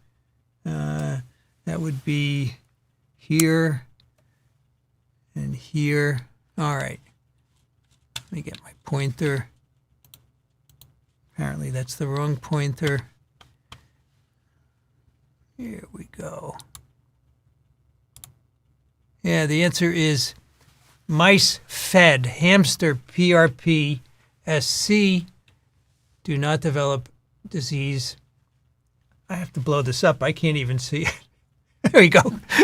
That would be here and here. All right. Let me get my pointer. Apparently that's the wrong pointer. Here we go. Yeah, the answer is mice fed hamster PRP-SC do not develop disease. I have to blow this up. I can't even see it. There you go.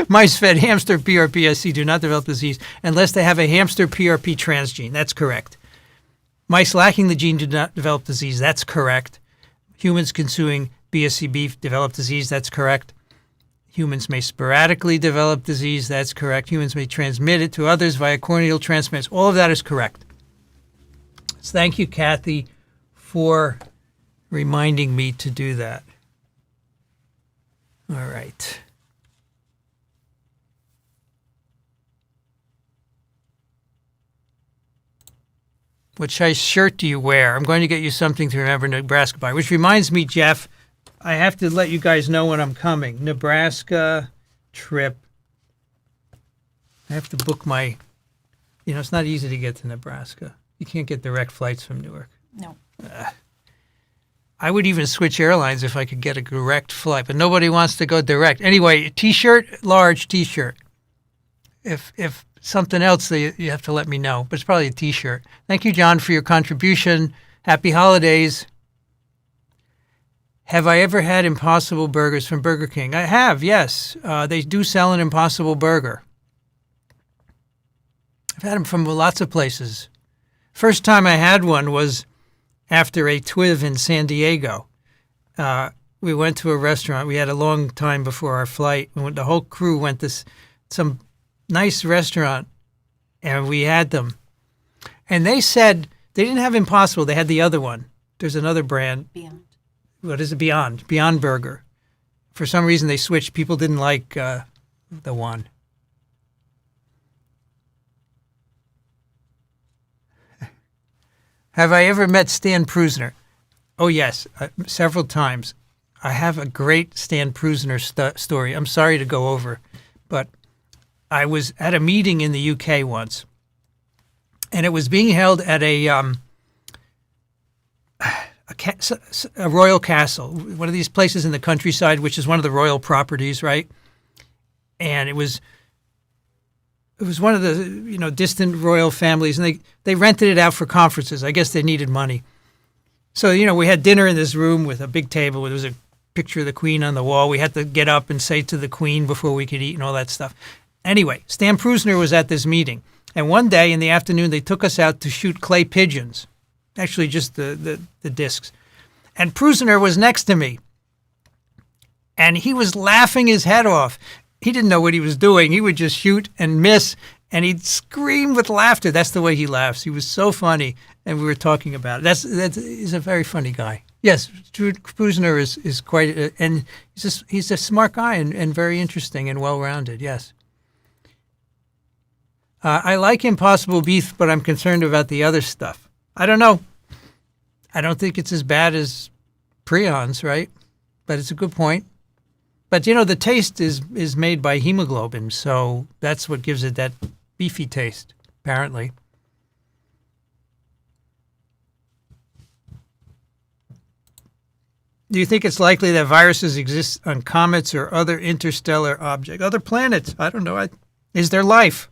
Mice fed hamster PRP-SC do not develop disease unless they have a hamster PRP transgene. That's correct. Mice lacking the gene do not develop disease. That's correct. Humans consuming BSC beef develop disease. That's correct. Humans may sporadically develop disease. That's correct. Humans may transmit it to others via corneal transmitters. All of that is correct. So thank you, Kathy, for reminding me to do that. All right. What size shirt do you wear? I'm going to get you something to remember Nebraska by. Which reminds me, Jeff, I have to let you guys know when I'm coming. Nebraska trip. I have to book my, it's not easy to get to Nebraska. You can't get direct flights from Newark. No. I would even switch airlines if I could get a direct flight, but nobody wants to go direct. Anyway, T-shirt, large T-shirt. If something else, you have to let me know, but it's probably a T-shirt. Thank you, John, for your contribution. Happy holidays. Have I ever had Impossible Burgers from Burger King? I have, yes. They do sell an Impossible Burger. I've had them from lots of places. First time I had one was after a TWIV in San Diego. We went to a restaurant. We had a long time before our flight. The whole crew went to some nice restaurant, and we had them. And they said they didn't have Impossible. They had the other one. There's another brand. Beyond. What is it? Beyond Burger. For some reason, they switched. People didn't like the one. Have I ever met Stan Prusner? Oh, yes, several times. I have a great Stan Prusner story. I'm sorry to go over, but I was at a meeting in the UK once, and it was being held at a royal castle, one of these places in the countryside, which is one of the royal properties, right? And it was one of the distant royal families, and they rented it out for conferences. I guess they needed money. So we had dinner in this room with a big table. There was a picture of the Queen on the wall. We had to get up and say to the Queen before we could eat and all that stuff. Anyway, Stan Prusner was at this meeting, and one day in the afternoon they took us out to shoot clay pigeons, actually just the discs. And Prusner was next to me, and he was laughing his head off. He didn't know what he was doing. He would just shoot and miss, and he'd scream with laughter. That's the way he laughs. He was so funny, and we were talking about it. He's a very funny guy. Yes, Prusner is quite, and he's a smart guy and very interesting and well-rounded, yes. I like Impossible Beef, but I'm concerned about the other stuff. I don't know. I don't think it's as bad as prions, right? But it's a good point. But, the taste is made by hemoglobin, so that's what gives it that beefy taste, apparently. Do you think it's likely that viruses exist on comets or other interstellar objects, other planets? I don't know. Is there life?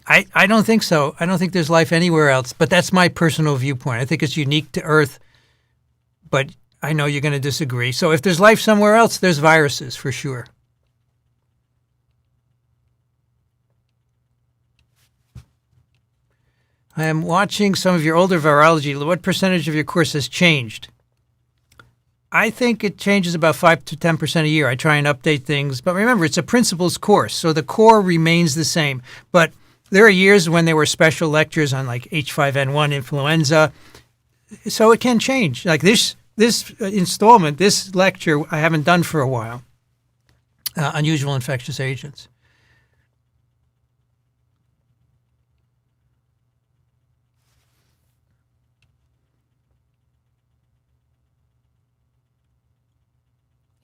I don't think so. I don't think there's life anywhere else, but that's my personal viewpoint. I think it's unique to Earth, but I know you're going to disagree. So if there's life somewhere else, there's viruses for sure. I am watching some of your older virology. What percentage of your course has changed? I think it changes about 5 to 10% a year. I try and update things. But remember, it's a principles course, so the core remains the same. But there are years when there were special lectures on like H5N1 influenza. So it can change. Like this installment, this lecture, I haven't done for a while. Unusual infectious agents.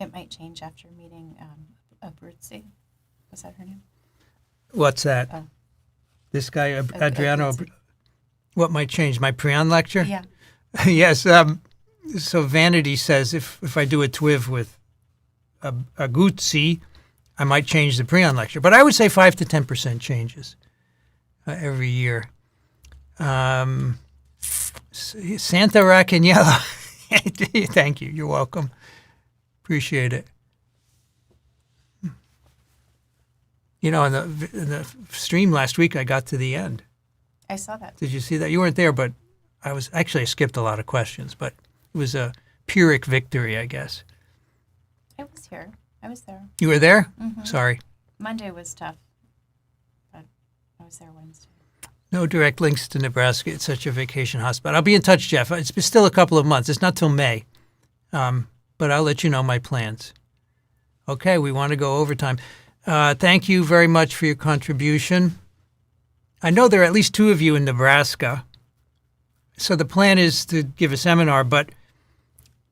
It might change after meeting Abruzzi. Was that her name? What's that? Oh. This guy, Adriano. What might change? My prion lecture? Yeah. Yes. So Vanity says if I do a TWIV with a Guzzi, I might change the prion lecture. But I would say 5 to 10% changes every year. Santa Racaniello. Thank you. You're welcome. Appreciate it. In the stream last week, I got to the end. I saw that. Did you see that? You weren't there, but I skipped a lot of questions, but it was a Pyrrhic victory, I guess. I was here. I was there. You were there? Mm-hmm. Sorry. Monday was tough, but I was there Wednesday. No direct links to Nebraska. It's such a vacation hotspot. I'll be in touch, Jeff. It's still a couple of months. It's not till May, but I'll let you know my plans. Okay, we want to go overtime. Thank you very much for your contribution. I know there are at least 2 of you in Nebraska, so the plan is to give a seminar, but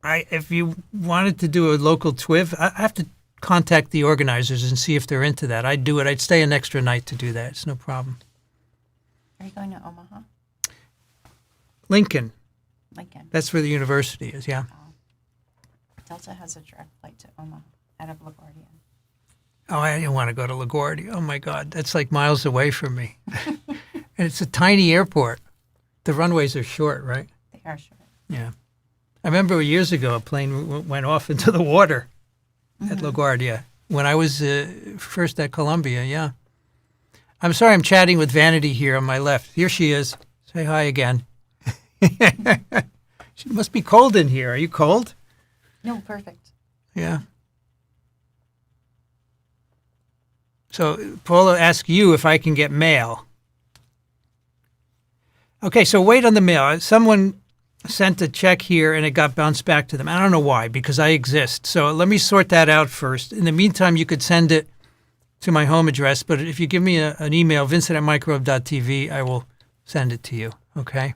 if you wanted to do a local TWIV, I have to contact the organizers and see if they're into that. I'd do it. I'd stay an extra night to do that. It's no problem. Are you going to Omaha? Lincoln. Lincoln. That's where the university is, yeah. Delta has a direct flight to Omaha out of LaGuardia. Oh, I didn't want to go to LaGuardia. Oh, my God. That's like miles away from me. And it's a tiny airport. The runways are short, right? They are short. Yeah. I remember years ago a plane went off into the water at LaGuardia when I was first at Columbia, yeah. I'm sorry I'm chatting with Vanity here on my left. Here she is. Say hi again. She must be cold in here. Are you cold? No, perfect. Yeah. So Paula asks you if I can get mail. Okay, so wait on the mail. Someone sent a check here and it got bounced back to them. I don't know why, because I exist. So let me sort that out first. In the meantime, you could send it to my home address, but if you give me an email, vincent@microbe.tv, I will send it to you, okay?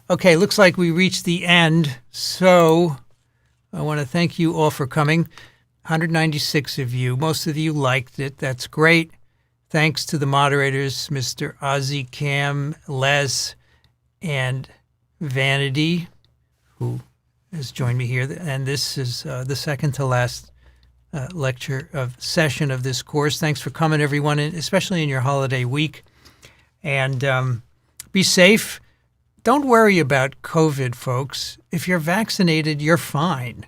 Okay, looks like we reached the end, so I want to thank you all for coming. 196 of you. Most of you liked it. That's great. Thanks to the moderators, Mr. Ozzy, Cam, Les, and Vanity, who has joined me here. And this is the second to last session of this course. Thanks for coming, everyone, especially in your holiday week. And be safe. Don't worry about COVID, folks. If you're vaccinated, you're fine.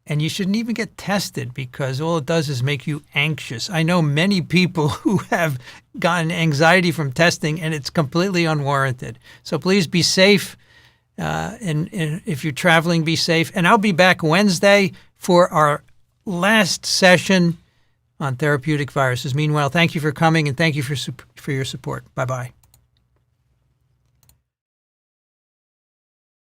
And you shouldn't even get tested because all it does is make you anxious. I know many people who have gotten anxiety from testing, and it's completely unwarranted. So please be safe. And if you're traveling, be safe. And I'll be back Wednesday for our last session on therapeutic viruses. Meanwhile, thank you for coming, and thank you for your support. Bye-bye.